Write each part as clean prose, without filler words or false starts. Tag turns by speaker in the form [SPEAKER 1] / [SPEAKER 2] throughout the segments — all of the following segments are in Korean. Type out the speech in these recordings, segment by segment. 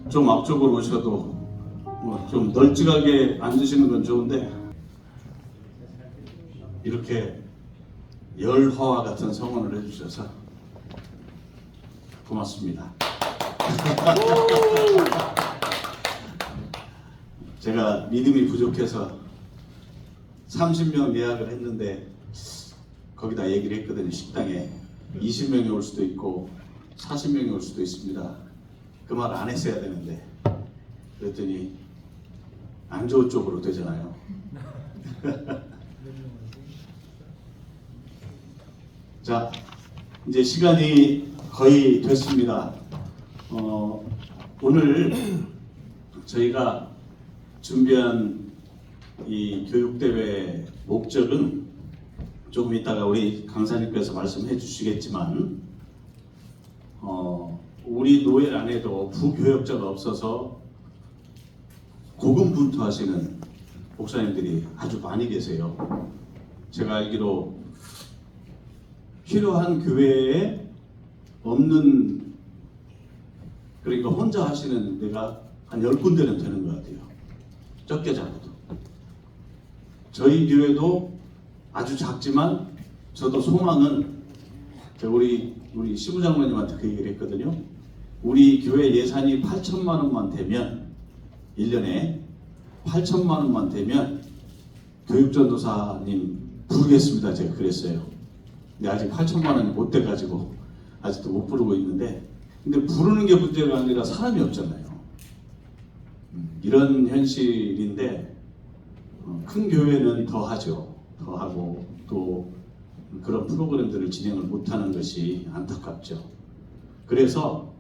[SPEAKER 1] 좀 앞쪽으로 오셔도 좀 널찍하게 앉으시는 건 좋은데 이렇게 열화와 같은 성원을 해주셔서 고맙습니다. 제가 믿음이 부족해서 30명 예약을 했는데 거기다 얘기를 했거든요. 식당에 20명이 올 수도 있고 40명이 올 수도 있습니다. 그 말 안 했어야 되는데 그랬더니 안 좋은 쪽으로 되잖아요. 자, 이제 시간이 거의 됐습니다. 오늘 저희가 준비한 이 교육대회 목적은 조금 이따가 우리 강사님께서 말씀해 주시겠지만 우리 노예 안에도 부교역자가 없어서 고군분투하시는 목사님들이 아주 많이 계세요. 제가 알기로 필요한 교회에 없는, 그러니까 혼자 하시는 데가 한 10군데는 되는 것 같아요. 적게 잡아도. 저희 교회도 아주 작지만 저도 소망은 우리 시부장로님한테 그 얘기를 했거든요. 우리 교회 예산이 8천만 원만 되면 1년에 8천만 원만 되면 교육전도사님 부르겠습니다. 제가 그랬어요. 근데 아직 8천만 원이 못 돼가지고 아직도 못 부르고 있는데, 근데 부르는 게 문제가 아니라 사람이 없잖아요. 이런 현실인데 큰 교회는 더 하죠. 더 하고 또 그런 프로그램들을 진행을 못하는 것이 안타깝죠. 그래서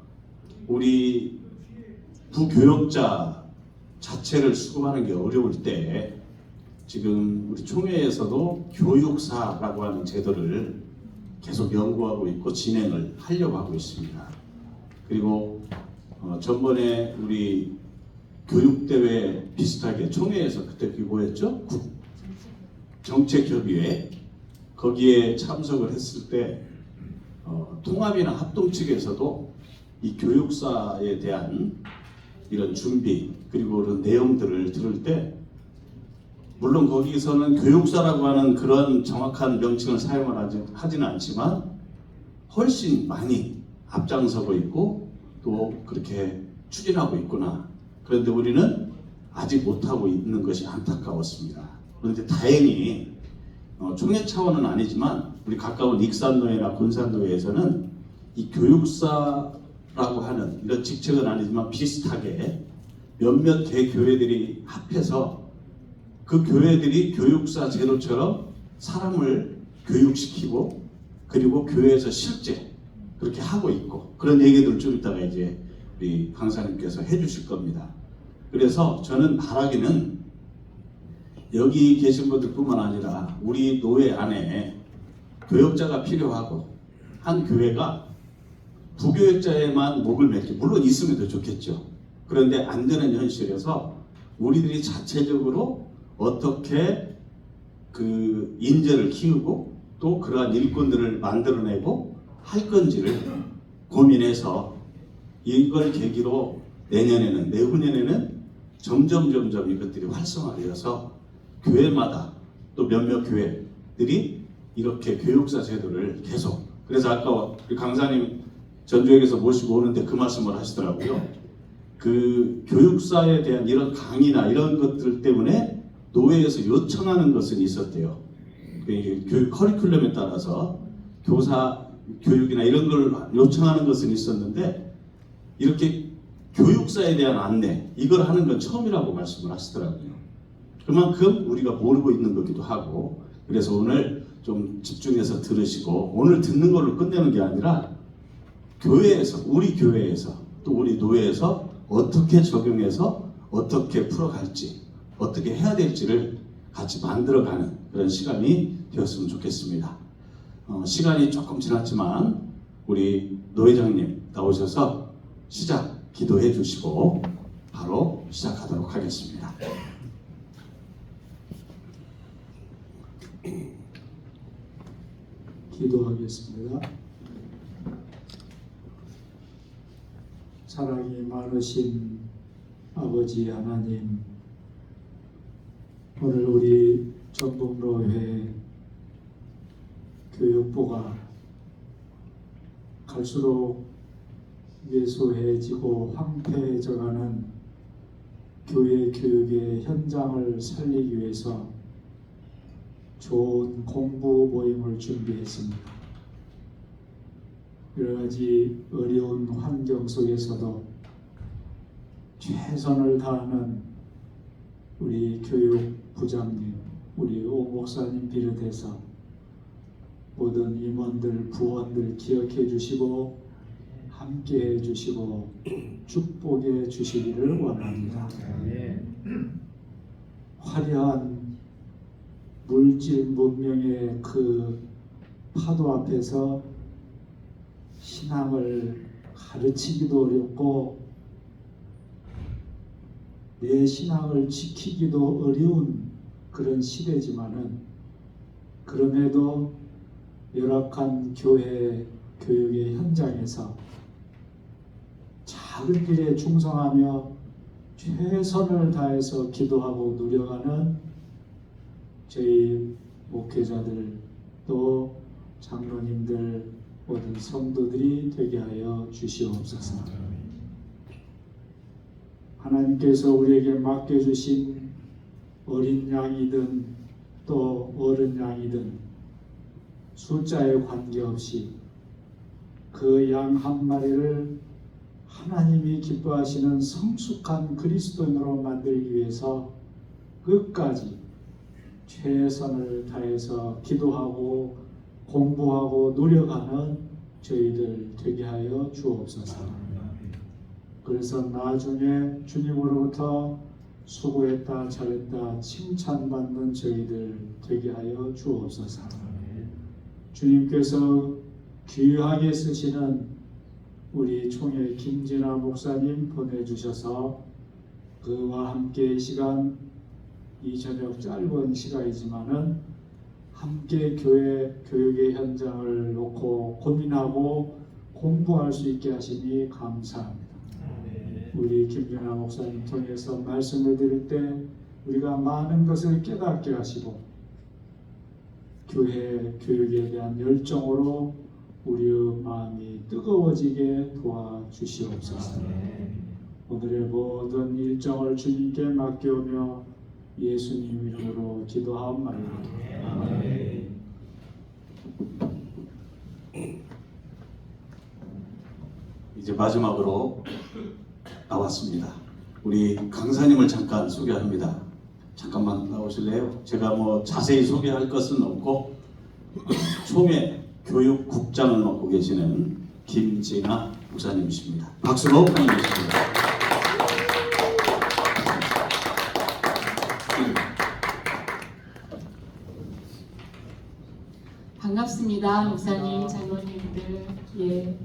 [SPEAKER 1] 우리 부교역자 자체를 수급하는 게 어려울 때 지금 우리 총회에서도 교육사라고 하는 제도를 계속 연구하고 있고 진행을 하려고 하고 있습니다. 그리고 전번에 우리 교육대회 비슷하게 총회에서 그때 그게 뭐였죠? 정책협의회 거기에 참석을 했을 때 통합이나 합동 측에서도 이 교육사에 대한 이런 준비 그리고 그런 내용들을 들을 때 물론 거기서는 교육사라고 하는 그런 정확한 명칭을 사용을 하지는 않지만 훨씬 많이 앞장서고 있고 또 그렇게 추진하고 있구나. 그런데 우리는 아직 못하고 있는 것이 안타까웠습니다. 그런데 다행히 총회 차원은 아니지만 우리 가까운 익산노회나 군산노회에서는 이 교육사라고 하는 이런 직책은 아니지만 비슷하게 몇몇 대교회들이 합해서 그 교회들이 교육사 제도처럼 사람을 교육시키고 그리고 교회에서 실제 그렇게 하고 있고 그런 얘기들을 좀 이따가 이제 우리 강사님께서 해주실 겁니다. 그래서 저는 바라기는 여기 계신 분들뿐만 아니라 우리 노회 안에 교역자가 필요하고 한 교회가 부교역자에만 목을 맺기 물론 있으면 더 좋겠죠. 그런데 안 되는 현실에서 우리들이 자체적으로 어떻게 그 인재를 키우고 또 그러한 일꾼들을 만들어내고 할 건지를 고민해서 이걸 계기로 내년에는 내후년에는 점점 이것들이 활성화되어서 교회마다 또 몇몇 교회들이 이렇게 교육사 제도를 계속, 그래서 아까 우리 강사님 전주역에서 모시고 오는데 그 말씀을 하시더라고요. 그 교육사에 대한 이런 강의나 이런 것들 때문에 노회에서 요청하는 것은 있었대요. 교육 커리큘럼에 따라서 교사 교육이나 이런 걸 요청하는 것은 있었는데 이렇게 교육사에 대한 안내 이걸 하는 건 처음이라고 말씀을 하시더라고요. 그만큼 우리가 모르고 있는 거기도 하고, 그래서 오늘 좀 집중해서 들으시고 오늘 듣는 걸로 끝내는 게 아니라 교회에서 우리 교회에서 또 우리 노회에서 어떻게 적용해서 어떻게 풀어갈지 어떻게 해야 될지를 같이 만들어가는 그런 시간이 되었으면 좋겠습니다. 시간이 조금 지났지만 우리 노회장님 나오셔서 시작 기도해 주시고 바로 시작하도록 하겠습니다.
[SPEAKER 2] 기도하겠습니다. 사랑이 많으신 아버지 하나님, 오늘 우리 전북로회 교육부가 갈수록 왜소해지고 황폐해져가는 교회 교육의 현장을 살리기 위해서 좋은 공부 모임을 준비했습니다. 여러 가지 어려운 환경 속에서도 최선을 다하는 우리 교육부장님, 우리 오 목사님 비롯해서 모든 임원들, 부원들 기억해 주시고 함께 해 주시고 축복해 주시기를 원합니다. 화려한 물질 문명의 그 파도 앞에서 신앙을 가르치기도 어렵고 내 신앙을 지키기도 어려운 그런 시대지만은 그럼에도 열악한 교회 교육의 현장에서 작은 일에 충성하며 최선을 다해서 기도하고 누려가는 저희 목회자들 또 장로님들 모든 성도들이 되게 하여 주시옵소서. 하나님께서 우리에게 맡겨주신 어린 양이든 또 어른 양이든 숫자에 관계없이 그 양 한 마리를 하나님이 기뻐하시는 성숙한 그리스도인으로 만들기 위해서 끝까지 최선을 다해서 기도하고 공부하고 노력하는 저희들 되게 하여 주옵소서. 그래서 나중에 주님으로부터 수고했다 잘했다 칭찬받는 저희들 되게 하여 주옵소서. 주님께서 귀하게 쓰시는 우리 총회 김진아 목사님 보내주셔서 그와 함께 이 시간, 이 저녁 짧은 시간이지만은 함께 교회 교육의 현장을 놓고 고민하고 공부할 수 있게 하시니 감사합니다. 우리 김진아 목사님 통해서 말씀을 드릴 때 우리가 많은 것을 깨닫게 하시고 교회 교육에 대한 열정으로 우리의 마음이 뜨거워지게 도와주시옵소서. 오늘의 모든 일정을 주님께 맡겨오며 예수님 이름으로 기도하옵나이다. 아멘.
[SPEAKER 1] 이제 마지막으로 나왔습니다. 우리 강사님을 잠깐 소개합니다. 잠깐만 나오실래요? 제가 뭐 자세히 소개할 것은 없고 총회 교육국장을 맡고 계시는 김진아 목사님이십니다. 박수로 환영드립니다.
[SPEAKER 3] 반갑습니다. 목사님, 장로님들,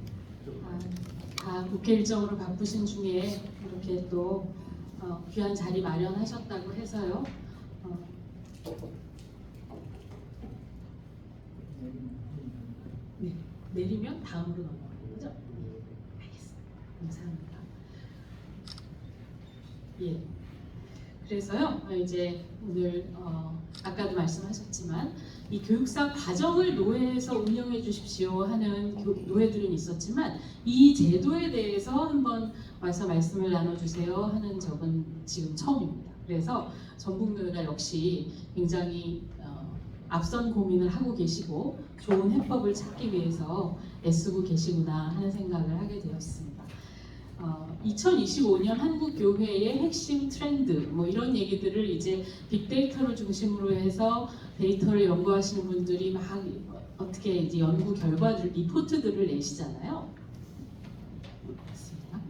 [SPEAKER 3] 다 국회 일정으로 바쁘신 중에 이렇게 또 귀한 자리 마련하셨다고 해서요. 네, 내리면 다음으로 넘어가는 거죠? 알겠습니다. 감사합니다. 예. 그래서요, 이제 오늘 아까도 말씀하셨지만 이 교육사 과정을 노회에서 운영해 주십시오 하는 노회들은 있었지만 이 제도에 대해서 한번 와서 말씀을 나눠주세요 하는 적은 지금 처음입니다. 그래서 전북노회가 역시 굉장히 앞선 고민을 하고 계시고 좋은 해법을 찾기 위해서 애쓰고 계시구나 하는 생각을 하게 되었습니다. 2025년 한국교회의 핵심 트렌드 뭐 이런 얘기들을 이제 빅데이터를 중심으로 해서 데이터를 연구하시는 분들이 막 어떻게 이제 연구 결과들 리포트들을 내시잖아요. 맞습니다.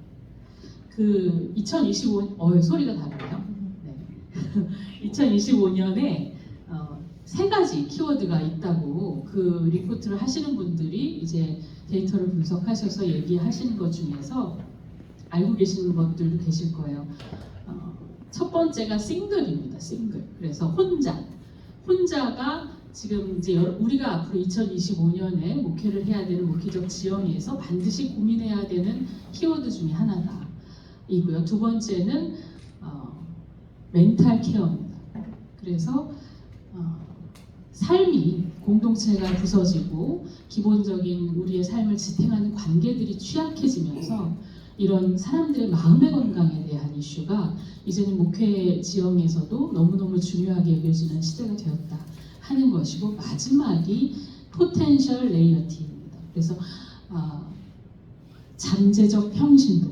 [SPEAKER 3] 그 2025 소리가 다르네요. 네. 2025년에 세 가지 키워드가 있다고 그 리포트를 하시는 분들이 이제 데이터를 분석하셔서 얘기하시는 것 중에서 알고 계시는 것들도 계실 거예요. 첫 번째가 싱글입니다. 싱글. 그래서 혼자가 지금 이제 우리가 앞으로 2025년에 목회를 해야 되는 목회적 지형에서 반드시 고민해야 되는 키워드 중에 하나다. 이고요. 두 번째는 멘탈 케어입니다. 그래서 삶이 공동체가 부서지고 기본적인 우리의 삶을 지탱하는 관계들이 취약해지면서 이런 사람들의 마음의 건강에 대한 이슈가 이제는 목회 지형에서도 너무너무 중요하게 여겨지는 시대가 되었다 하는 것이고, 마지막이 포텐셜 레이어티입니다. 그래서 잠재적 평신도.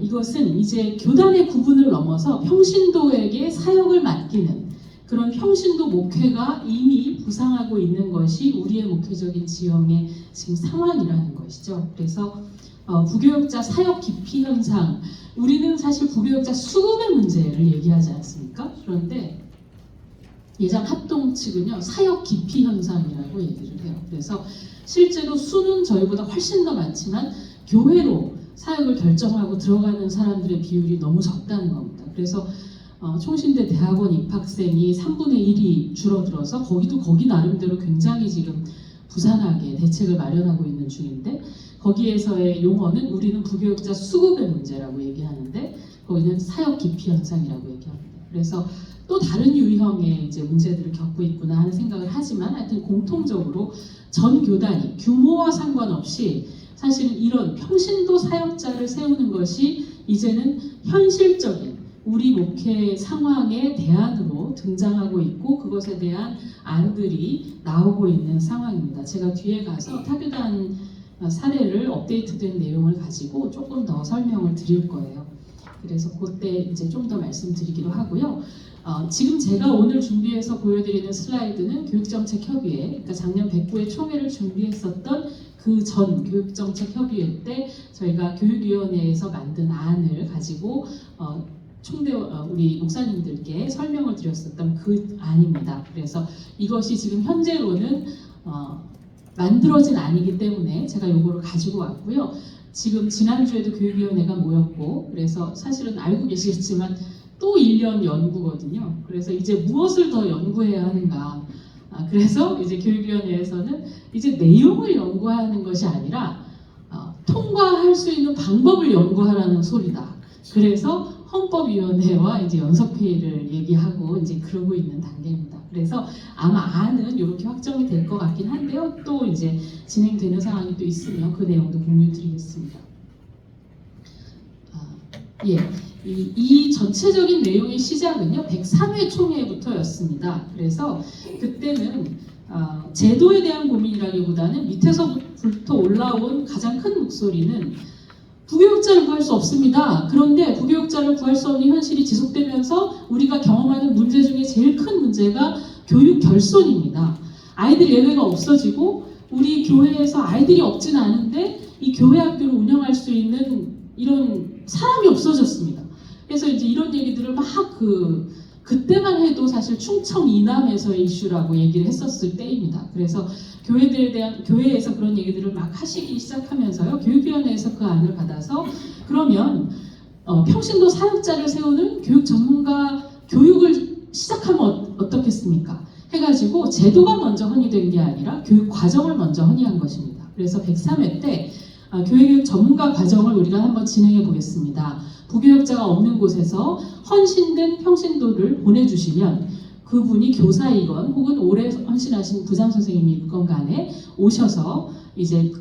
[SPEAKER 3] 이것은 이제 교단의 구분을 넘어서 평신도에게 사역을 맡기는 그런 평신도 목회가 이미 부상하고 있는 것이 우리의 목회적인 지형의 지금 상황이라는 것이죠. 그래서 부교역자 사역 기피 현상, 우리는 사실 부교역자 수급의 문제를 얘기하지 않습니까? 그런데 예장 합동 측은요, 사역 기피 현상이라고 얘기를 해요. 그래서 실제로 수는 저희보다 훨씬 더 많지만 교회로 사역을 결정하고 들어가는 사람들의 비율이 너무 적다는 겁니다. 그래서 총신대 대학원 입학생이 3분의 1이 줄어들어서 거기 나름대로 굉장히 지금 부산하게 대책을 마련하고 있는 중인데, 거기에서의 용어는 우리는 부교역자 수급의 문제라고 얘기하는데 거기는 사역 기피 현상이라고 얘기합니다. 그래서 또 다른 유형의 이제 문제들을 겪고 있구나 하는 생각을 하지만, 하여튼 공통적으로 전 교단이 규모와 상관없이 사실은 이런 평신도 사역자를 세우는 것이 이제는 현실적인 우리 목회 상황의 대안으로 등장하고 있고, 그것에 대한 안들이 나오고 있는 상황입니다. 제가 뒤에 가서 타교단 사례를 업데이트된 내용을 가지고 조금 더 설명을 드릴 거예요. 그래서 그때 이제 좀 더 말씀드리기로 하고요. 지금 제가 오늘 준비해서 보여드리는 슬라이드는 교육정책협의회, 그러니까 작년 109회 총회를 준비했었던 그 전 교육정책협의회 때 저희가 교육위원회에서 만든 안을 가지고 총대 우리 목사님들께 설명을 드렸었던 그 안입니다. 그래서 이것이 지금 현재로는 만들어진 안이기 때문에 제가 요거를 가지고 왔고요. 지금 지난주에도 교육위원회가 모였고, 그래서 사실은 알고 계시겠지만 또 1년 연구거든요. 그래서 이제 무엇을 더 연구해야 하는가. 그래서 이제 교육위원회에서는 이제 내용을 연구하는 것이 아니라 통과할 수 있는 방법을 연구하라는 소리다. 그래서 헌법위원회와 이제 연석회의를 얘기하고 이제 그러고 있는 단계입니다. 그래서 아마 안은 이렇게 확정이 될 것 같긴 한데요. 또 이제 진행되는 상황이 또 있으면 그 내용도 공유드리겠습니다. 이 전체적인 내용의 시작은요, 103회 총회부터였습니다. 그래서 그때는 제도에 대한 고민이라기보다는 밑에서부터 올라온 가장 큰 목소리는 부교육자를 구할 수 없습니다. 그런데 부교육자를 구할 수 없는 현실이 지속되면서 우리가 경험하는 문제 중에 제일 큰 문제가 교육 결손입니다. 아이들 예외가 없어지고 우리 교회에서 아이들이 없진 않은데 이 교회 학교를 운영할 수 있는 이런 사람이 없어졌습니다. 그래서 이제 이런 얘기들을 막 그때만 해도 사실 충청 이남에서의 이슈라고 얘기를 했었을 때입니다. 그래서 교회에서 그런 얘기들을 막 하시기 시작하면서요, 교육위원회에서 그 안을 받아서 그러면 평신도 사역자를 세우는 교육 전문가 교육을 시작하면 어떻겠습니까? 해가지고 제도가 먼저 헌의된 게 아니라 교육 과정을 먼저 헌의한 것입니다. 그래서 103회 때 교육 전문가 과정을 우리가 한번 진행해 보겠습니다. 부교육자가 없는 곳에서 헌신된 평신도를 보내주시면 그분이 교사이건 혹은 오래 헌신하신 부장 선생님이건 간에 오셔서 이제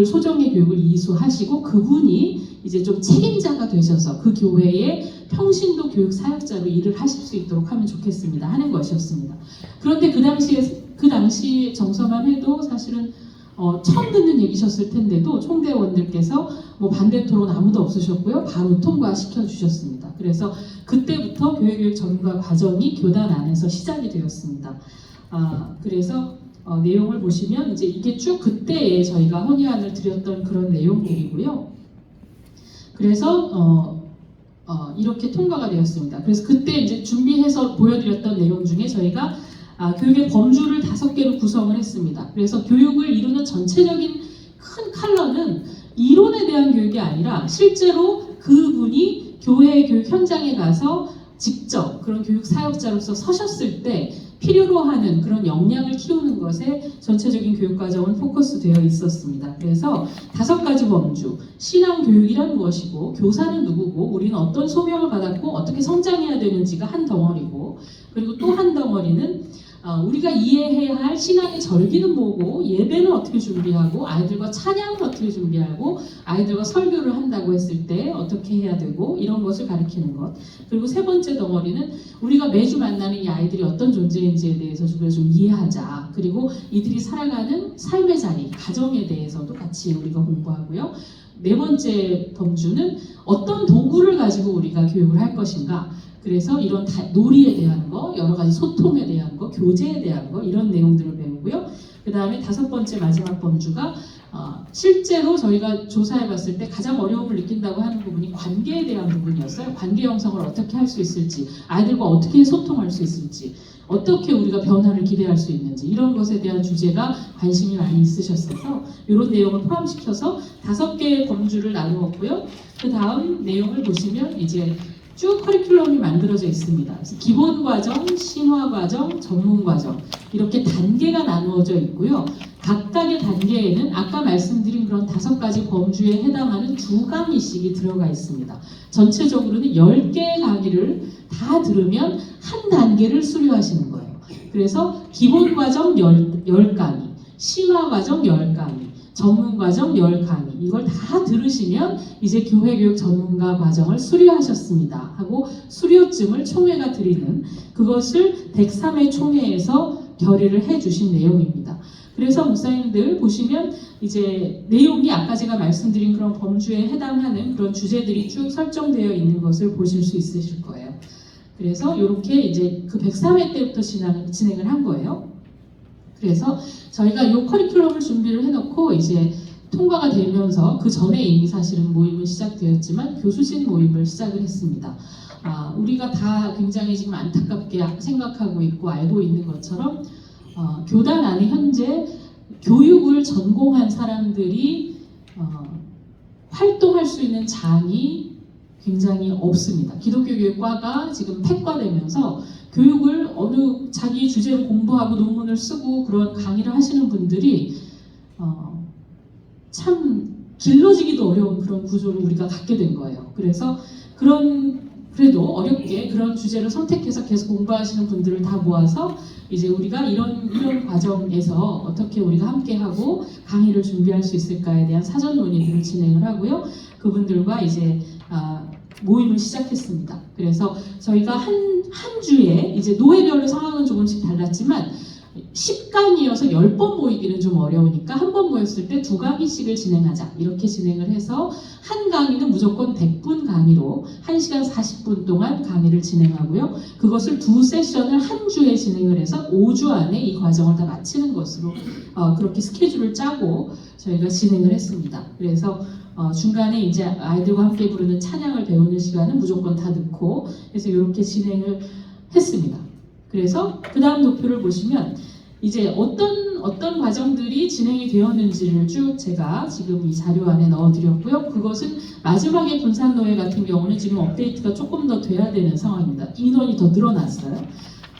[SPEAKER 3] 소정의 교육을 이수하시고 그분이 이제 좀 책임자가 되셔서 그 교회의 평신도 교육 사역자로 일을 하실 수 있도록 하면 좋겠습니다 하는 것이었습니다. 그런데 그 당시 정서만 해도 사실은 처음 듣는 얘기셨을 텐데도 총대원들께서 뭐 반대 토론 아무도 없으셨고요. 바로 통과시켜 주셨습니다. 그래서 그때부터 교육 전문가 과정이 교단 안에서 시작이 되었습니다. 그래서 내용을 보시면 이제 이게 쭉 그때에 저희가 헌의안을 드렸던 그런 내용들이고요. 그래서 이렇게 통과가 되었습니다. 그래서 그때 이제 준비해서 보여드렸던 내용 중에 저희가 교육의 범주를 5개로 구성을 했습니다. 그래서 교육을 이루는 전체적인 큰 컬러는 이론에 대한 교육이 아니라 실제로 그분이 교회 교육 현장에 가서 직접 그런 교육 사역자로서 서셨을 때 필요로 하는 그런 역량을 키우는 것에 전체적인 교육과정은 포커스되어 있었습니다. 그래서 5가지 범주, 신앙교육이란 무엇이고, 교사는 누구고, 우리는 어떤 소명을 받았고 어떻게 성장해야 되는지가 한 덩어리고, 그리고 또 한 덩어리는 우리가 이해해야 할 신앙의 절기는 뭐고, 예배는 어떻게 준비하고, 아이들과 찬양은 어떻게 준비하고, 아이들과 설교를 한다고 했을 때 어떻게 해야 되고, 이런 것을 가르치는 것. 그리고 3번째 덩어리는 우리가 매주 만나는 이 아이들이 어떤 존재인지에 대해서 좀 이해하자. 그리고 이들이 살아가는 삶의 자리, 가정에 대해서도 같이 우리가 공부하고요. 4번째 범주는 어떤 도구를 가지고 우리가 교육을 할 것인가. 그래서 이런 놀이에 대한 거, 여러 가지 소통에 대한 거, 교제에 대한 거, 이런 내용들을 배우고요. 그 다음에 5번째 마지막 범주가 실제로 저희가 조사해 봤을 때 가장 어려움을 느낀다고 하는 부분이 관계에 대한 부분이었어요. 관계 형성을 어떻게 할 수 있을지, 아이들과 어떻게 소통할 수 있을지, 어떻게 우리가 변화를 기대할 수 있는지, 이런 것에 대한 주제가 관심이 많이 있으셨어서 이런 내용을 포함시켜서 5개의 범주를 나누었고요. 그 다음 내용을 보시면 이제 쭉 커리큘럼이 만들어져 있습니다. 그래서 기본 과정, 신화 과정, 전문 과정, 이렇게 단계가 나누어져 있고요. 각각의 단계에는 아까 말씀드린 그런 5가지 범주에 해당하는 2강의씩이 들어가 있습니다. 전체적으로는 10개의 강의를 다 들으면 한 단계를 수료하시는 거예요. 그래서 기본 과정 10강의, 신화 과정 10강의, 전문 과정 10강의, 이걸 다 들으시면 이제 교회교육 전문가 과정을 수료하셨습니다 하고 수료증을 총회가 드리는, 그것을 103회 총회에서 결의를 해주신 내용입니다. 그래서 목사님들 보시면 이제 내용이 아까 제가 말씀드린 그런 범주에 해당하는 그런 주제들이 쭉 설정되어 있는 것을 보실 수 있으실 거예요. 그래서 이렇게 이제 그 103회 때부터 진행을 한 거예요. 그래서 저희가 이 커리큘럼을 준비를 해놓고 이제 통과가 되면서, 그 전에 이미 사실은 모임은 시작되었지만 교수진 모임을 시작을 했습니다. 우리가 다 굉장히 지금 안타깝게 생각하고 있고 알고 있는 것처럼 교단 안에 현재 교육을 전공한 사람들이 활동할 수 있는 장이 굉장히 없습니다. 기독교 교육과가 지금 폐과되면서 교육을 어느 자기 주제를 공부하고 논문을 쓰고 그런 강의를 하시는 분들이 참 길러지기도 어려운 그런 구조를 우리가 갖게 된 거예요. 그래서 그래도 어렵게 그런 주제를 선택해서 계속 공부하시는 분들을 다 모아서 이제 우리가 이런 과정에서 어떻게 우리가 함께하고 강의를 준비할 수 있을까에 대한 사전 논의를 진행을 하고요. 그분들과 이제 모임을 시작했습니다. 그래서 저희가 한 주에 이제 노회별로 상황은 조금씩 달랐지만 10강이어서 10번 모이기는 좀 어려우니까 한 번 모였을 때 2강의씩을 진행하자, 이렇게 진행을 해서 한 강의는 무조건 100분 강의로 1시간 40분 동안 강의를 진행하고요. 그것을 2세션을 한 주에 진행을 해서 5주 안에 이 과정을 다 마치는 것으로 그렇게 스케줄을 짜고 저희가 진행을 했습니다. 그래서 중간에 이제 아이들과 함께 부르는 찬양을 배우는 시간은 무조건 다 넣고, 그래서 이렇게 진행을 했습니다. 그래서 그 다음 도표를 보시면 이제 어떤 과정들이 진행이 되었는지를 쭉 제가 지금 이 자료 안에 넣어드렸고요. 그것은 마지막에 군산노회 같은 경우는 지금 업데이트가 조금 더 돼야 되는 상황입니다. 인원이 더 늘어났어요.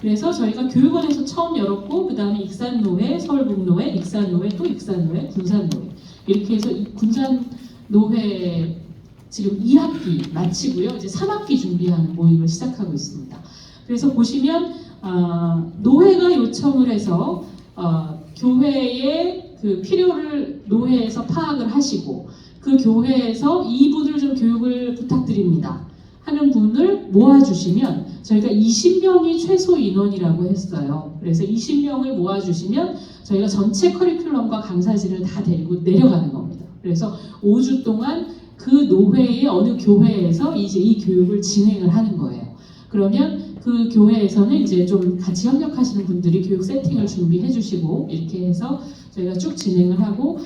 [SPEAKER 3] 그래서 저희가 교육원에서 처음 열었고, 그 다음에 익산노회, 서울북노회, 익산노회, 또 익산노회, 군산노회, 이렇게 해서 군산노회 지금 2학기 마치고요. 이제 3학기 준비하는 모임을 시작하고 있습니다. 그래서 보시면 노회가 요청을 해서 교회의 그 필요를 노회에서 파악을 하시고, 그 교회에서 이분을 좀 교육을 부탁드립니다 하는 분을 모아주시면, 저희가 20명이 최소 인원이라고 했어요. 그래서 20명을 모아주시면 저희가 전체 커리큘럼과 강사진을 다 데리고 내려가는 겁니다. 그래서 5주 동안 그 노회의 어느 교회에서 이제 이 교육을 진행을 하는 거예요. 그러면 그 교회에서는 이제 좀 같이 협력하시는 분들이 교육 세팅을 준비해 주시고, 이렇게 해서 저희가 쭉 진행을 하고,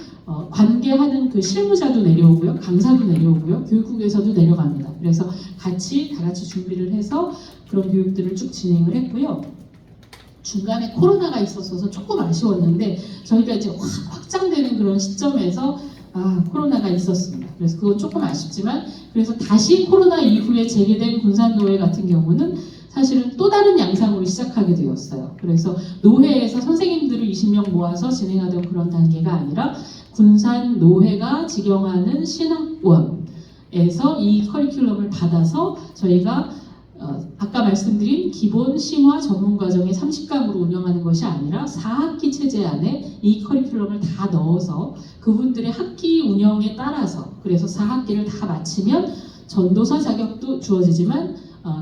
[SPEAKER 3] 관계하는 그 실무자도 내려오고요, 강사도 내려오고요, 교육국에서도 내려갑니다. 그래서 다 같이 준비를 해서 그런 교육들을 쭉 진행을 했고요. 중간에 코로나가 있었어서 조금 아쉬웠는데, 저희가 이제 확장되는 그런 시점에서 코로나가 있었습니다. 그래서 그건 조금 아쉽지만 그래서 다시 코로나 이후에 재개된 군산노회 같은 경우는 사실은 또 다른 양상으로 시작하게 되었어요. 그래서 노회에서 선생님들을 20명 모아서 진행하던 그런 단계가 아니라 군산노회가 직영하는 신학원에서 이 커리큘럼을 받아서 저희가 아까 말씀드린 기본 심화 전문 과정의 30강으로 운영하는 것이 아니라 4학기 체제 안에 이 커리큘럼을 다 넣어서 그분들의 학기 운영에 따라서 그래서 4학기를 다 마치면 전도사 자격도 주어지지만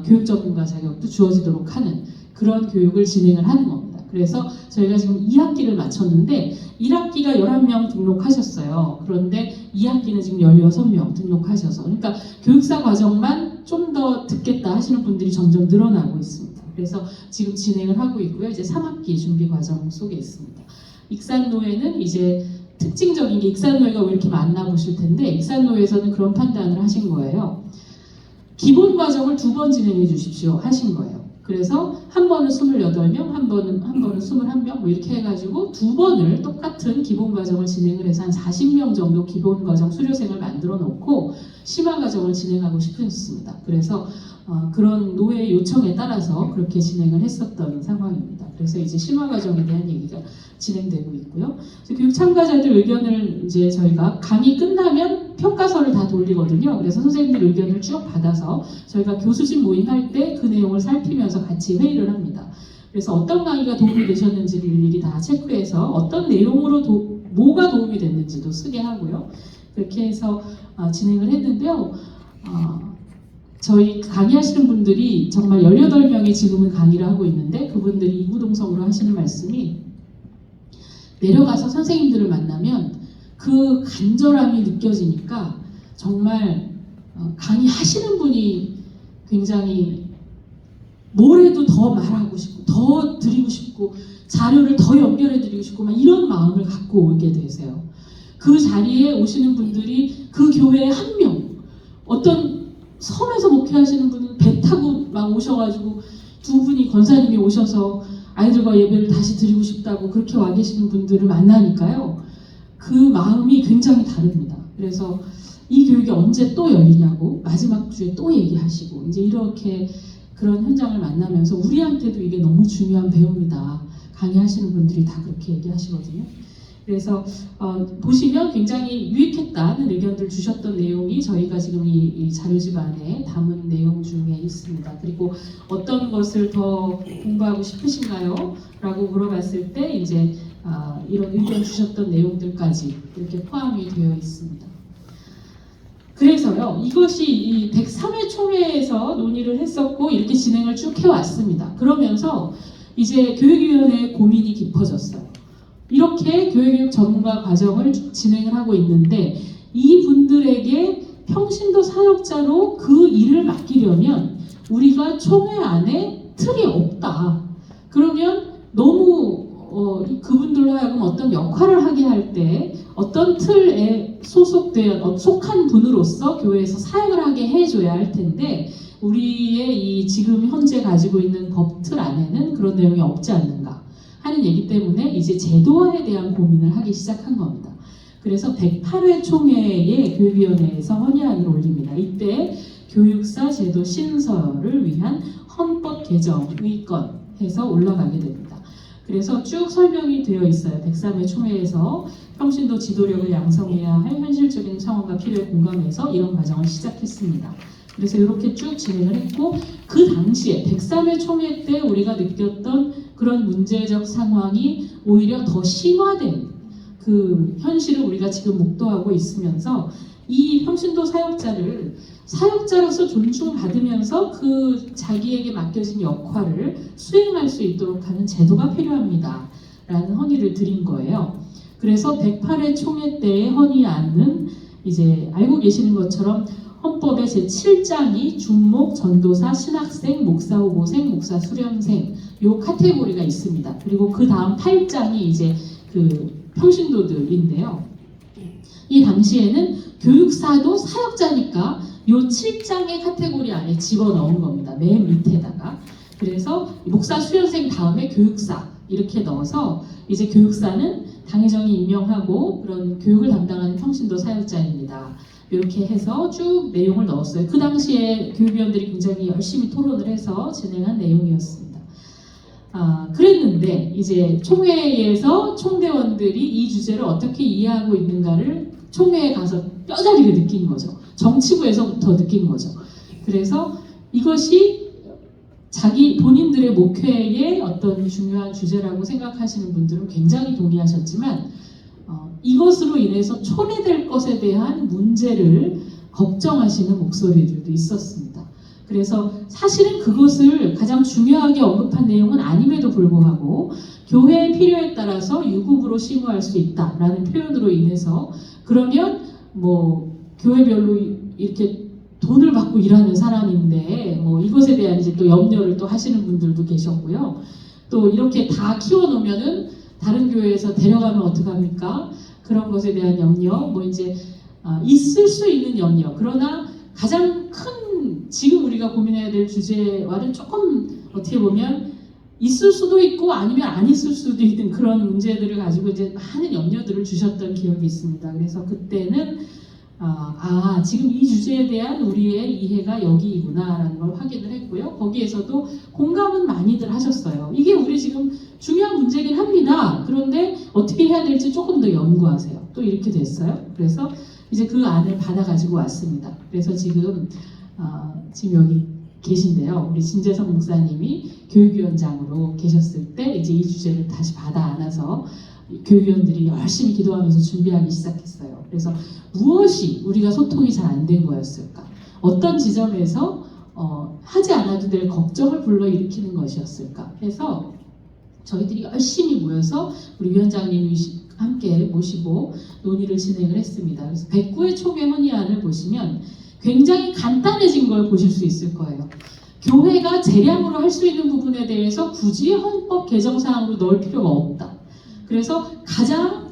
[SPEAKER 3] 교육 전문가 자격도 주어지도록 하는 그런 교육을 진행을 하는 겁니다. 그래서 저희가 지금 2학기를 마쳤는데 1학기가 11명 등록하셨어요. 그런데 2학기는 지금 16명 등록하셔서 그러니까 교육사 과정만 좀 더 듣겠다 하시는 분들이 점점 늘어나고 있습니다. 그래서 지금 진행을 하고 있고요. 이제 3학기 준비 과정 속에 있습니다. 익산노회는 이제 특징적인 게 익산노회가 왜 이렇게 많나 보실 텐데 익산노회에서는 그런 판단을 하신 거예요. 기본 과정을 2번 진행해 주십시오 하신 거예요. 그래서 한 번은 28명, 한 번은 21명 뭐 이렇게 해가지고 2번을 똑같은 기본 과정을 진행을 해서 한 40명 정도 기본 과정 수료생을 만들어 놓고 심화 과정을 진행하고 싶었습니다. 그래서 그런 노회 요청에 따라서 그렇게 진행을 했었던 상황입니다. 그래서 이제 심화 과정에 대한 얘기가 진행되고 있고요. 교육 참가자들 의견을 이제 저희가 강의 끝나면 평가서를 다 돌리거든요. 그래서 선생님들 의견을 쭉 받아서 저희가 교수진 모임할 때 그 내용을 살피면서 같이 회의를 합니다. 그래서 어떤 강의가 도움이 되셨는지를 일일이 다 체크해서 어떤 내용으로 뭐가 도움이 됐는지도 쓰게 하고요. 그렇게 해서 진행을 했는데요. 저희 강의하시는 분들이 정말 18명이 지금은 강의를 하고 있는데 그분들이 이구동성으로 하시는 말씀이 내려가서 선생님들을 만나면 그 간절함이 느껴지니까 정말 강의하시는 분이 굉장히 뭘 해도 더 말하고 싶고 더 드리고 싶고 자료를 더 연결해 드리고 싶고 막 이런 마음을 갖고 오게 되세요. 그 자리에 오시는 분들이 그 교회에 한 명, 어떤 섬에서 목회하시는 분은 배 타고 막 오셔가지고 2분이 권사님이 오셔서 아이들과 예배를 다시 드리고 싶다고 그렇게 와 계시는 분들을 만나니까요. 그 마음이 굉장히 다릅니다. 그래서 이 교육이 언제 또 열리냐고 마지막 주에 또 얘기하시고 이제 이렇게 그런 현장을 만나면서 우리한테도 이게 너무 중요한 배움이다. 강의하시는 분들이 다 그렇게 얘기하시거든요. 그래서 보시면 굉장히 유익했다는 의견들 주셨던 내용이 저희가 지금 이 자료집 안에 담은 내용 중에 있습니다. 그리고 어떤 것을 더 공부하고 싶으신가요? 라고 물어봤을 때 이제 이런 의견 주셨던 내용들까지 이렇게 포함이 되어 있습니다. 그래서요, 이것이 이 103회 총회에서 논의를 했었고 이렇게 진행을 쭉 해왔습니다. 그러면서 이제 교육위원회의 고민이 깊어졌어요. 이렇게 교육 전문가 과정을 진행을 하고 있는데 이분들에게 평신도 사역자로 그 일을 맡기려면 우리가 총회 안에 틀이 없다. 그러면 너무 그분들로 하여금 어떤 역할을 하게 할 때 어떤 틀에 속한 분으로서 교회에서 사역을 하게 해줘야 할 텐데 우리의 이 지금 현재 가지고 있는 법 틀 안에는 그런 내용이 없지 않는가 하는 얘기 때문에 이제 제도화에 대한 고민을 하기 시작한 겁니다. 그래서 108회 총회의 교육위원회에서 헌의안을 올립니다. 이때 교육사 제도 신설을 위한 헌법 개정 의건 해서 올라가게 됩니다. 그래서 쭉 설명이 되어 있어요. 103회 총회에서 평신도 지도력을 양성해야 할 현실적인 상황과 필요에 공감해서 이런 과정을 시작했습니다. 그래서 이렇게 쭉 진행을 했고 그 당시에 103회 총회 때 우리가 느꼈던 그런 문제적 상황이 오히려 더 심화된 그 현실을 우리가 지금 목도하고 있으면서 이 평신도 사역자를 사역자로서 존중받으면서 그 자기에게 맡겨진 역할을 수행할 수 있도록 하는 제도가 필요합니다. 라는 헌의를 드린 거예요. 그래서 108회 총회 때의 헌의안은 이제 알고 계시는 것처럼 헌법의 제7장이 중목, 전도사, 신학생, 목사후보생, 목사수련생 요 카테고리가 있습니다. 그리고 그 다음 8장이 이제 그 평신도들인데요. 이 당시에는 교육사도 사역자니까 요 7장의 카테고리 안에 집어넣은 겁니다. 맨 밑에다가. 그래서 목사 수련생 다음에 교육사 이렇게 넣어서 이제 교육사는 당회장이 임명하고 그런 교육을 담당하는 평신도 사역자입니다. 이렇게 해서 쭉 내용을 넣었어요. 그 당시에 교육위원들이 굉장히 열심히 토론을 해서 진행한 내용이었습니다. 그랬는데 이제 총회에서 총대원들이 이 주제를 어떻게 이해하고 있는가를 총회에 가서 뼈저리게 느낀 거죠. 정치부에서부터 느낀 거죠. 그래서 이것이 자기 본인들의 목회의 어떤 중요한 주제라고 생각하시는 분들은 굉장히 동의하셨지만 이것으로 인해서 초래될 것에 대한 문제를 걱정하시는 목소리들도 있었습니다. 그래서 사실은 그것을 가장 중요하게 언급한 내용은 아님에도 불구하고 교회의 필요에 따라서 유급으로 심의할 수 있다라는 표현으로 인해서 그러면 뭐 교회별로 이렇게 돈을 받고 일하는 사람인데 뭐 이것에 대한 이제 또 염려를 또 하시는 분들도 계셨고요. 또 이렇게 다 키워놓으면은 다른 교회에서 데려가면 어떡합니까? 그런 것에 대한 염려, 뭐 이제 있을 수 있는 염려. 그러나 가장 큰 지금 우리가 고민해야 될 주제와는 조금 어떻게 보면 있을 수도 있고 아니면 안 있을 수도 있는 그런 문제들을 가지고 이제 많은 염려들을 주셨던 기억이 있습니다. 그래서 그때는 지금 이 주제에 대한 우리의 이해가 여기구나라는 걸 확인을 했고요. 거기에서도 공감은 많이들 하셨어요. 이게 우리 지금 중요한 문제긴 합니다. 그런데 어떻게 해야 될지 조금 더 연구하세요. 또 이렇게 됐어요. 그래서 이제 그 안을 받아가지고 왔습니다. 그래서 지금 여기 계신데요. 우리 진재성 목사님이 교육위원장으로 계셨을 때 이제 이 주제를 다시 받아 안아서 교육위원들이 열심히 기도하면서 준비하기 시작했어요. 그래서 무엇이 우리가 소통이 잘 안 된 거였을까? 어떤 지점에서 하지 않아도 될 걱정을 불러일으키는 것이었을까? 해서 저희들이 열심히 모여서 우리 위원장님이 함께 모시고 논의를 진행을 했습니다. 그래서 109회 총회 헌의안을 보시면 굉장히 간단해진 걸 보실 수 있을 거예요. 교회가 재량으로 할 수 있는 부분에 대해서 굳이 헌법 개정 사항으로 넣을 필요가 없다. 그래서 가장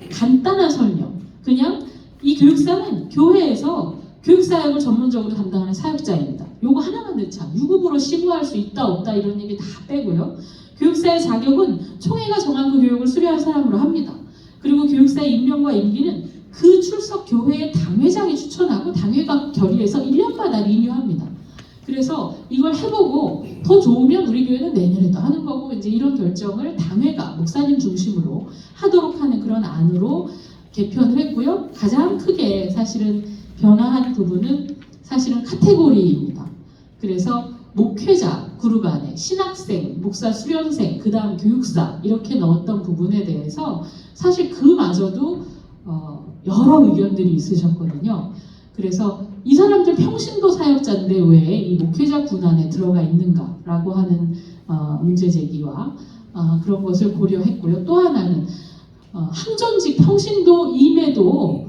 [SPEAKER 3] 간단한 설명, 그냥 이 교육사는 교회에서 교육사역을 전문적으로 담당하는 사역자입니다. 요거 하나만 넣자. 유급으로 심의할 수 있다 없다 이런 얘기 다 빼고요. 교육사의 자격은 총회가 정한 그 교육을 수료한 사람으로 합니다. 그리고 교육사의 임명과 임기는 그 출석 교회의 당회장이 추천하고 당회가 결의해서 1년마다 리뉴합니다. 그래서 이걸 해보고 더 좋으면 우리 교회는 내년에도 하는 거고 이제 이런 결정을 당회가 목사님 중심으로 하도록 하는 그런 안으로 개편을 했고요. 가장 크게 사실은 변화한 부분은 사실은 카테고리입니다. 그래서 목회자 그룹 안에 신학생, 목사 수련생, 그 다음 교육사 이렇게 넣었던 부분에 대해서 사실 그마저도 여러 의견들이 있으셨거든요. 그래서 이 사람들 평신도 사역자인데 왜 이 목회자 군안에 들어가 있는가라고 하는 문제 제기와 그런 것을 고려했고요. 또 하나는 항전직 평신도임에도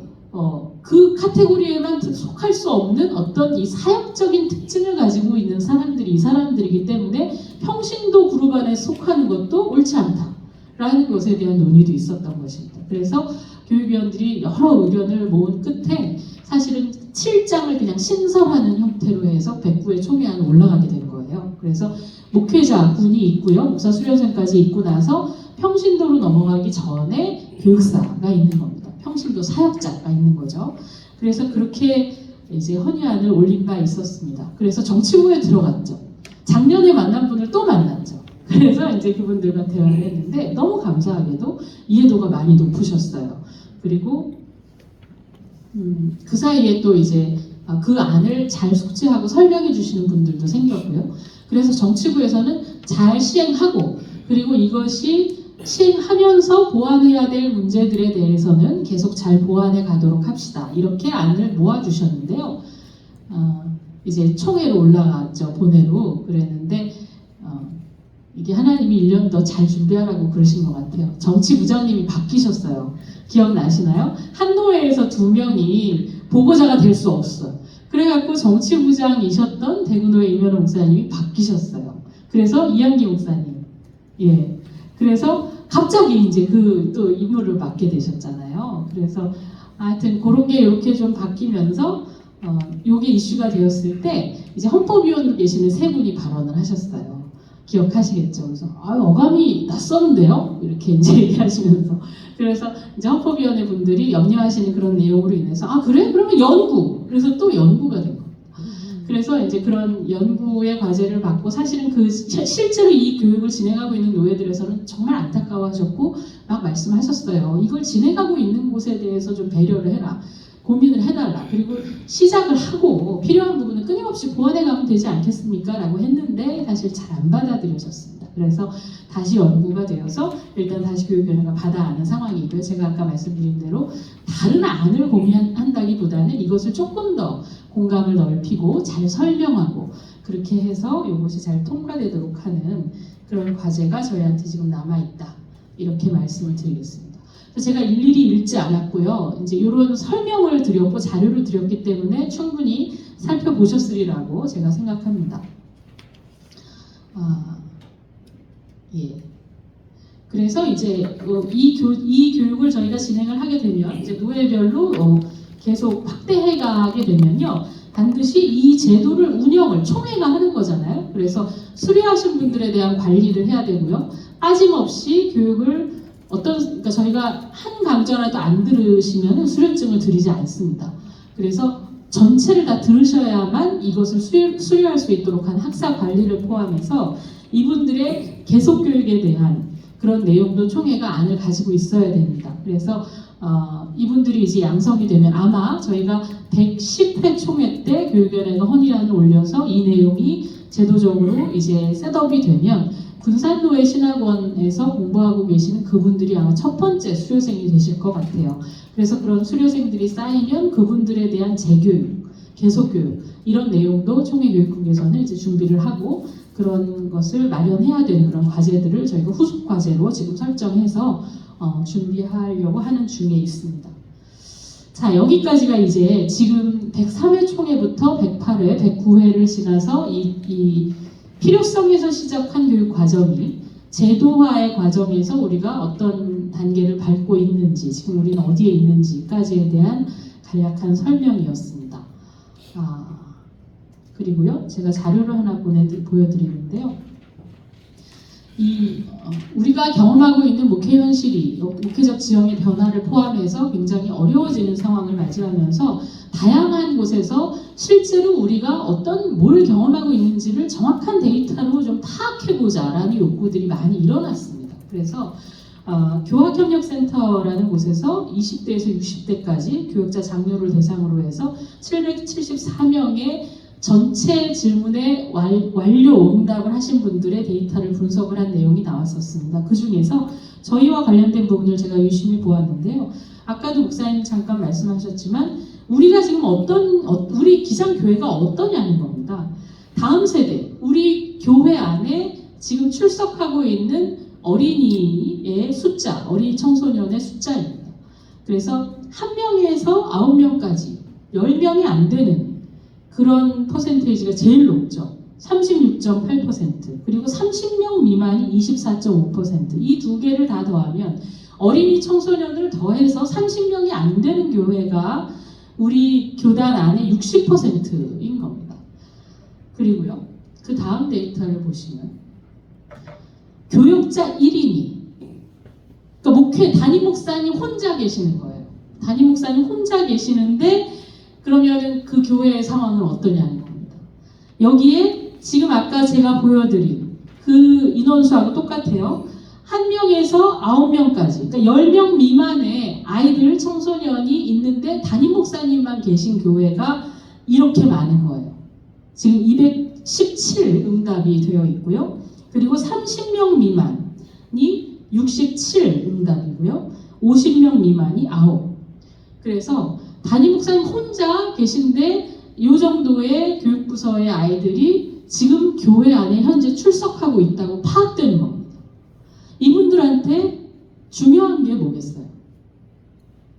[SPEAKER 3] 그 카테고리에만 속할 수 없는 어떤 이 사역적인 특징을 가지고 있는 사람들이 이 사람들이기 때문에 평신도 그룹 안에 속하는 것도 옳지 않다라는 것에 대한 논의도 있었던 것입니다. 그래서 교육위원들이 여러 의견을 모은 끝에 사실은 7장을 그냥 신설하는 형태로 해서 109회 총회안에 올라가게 된 거예요. 그래서 목회자 군이 있고요. 목사 수련생까지 있고 나서 평신도로 넘어가기 전에 교육사가 있는 겁니다. 평신도 사역자가 있는 거죠. 그래서 그렇게 이제 헌의안을 올린 바 있었습니다. 그래서 정치부에 들어갔죠. 작년에 만난 분을 또 만났죠. 그래서 이제 그분들과 대화를 했는데 너무 감사하게도 이해도가 많이 높으셨어요. 그리고 그 사이에 또 이제 그 안을 잘 숙지하고 설명해 주시는 분들도 생겼고요. 그래서 정치부에서는 잘 시행하고 그리고 이것이 시행하면서 보완해야 될 문제들에 대해서는 계속 잘 보완해 가도록 합시다. 이렇게 안을 모아주셨는데요. 이제 총회로 올라갔죠. 본회로. 그랬는데 이게 하나님이 1년 더 잘 준비하라고 그러신 것 같아요. 정치부장님이 바뀌셨어요. 기억나시나요? 한노회에서 2명이 보고자가 될 수 없어요. 그래갖고 정치부장이셨던 대구노회 이면호 목사님이 바뀌셨어요. 그래서 이한기 목사님. 예. 그래서 갑자기 이제 그 또 임무를 맡게 되셨잖아요. 그래서 하여튼 그런 게 이렇게 좀 바뀌면서 요게 이슈가 되었을 때 이제 헌법위원으로 계시는 세 분이 발언을 하셨어요. 기억하시겠죠. 그래서 어감이 낯선데요? 이렇게 이제 얘기하시면서 그래서 이제 헌법위원회 분들이 염려하시는 그런 내용으로 인해서 그래? 그러면 연구! 그래서 또 연구가 된 거예요. 그래서 이제 그런 연구의 과제를 받고 사실은 실제로 이 교육을 진행하고 있는 노예들에서는 정말 안타까워하셨고 막 말씀하셨어요. 이걸 진행하고 있는 곳에 대해서 좀 배려를 해라. 고민을 해달라. 그리고 시작을 하고 필요한 부분은 끊임없이 보완해 가면 되지 않겠습니까? 라고 했는데 사실 잘 안 받아들여졌습니다. 그래서 다시 연구가 되어서 일단 다시 교육위원회가 받아안은 상황이고요. 제가 아까 말씀드린 대로 다른 안을 고민한다기보다는 이것을 조금 더 공감을 넓히고 잘 설명하고 그렇게 해서 이것이 잘 통과되도록 하는 그런 과제가 저희한테 지금 남아있다. 이렇게 말씀을 드리겠습니다. 제가 일일이 읽지 않았고요. 이제 이런 설명을 드렸고 자료를 드렸기 때문에 충분히 살펴보셨으리라고 제가 생각합니다. 예. 그래서 이제 이 교육을 저희가 진행을 하게 되면 이제 노예별로 계속 확대해 가게 되면요. 반드시 이 제도를 운영을 총회가 하는 거잖아요. 그래서 수료하신 분들에 대한 관리를 해야 되고요. 빠짐없이 교육을 그러니까 저희가 한 강좌라도 안 들으시면 수료증을 드리지 않습니다. 그래서 전체를 다 들으셔야만 이것을 수료할 수 있도록 한 학사 관리를 포함해서 이분들의 계속 교육에 대한 그런 내용도 총회가 안을 가지고 있어야 됩니다. 그래서 이분들이 이제 양성이 되면 아마 저희가 110회 총회 때 교육위원회가 헌의안을 올려서 이 내용이 제도적으로 이제 셋업이 되면 군산노예 신학원에서 공부하고 계시는 그분들이 아마 첫 번째 수료생이 되실 것 같아요. 그래서 그런 수료생들이 쌓이면 그분들에 대한 재교육, 계속교육 이런 내용도 총회교육국에서는 이제 준비를 하고 그런 것을 마련해야 되는 그런 과제들을 저희가 후속 과제로 지금 설정해서 준비하려고 하는 중에 있습니다. 자, 여기까지가 이제 지금 103회 총회부터 108회, 109회를 지나서 이 필요성에서 시작한 교육 과정이 제도화의 과정에서 우리가 어떤 단계를 밟고 있는지, 지금 우리는 어디에 있는지까지에 대한 간략한 설명이었습니다. 그리고요, 제가 자료를 하나 보여드리는데요. 우리가 경험하고 있는 목회 현실이 목회적 지형의 변화를 포함해서 굉장히 어려워지는 상황을 맞이하면서 다양한 곳에서 실제로 우리가 뭘 경험하고 있는지를 정확한 데이터로 좀 파악해보자라는 욕구들이 많이 일어났습니다. 그래서 교학협력센터라는 곳에서 20대에서 60대까지 교육자 장려를 대상으로 해서 774명의 전체 질문에 완료 응답을 하신 분들의 데이터를 분석을 한 내용이 나왔었습니다. 그 중에서 저희와 관련된 부분을 제가 유심히 보았는데요. 아까도 목사님 잠깐 말씀하셨지만 우리가 지금 우리 기장교회가 어떠냐는 겁니다. 다음 세대, 우리 교회 안에 지금 출석하고 있는 어린이의 숫자, 어린 청소년의 숫자입니다. 그래서 1명에서 9명까지 10명이 안 되는 그런 퍼센테이지가 제일 높죠. 36.8%. 그리고 30명 미만이 24.5%. 이 두 개를 다 더하면 어린이 청소년을 더해서 30명이 안 되는 교회가 우리 교단 안에 60%인 겁니다. 그리고요. 그 다음 데이터를 보시면 교육자 1인이 그러니까 담임 목사님 혼자 계시는 거예요. 담임 목사님 혼자 계시는데 그러면은 그 교회의 상황은 어떠냐는 겁니다. 여기에 지금 아까 제가 보여드린 그 인원수하고 똑같아요. 1명에서 9명까지, 그러니까 10명 미만의 아이들, 청소년이 있는데 담임 목사님만 계신 교회가 이렇게 많은 거예요. 지금 217 응답이 되어 있고요. 그리고 30명 미만이 67 응답이고요. 50명 미만이 9. 그래서 담임 목사님 혼자 계신데 이 정도의 교육부서의 아이들이 지금 교회 안에 현재 출석하고 있다고 파악되는 겁니다. 이분들한테 중요한 게 뭐겠어요?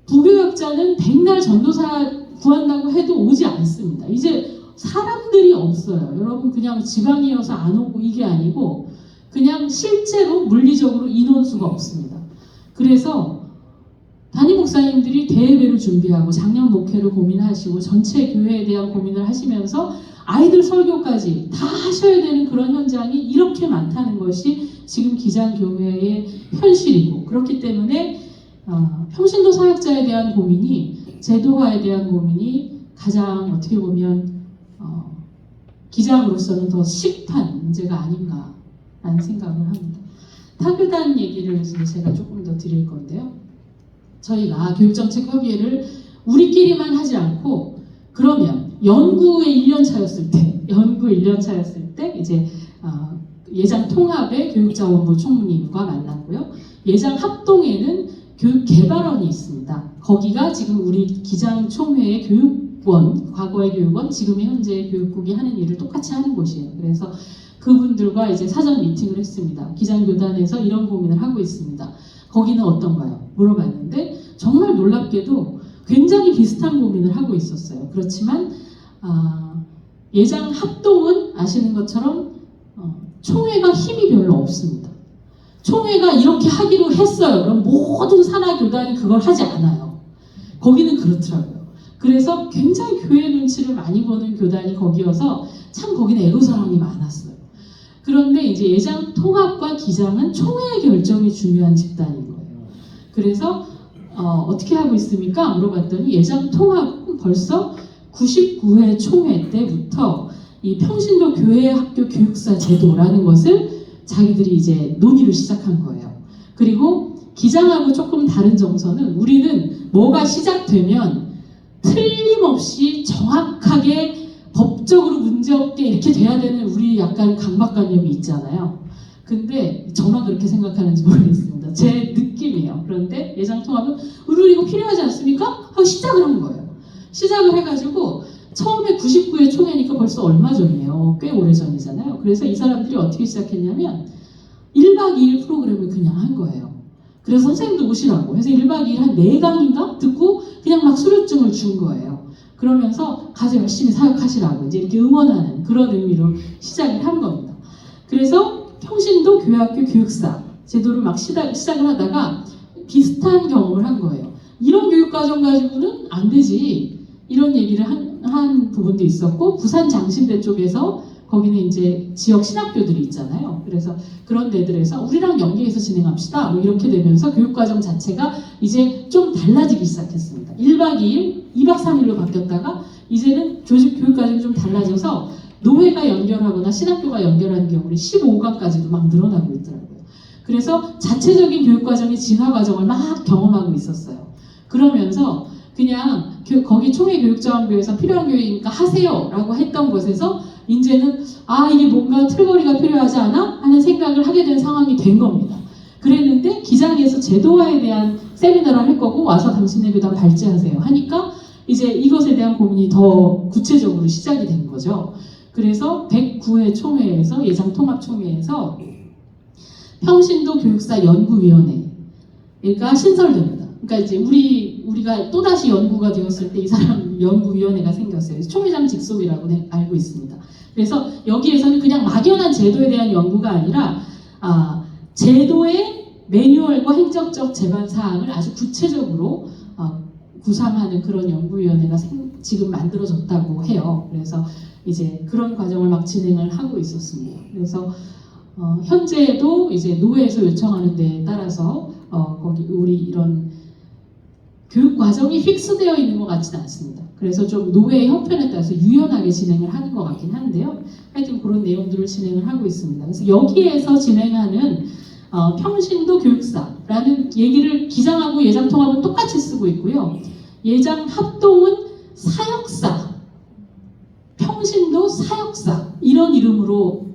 [SPEAKER 3] 부교역자는 백날 전도사 구한다고 해도 오지 않습니다. 이제 사람들이 없어요. 여러분 그냥 지방이어서 안 오고 이게 아니고 그냥 실제로 물리적으로 인원수가 없습니다. 그래서 담임 목사님들이 대예배를 준비하고 작년 목회를 고민하시고 전체 교회에 대한 고민을 하시면서 아이들 설교까지 다 하셔야 되는 그런 현장이 이렇게 많다는 것이 지금 기장교회의 현실이고, 그렇기 때문에 평신도 사역자에 대한 고민이, 제도화에 대한 고민이 가장 어떻게 보면 기장으로서는 더 시급한 문제가 아닌가라는 생각을 합니다. 타교단 얘기를 이제 제가 조금 더 드릴 건데요. 저희가 교육정책협의회를 우리끼리만 하지 않고, 그러면 연구의 1년 차였을 때 이제 예장 통합의 교육자원부 총무님과 만났고요. 예장 합동에는 교육개발원이 있습니다. 거기가 지금 우리 기장총회의 교육원, 과거의 교육원, 지금의 현재 교육국이 하는 일을 똑같이 하는 곳이에요. 그래서 그분들과 이제 사전 미팅을 했습니다. 기장교단에서 이런 고민을 하고 있습니다. 거기는 어떤가요? 물어봤는데 정말 놀랍게도 굉장히 비슷한 고민을 하고 있었어요. 그렇지만 예장 합동은 아시는 것처럼 총회가 힘이 별로 없습니다. 총회가 이렇게 하기로 했어요. 그럼 모든 산하 교단이 그걸 하지 않아요. 거기는 그렇더라고요. 그래서 굉장히 교회 눈치를 많이 보는 교단이 거기여서 참 거기는 애로사항이 많았어요. 그런데 이제 예장 통합과 기장은 총회의 결정이 중요한 집단인 거예요. 그래서 어떻게 하고 있습니까? 물어봤더니 예장 통합은 벌써 99회 총회 때부터 이 평신도 교회 학교 교육사 제도라는 것을 자기들이 이제 논의를 시작한 거예요. 그리고 기장하고 조금 다른 정서는, 우리는 뭐가 시작되면 틀림없이 정확하게 법적으로 문제없게 이렇게 돼야 되는 우리 약간 강박관념이 있잖아요. 근데 저만 그렇게 생각하는지 모르겠습니다. 제 느낌이에요. 그런데 예장통합은 우리 이거 필요하지 않습니까? 하고 시작을 한 거예요. 시작을 해가지고 처음에 99회 총회니까 벌써 얼마 전이에요. 꽤 오래전이잖아요. 그래서 이 사람들이 어떻게 시작했냐면 1박 2일 프로그램을 그냥 한 거예요. 그래서 선생님도 오시라고 해서 1박 2일 한 4강인가 듣고 그냥 막 수료증을 준 거예요. 그러면서 가서 열심히 사역하시라고 이제 이렇게 응원하는 그런 의미로 시작을 한 겁니다. 그래서 평신도 교회학교 교육사 제도를 막 시작을 하다가 비슷한 경험을 한 거예요. 이런 교육과정 가지고는 안 되지. 이런 얘기를 한 부분도 있었고, 부산 장신대 쪽에서 거기는 이제 지역 신학교들이 있잖아요. 그래서 그런 데들에서 우리랑 연계해서 진행합시다. 뭐 이렇게 되면서 교육과정 자체가 이제 좀 달라지기 시작했습니다. 1박 2일, 2박 3일로 바뀌었다가 이제는 조직 교육과정이 좀 달라져서 노회가 연결하거나 신학교가 연결하는 경우는 15강까지도 막 늘어나고 있더라고요. 그래서 자체적인 교육과정의 진화과정을 막 경험하고 있었어요. 그러면서 그냥 거기 총회교육자원부에서 필요한 교육이니까 하세요 라고 했던 곳에서 이제는 이게 뭔가 틀거리가 필요하지 않아? 하는 생각을 하게 된 상황이 된 겁니다. 그랬는데 기장에서 제도화에 대한 세미나를 할 거고 와서 당신네 교단 발제하세요 하니까 이제 이것에 대한 고민이 더 구체적으로 시작이 된 거죠. 그래서 109회 총회에서 예장통합총회에서 평신도 교육사 연구위원회가 신설됩니다. 그러니까 이제 우리가 또다시 연구가 되었을 때 이 사람 연구위원회가 생겼어요. 총회장 직속이라고 알고 있습니다. 그래서 여기에서는 그냥 막연한 제도에 대한 연구가 아니라 제도의 매뉴얼과 행정적 제반 사항을 아주 구체적으로 구상하는 그런 연구위원회가 지금 만들어졌다고 해요. 그래서 이제 그런 과정을 막 진행을 하고 있었습니다. 그래서 현재도 이제 노회에서 요청하는 데에 따라서 거기 우리 이런 교육 과정이 픽스되어 있는 것 같지는 않습니다. 그래서 좀 노회의 형편에 따라서 유연하게 진행을 하는 것 같긴 한데요. 하여튼 그런 내용들을 진행을 하고 있습니다. 그래서 여기에서 진행하는 평신도 교육사라는 얘기를 기장하고 예장통합은 똑같이 쓰고 있고요. 예장 합동은 사역사, 평신도 사역사 이런 이름으로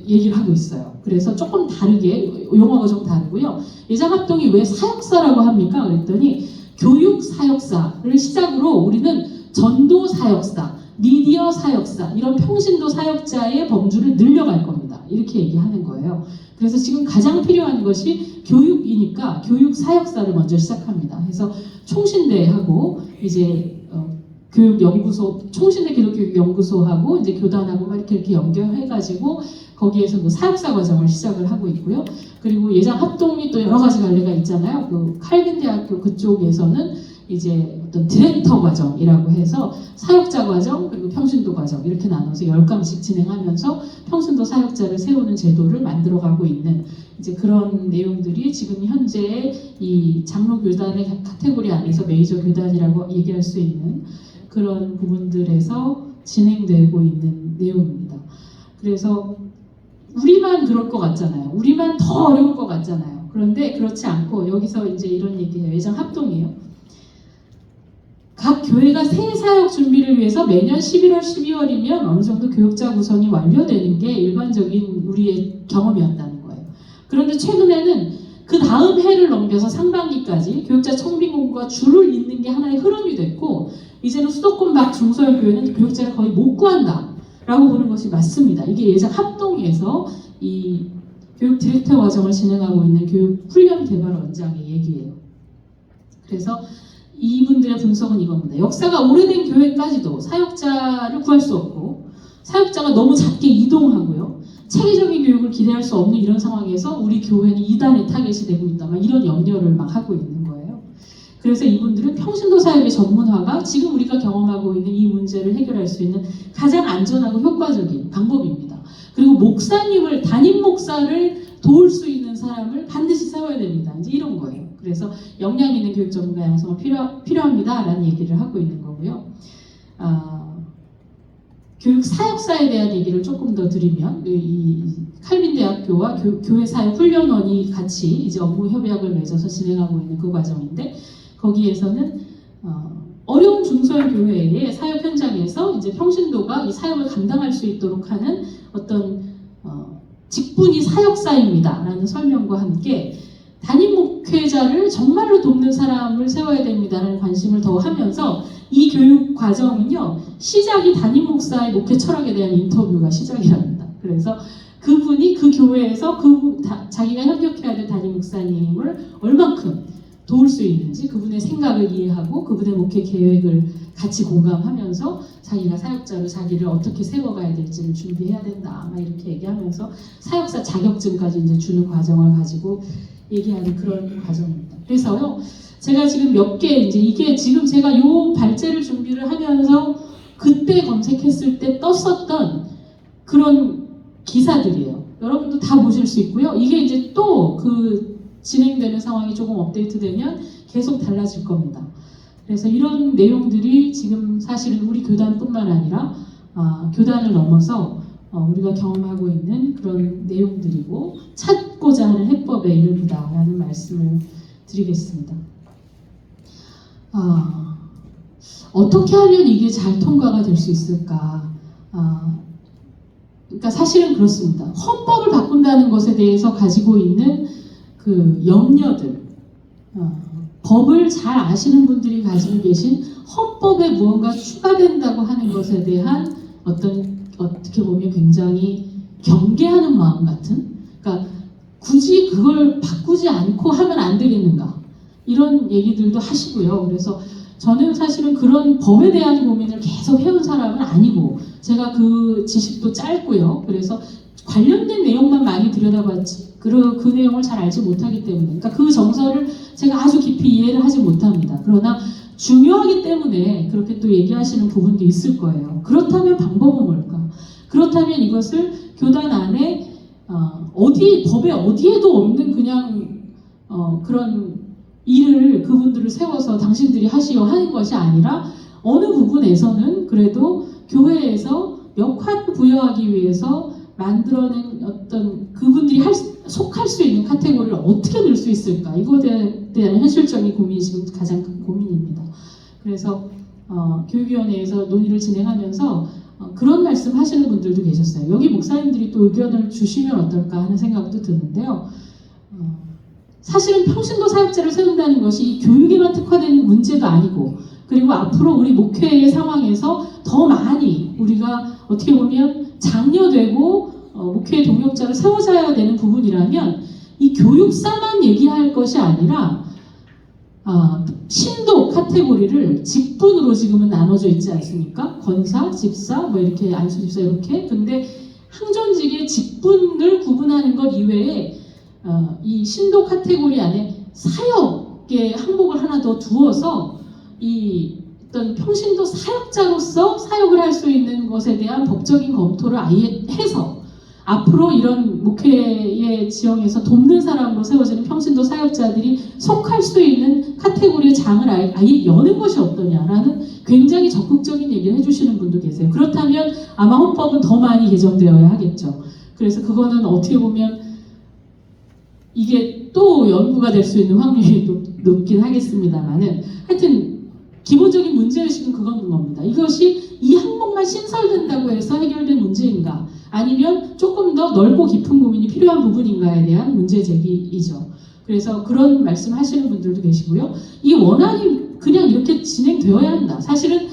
[SPEAKER 3] 얘기를 하고 있어요. 그래서 조금 다르게 용어가 좀 다르고요. 예장 합동이 왜 사역사라고 합니까? 그랬더니 교육 사역사를 시작으로 우리는 전도 사역사, 미디어 사역사 이런 평신도 사역자의 범주를 늘려갈 겁니다. 이렇게 얘기하는 거예요. 그래서 지금 가장 필요한 것이 교육이니까 교육 사역사를 먼저 시작합니다. 그래서 총신대하고 이제 교육연구소, 총신대 기독교육연구소하고 이제 교단하고 막 이렇게 연결해가지고 거기에서 그 사역사 과정을 시작을 하고 있고요. 그리고 예장 합동이 또 여러 가지 갈래가 있잖아요. 그 칼빈 대학교 그쪽에서는 이제 어떤 디렉터 과정이라고 해서 사역자 과정 그리고 평신도 과정 이렇게 나눠서 10강씩 진행하면서 평신도 사역자를 세우는 제도를 만들어가고 있는 이제 그런 내용들이 지금 현재 이 장로 교단의 카테고리 안에서 메이저 교단이라고 얘기할 수 있는 그런 부분들에서 진행되고 있는 내용입니다. 그래서 우리만 그럴 것 같잖아요. 우리만 더 어려울 것 같잖아요. 그런데 그렇지 않고 여기서 이제 이런 얘기예요. 예장 합동이에요. 각 교회가 새 사역 준비를 위해서 매년 11월, 12월이면 어느 정도 교육자 구성이 완료되는 게 일반적인 우리의 경험이었다는 거예요. 그런데 최근에는 그 다음 해를 넘겨서 상반기까지 교육자 청빙 공고가 줄을 잇는 게 하나의 흐름이 됐고 이제는 수도권 밖 중소형교회는 교육자를 거의 못 구한다 라고 보는 것이 맞습니다. 이게 예장 합동에서 이 교육 디렉터 과정을 진행하고 있는 교육 훈련 개발 원장의 얘기예요. 그래서 이분들의 분석은 이겁니다. 역사가 오래된 교회까지도 사역자를 구할 수 없고 사역자가 너무 작게 이동하고요. 체계적인 교육을 기대할 수 없는 이런 상황에서 우리 교회는 이단의 타겟이 되고 있다. 막 이런 염려를 막 하고 있는 거예요. 그래서 이분들은 평신도 사역의 전문화가 지금 우리가 경험하고 있는 이 문제를 해결할 수 있는 가장 안전하고 효과적인 방법입니다. 그리고 목사님을 담임 목사를 도울 수 있는 사람을 반드시 세워야 됩니다. 이제 이런 거예요. 그래서 역량 있는 교육 전문가 양성은 필요합니다라는 얘기를 하고 있는 거고요. 교육 사역사에 대한 얘기를 조금 더 드리면 이 칼빈 대학교와 교회 사역 훈련원이 같이 이제 업무 협약을 맺어서 진행하고 있는 그 과정인데 거기에서는 어려운 중소형 교회의 사역 현장에서 이제 평신도가 이 사역을 감당할 수 있도록 하는 어떤 직분이 사역사입니다라는 설명과 함께 담임 목회자를 정말로 돕는 사람을 세워야 됩니다라는 관심을 더 하면서 이 교육 과정은요 시작이 담임 목사의 목회 철학에 대한 인터뷰가 시작이랍니다. 그래서 그분이 그 교회에서 자기가 협력해야 될 담임 목사님을 얼만큼 도울 수 있는지 그분의 생각을 이해하고 그분의 목회 계획을 같이 공감하면서 자기가 사역자로 자기를 어떻게 세워가야 될지를 준비해야 된다. 막 이렇게 얘기하면서 사역사 자격증까지 이제 주는 과정을 가지고 얘기하는 그런 과정입니다. 그래서요, 제가 지금 몇 개 이제 이게 지금 제가 요 발제를 준비를 하면서 그때 검색했을 때 떴었던 그런 기사들이에요. 여러분도 다 보실 수 있고요. 이게 이제 또 그 진행되는 상황이 조금 업데이트되면 계속 달라질 겁니다. 그래서 이런 내용들이 지금 사실은 우리 교단뿐만 아니라 교단을 넘어서 우리가 경험하고 있는 그런 내용들이고 찾고자 하는 해법에 이릅니다라는 말씀을 드리겠습니다. 어떻게 하면 이게 잘 통과가 될 수 있을까? 그러니까 사실은 그렇습니다. 헌법을 바꾼다는 것에 대해서 가지고 있는 그 염려들, 법을 잘 아시는 분들이 가지고 계신 헌법에 무언가 추가된다고 하는 것에 대한 어떻게 보면 굉장히 경계하는 마음 같은, 그러니까 굳이 그걸 바꾸지 않고 하면 안 되겠는가 이런 얘기들도 하시고요. 그래서 저는 사실은 그런 법에 대한 고민을 계속 해온 사람은 아니고 제가 그 지식도 짧고요. 그래서 관련된 내용만 많이 들여다봤지 그 내용을 잘 알지 못하기 때문에 그러니까 그 정서를 제가 아주 깊이 이해를 하지 못합니다. 그러나 중요하기 때문에 그렇게 또 얘기하시는 부분도 있을 거예요. 그렇다면 방법은 뭘까? 그렇다면 이것을 교단 안에 법에 어디에도 없는 그냥 그런 일을 그분들을 세워서 당신들이 하시오 하는 것이 아니라 어느 부분에서는 그래도 교회에서 역할을 부여하기 위해서 만들어낸 어떤 그분들이 속할 수 있는 카테고리를 어떻게 넣을 수 있을까? 이거에 대한 현실적인 고민이 지금 가장 큰 고민입니다. 그래서 교육위원회에서 논의를 진행하면서 그런 말씀 하시는 분들도 계셨어요. 여기 목사님들이 또 의견을 주시면 어떨까 하는 생각도 드는데요. 사실은 평신도 사역자를 세운다는 것이 교육에만 특화된 문제도 아니고 그리고 앞으로 우리 목회의 상황에서 더 많이 우리가 어떻게 보면 장려되고 목회의 동역자를 세워줘야 되는 부분이라면 이 교육사만 얘기할 것이 아니라 신도 카테고리를 직분으로 지금은 나눠져 있지 않습니까? 권사, 집사, 뭐 이렇게 안수집사 이렇게. 근데 항존직의 직분을 구분하는 것 이외에 이 신도 카테고리 안에 사역의 항목을 하나 더 두어서 이 어떤 평신도 사역자로서 사역을 할 수 있는 것에 대한 법적인 검토를 아예 해서 앞으로 이런 목회의 지형에서 돕는 사람으로 세워지는 평신도 사역자들이 속할 수 있는 카테고리의 장을 아예 여는 것이 어떠냐라는 굉장히 적극적인 얘기를 해주시는 분도 계세요. 그렇다면 아마 헌법은 더 많이 개정되어야 하겠죠. 그래서 그거는 어떻게 보면 이게 또 연구가 될 수 있는 확률이 높긴 하겠습니다만은 하여튼 기본적인 문제의식은 그건 겁니다. 이것이 이 항목만 신설된다고 해서 해결된 문제인가 아니면 조금 더 넓고 깊은 고민이 필요한 부분인가에 대한 문제 제기이죠. 그래서 그런 말씀 하시는 분들도 계시고요. 이 원안이 그냥 이렇게 진행되어야 한다. 사실은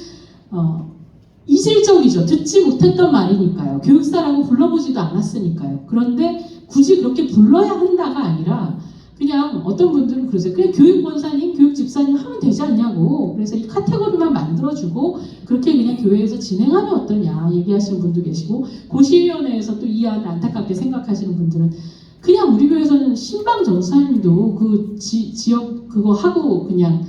[SPEAKER 3] 이질적이죠. 듣지 못했던 말이니까요. 교육사라고 불러보지도 않았으니까요. 그런데 굳이 그렇게 불러야 한다가 아니라 그냥 어떤 분들은 그러세요. 그냥 교육권사님, 교육집사님 하면 되지 않냐고. 그래서 이 카테고리만 만들어주고 그렇게 그냥 교회에서 진행하면 어떠냐 얘기하시는 분도 계시고 고시위원회에서 또 이 안을 안타깝게 생각하시는 분들은 그냥 우리 교회에서는 신방 전사님도 그 지역 그거 하고 그냥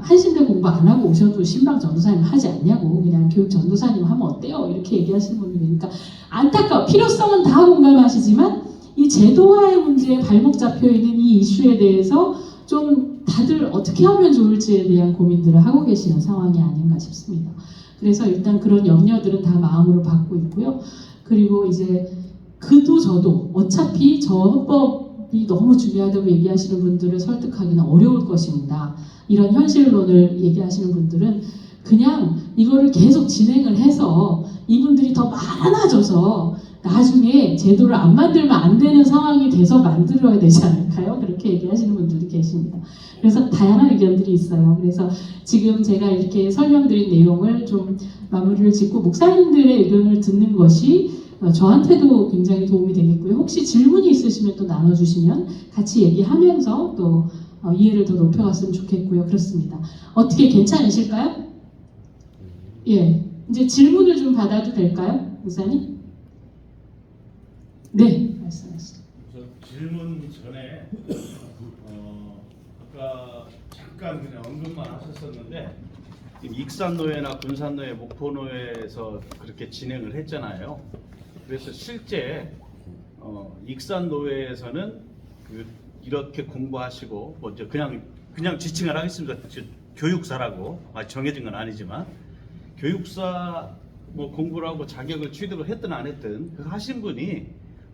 [SPEAKER 3] 한신대 공부 안 하고 오셔도 신방 전도사님 하지 않냐고 그냥 교육 전도사님 하면 어때요? 이렇게 얘기하시는 분들이 그러니까 안타까워. 필요성은 다 공감하시지만 이 제도화의 문제에 발목 잡혀 있는 이 이슈에 대해서 좀 다들 어떻게 하면 좋을지에 대한 고민들을 하고 계시는 상황이 아닌가 싶습니다. 그래서 일단 그런 염려들은 다 마음으로 받고 있고요. 그리고 이제 그도 저도 어차피 저 헌법이 너무 중요하다고 얘기하시는 분들을 설득하기는 어려울 것입니다. 이런 현실론을 얘기하시는 분들은 그냥 이거를 계속 진행을 해서 이분들이 더 많아져서 나중에 제도를 안 만들면 안 되는 상황이 돼서 만들어야 되지 않을까요? 그렇게 얘기하시는 분들이 계십니다. 그래서 다양한 의견들이 있어요. 그래서 지금 제가 이렇게 설명드린 내용을 좀 마무리를 짓고 목사님들의 의견을 듣는 것이 저한테도 굉장히 도움이 되겠고요. 혹시 질문이 있으시면 또 나눠주시면 같이 얘기하면서 또 이해를 더 높여갔으면 좋겠고요. 그렇습니다. 어떻게 괜찮으실까요? 예, 이제 질문을 좀 받아도 될까요, 목사님? 네, 말씀하시죠.
[SPEAKER 4] 질문 전에 아까 잠깐 그냥 언급만 하셨었는데 익산노회나 군산노회, 목포노회에서 그렇게 진행을 했잖아요. 그래서 실제 익산노회에서는 이렇게 공부하시고 뭐 이제 그냥 지칭을 하겠습니다. 교육사라고 정해진 건 아니지만 교육사 뭐 공부를 하고 자격을 취득을 했든 안 했든 그 하신 분이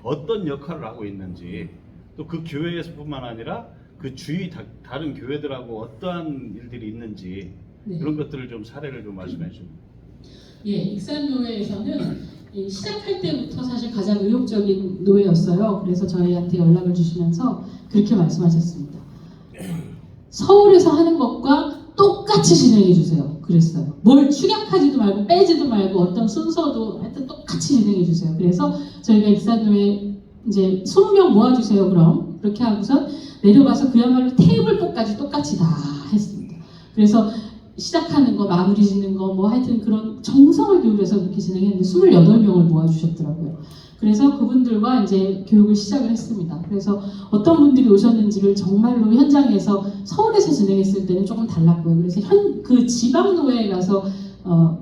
[SPEAKER 4] 어떤 역할을 하고 있는지 또 그 교회에서뿐만 아니라 그 주위 다른 교회들하고 어떠한 일들이 있는지
[SPEAKER 3] 네.
[SPEAKER 4] 그런 것들을 좀 사례를 좀 말씀해 주세요.
[SPEAKER 3] 예, 익산노회에서는 시작할 때부터 사실 가장 의욕적인 노회였어요. 그래서 저희한테 연락을 주시면서 그렇게 말씀하셨습니다. 서울에서 하는 것과 똑같이 진행해 주세요. 그랬어요. 뭘 축약하지도 말고 빼지도 말고 어떤 순서도 하여튼 똑같이 진행해 주세요. 그래서 저희가 익산노회 이제 20명 모아주세요. 그럼 그렇게 하고서 내려가서 그야말로 테이블복까지 똑같이 다 했습니다. 그래서 시작하는 거, 마무리 짓는 거, 뭐 하여튼 그런 정성을 기울여서 그렇게 진행했는데 28명을 모아주셨더라고요. 그래서 그분들과 이제 교육을 시작을 했습니다. 그래서 어떤 분들이 오셨는지를 정말로 현장에서 서울에서 진행했을 때는 조금 달랐고요. 그래서 그 지방노회에 가서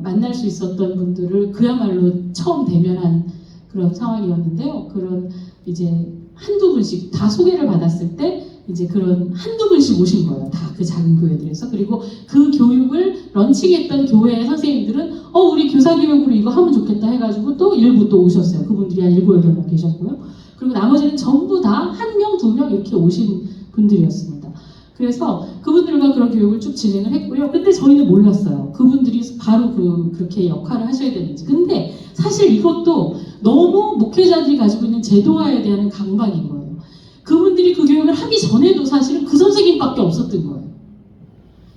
[SPEAKER 3] 만날 수 있었던 분들을 그야말로 처음 대면한 그런 상황이었는데요. 그런 이제 한두 분씩 다 소개를 받았을 때 이제 그런 한두 분씩 오신 거예요. 다 그 작은 교회들에서. 그리고 그 교육을 런칭했던 교회 선생님들은 우리 교사교육으로 이거 하면 좋겠다 해가지고 또 일부 또 오셨어요. 그분들이 한 7, 8명 계셨고요. 그리고 나머지는 전부 다 1명, 2명 이렇게 오신 분들이었습니다. 그래서 그분들과 그런 교육을 쭉 진행을 했고요. 근데 저희는 몰랐어요. 그분들이 바로 그렇게 역할을 하셔야 되는지. 근데 사실 이것도 너무 목회자들이 가지고 있는 제도화에 대한 강박인 거예요. 그분들이 그 교육을 하기 전에도 사실은 그 선생님밖에 없었던 거예요.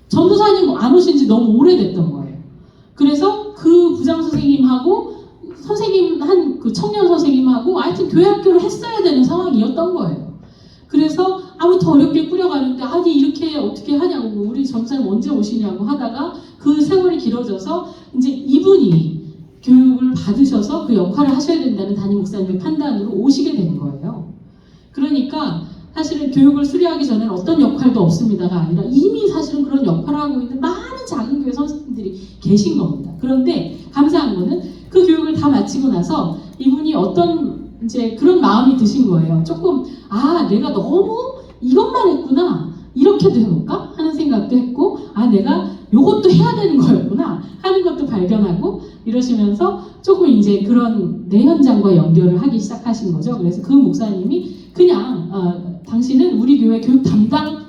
[SPEAKER 3] 전도사님 안 오신 지 너무 오래됐던 거예요. 그래서 그 부장 선생님하고 선생님 그 청년 선생님하고 하여튼 교회 학교를 했어야 되는 상황이었던 거예요. 그래서 아무튼 어렵게 꾸려가지고 가는데 아니 이렇게 어떻게 하냐고 우리 전사님 언제 오시냐고 하다가 그 세월이 길어져서 이제 이분이 교육을 받으셔서 그 역할을 하셔야 된다는 담임 목사님의 판단으로 오시게 된 거예요. 그러니까 사실은 교육을 수료하기 전에는 어떤 역할도 없습니다가 아니라 이미 사실은 그런 역할을 하고 있는 많은 작은 교회 선생님들이 계신 겁니다. 그런데 감사한 거는 그 교육을 다 마치고 나서 이분이 어떤 이제 그런 마음이 드신 거예요. 조금 내가 너무 이것만 했구나. 이렇게도 해볼까? 하는 생각도 했고 내가 요것도 해야 되는 거였구나 하는 것도 발견하고 이러시면서 조금 이제 그런 내 현장과 연결을 하기 시작하신 거죠. 그래서 그 목사님이 그냥 당신은 우리 교회 교육 담당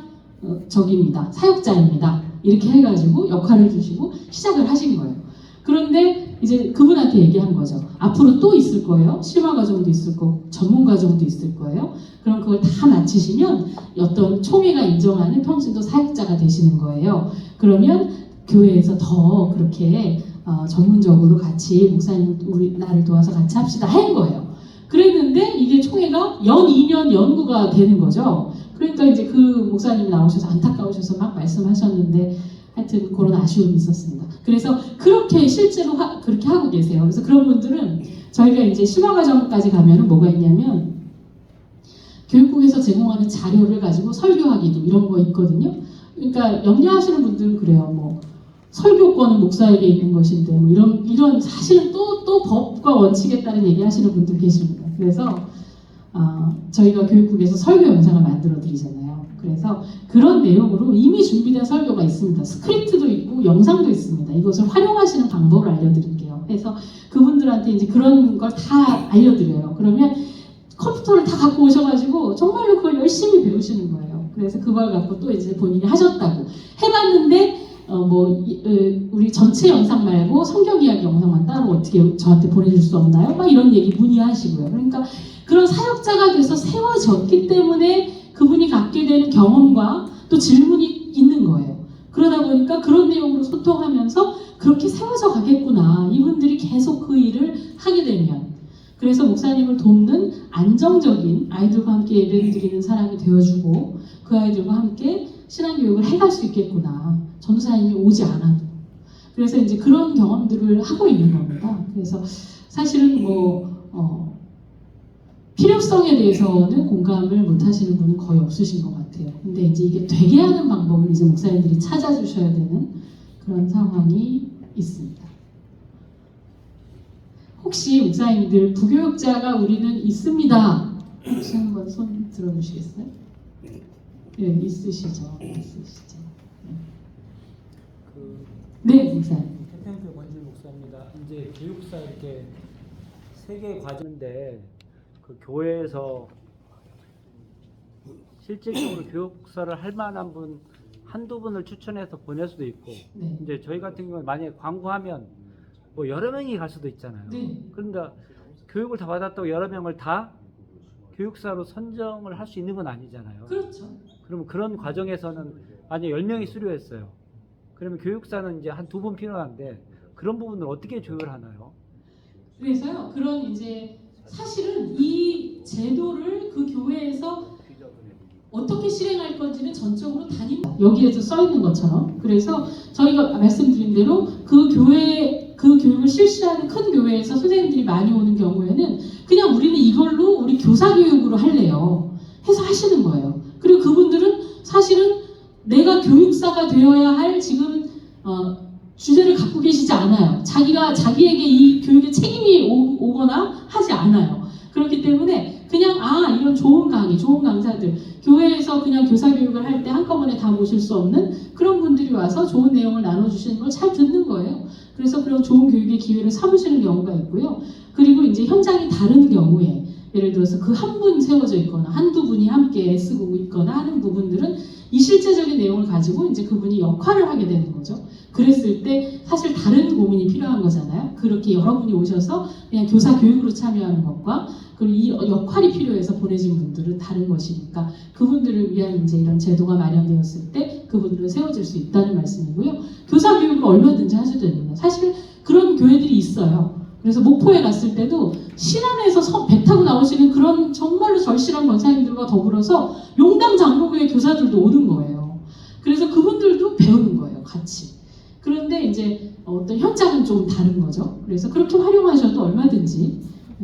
[SPEAKER 3] 적입니다. 사역자입니다. 이렇게 해가지고 역할을 주시고 시작을 하신 거예요. 그런데 이제 그분한테 얘기한 거죠. 앞으로 또 있을 거예요. 실마 과정도 있을 거고 전문 과정도 있을 거예요. 그럼 그걸 다 마치시면 어떤 총회가 인정하는 평신도 사역자가 되시는 거예요. 그러면 교회에서 더 그렇게 전문적으로 같이 목사님 우리 나를 도와서 같이 합시다 한 거예요. 그랬는데 이게 총회가 연 2년 연구가 되는 거죠. 그러니까 이제 그 목사님이 나오셔서 안타까우셔서 막 말씀하셨는데 하여튼 그런 아쉬움이 있었습니다. 그래서 그렇게 실제로 그렇게 하고 계세요. 그래서 그런 분들은 저희가 이제 심화과정까지 가면은 뭐가 있냐면 교육국에서 제공하는 자료를 가지고 설교하기도 이런 거 있거든요. 그러니까 염려하시는 분들은 그래요. 뭐 설교권은 목사에게 있는 것인데 뭐 이런 사실은 또 법과 원칙에 따른 얘기하시는 분들 계십니다. 그래서 저희가 교육국에서 설교 영상을 만들어 드리잖아요. 그래서 그런 내용으로 이미 준비된 설교가 있습니다. 스크립트도 있고 영상도 있습니다. 이것을 활용하시는 방법을 알려드릴게요. 그래서 그분들한테 이제 그런 걸 다 알려드려요. 그러면 컴퓨터를 다 갖고 오셔가지고 정말로 그걸 열심히 배우시는 거예요. 그래서 그걸 갖고 또 이제 본인이 하셨다고 해봤는데 우리 전체 영상 말고 성경 이야기 영상만 따로 어떻게 저한테 보내줄 수 없나요? 막 이런 얘기 문의하시고요. 그러니까 그런 사역자가 돼서 세워졌기 때문에 그분이 갖게 되는 경험과 또 질문이 있는 거예요. 그러다 보니까 그런 내용으로 소통하면서 그렇게 세워져 가겠구나. 이분들이 계속 그 일을 하게 되면. 그래서 목사님을 돕는 안정적인 아이들과 함께 예배를 드리는 사람이 되어주고 그 아이들과 함께 신앙교육을 해갈 수 있겠구나. 전도사님이 오지 않아도. 그래서 이제 그런 경험들을 하고 있는 겁니다. 그래서 사실은 필요성에 대해서는 공감을 못 하시는 분은 거의 없으신 것 같아요. 근데 이제 이게 되게 하는 방법을 이제 목사님들이 찾아주셔야 되는 그런 상황이 있습니다. 혹시 목사님들 부교육자가 우리는 있습니다. 혹시 한번 손 들어주시겠어요? 네, 있으시죠. 네, 목사님.
[SPEAKER 5] 태평교 권진 목사입니다. 이제 교육사 이렇게 세계 과정인데 그 교회에서 실질적으로 교육사를 할 만한 분 한두 분을 추천해서 보낼 수도 있고
[SPEAKER 3] 네.
[SPEAKER 5] 이제 저희 같은 경우는 만약에 광고하면 뭐 여러 명이 갈 수도 있잖아요.
[SPEAKER 3] 네.
[SPEAKER 5] 그런데 교육을 다 받았다고 여러 명을 다 교육사로 선정을 할 수 있는 건 아니잖아요.
[SPEAKER 3] 그렇죠.
[SPEAKER 5] 그러면 그런 과정에서는 만약에 10명이 수료했어요. 그러면 교육사는 이제 한 2분 필요한데 그런 부분을 어떻게 조율하나요?
[SPEAKER 3] 그래서요. 그런 이제 사실은 이 제도를 그 교회에서 어떻게 실행할 건지는 전적으로 여기에서 써 있는 것처럼. 그래서 저희가 말씀드린 대로 그 교육을 실시하는 큰 교회에서 선생님들이 많이 오는 경우에는 그냥 우리는 이걸로 우리 교사 교육으로 할래요. 해서 하시는 거예요. 그리고 그분들은 사실은 내가 교육사가 되어야 할 지금 주제를 갖고 계시지 않아요. 자기에게 이 교육에 책임이 오거나 하지 않아요. 그렇기 때문에 그냥 이런 좋은 강의, 좋은 강사들 교회에서 그냥 교사 교육을 할 때 한꺼번에 다 모실 수 없는 그런 분들이 와서 좋은 내용을 나눠주시는 걸 잘 듣는 거예요. 그래서 그런 좋은 교육의 기회를 삼으시는 경우가 있고요. 그리고 이제 현장이 다른 경우에 예를 들어서 그 한 분 세워져 있거나 한두 분이 함께 쓰고 있거나 하는 부분들은 이 실제적인 내용을 가지고 이제 그분이 역할을 하게 되는 거죠. 그랬을 때 사실 다른 고민이 필요한 거잖아요. 그렇게 여러분이 오셔서 그냥 교사 교육으로 참여하는 것과 그리고 이 역할이 필요해서 보내진 분들은 다른 것이니까 그분들을 위한 이제 이런 제도가 마련되었을 때 그분들은 세워질 수 있다는 말씀이고요. 교사 교육을 얼마든지 하셔도 됩니다. 사실 그런 교회들이 있어요. 그래서 목포에 갔을 때도 신안에서 배 타고 나오시는 그런 정말로 절실한 권사님들과 더불어서 용당 장로교회 교사들도 오는 거예요. 그래서 그분들도 배우는 거예요, 같이. 그런데 이제 어떤 현장은 좀 다른 거죠. 그래서 그렇게 활용하셔도 얼마든지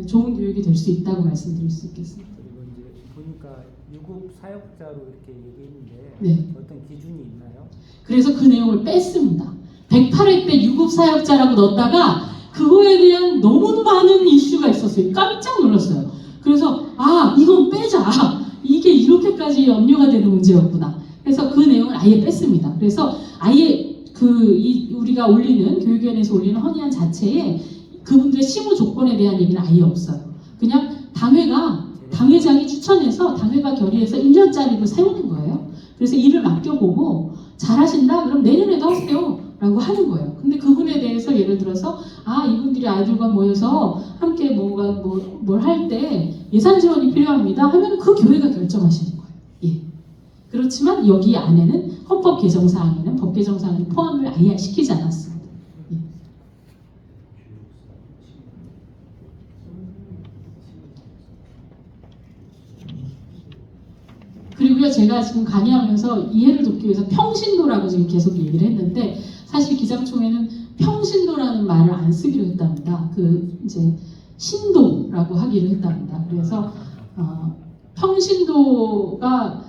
[SPEAKER 3] 좋은 교육이 될 수 있다고 말씀드릴 수 있겠습니다.
[SPEAKER 5] 그리고 이제 보니까 유급 사역자로 이렇게 얘기했는데
[SPEAKER 3] 네.
[SPEAKER 5] 어떤 기준이 있나요?
[SPEAKER 3] 그래서 그 내용을 뺐습니다. 108회 때 유급 사역자라고 넣었다가 그거에 대한 너무 많은 이슈가 있었어요. 깜짝 놀랐어요. 그래서 이건 빼자. 이게 이렇게까지 염려가 되는 문제였구나. 그래서 그 내용을 아예 뺐습니다. 그래서 아예 우리가 올리는 교육위원회에서 올리는 헌의안 자체에 그분들의 실무 조건에 대한 얘기는 아예 없어요. 그냥 당회장이 추천해서 당회가 결의해서 1년짜리로 세우는 거예요. 그래서 일을 맡겨보고 잘하신다? 그럼 내년에도 하세요. 라고 하는 거예요. 근데 그분에 대해서 예를 들어서 이분들이 아이들과 모여서 함께 뭘 할 때 예산 지원이 필요합니다 하면 그 교회가 결정하시는 거예요. 예. 그렇지만 여기 안에는 헌법 개정 사항에는 법 개정 사항에 포함을 아예 시키지 않았습니다. 예. 그리고요, 제가 지금 강의하면서 이해를 돕기 위해서 평신도라고 지금 계속 얘기를 했는데 사실 기장총회는 평신도라는 말을 안 쓰기로 했답니다. 이제 신도라고 하기로 했답니다. 그래서 평신도가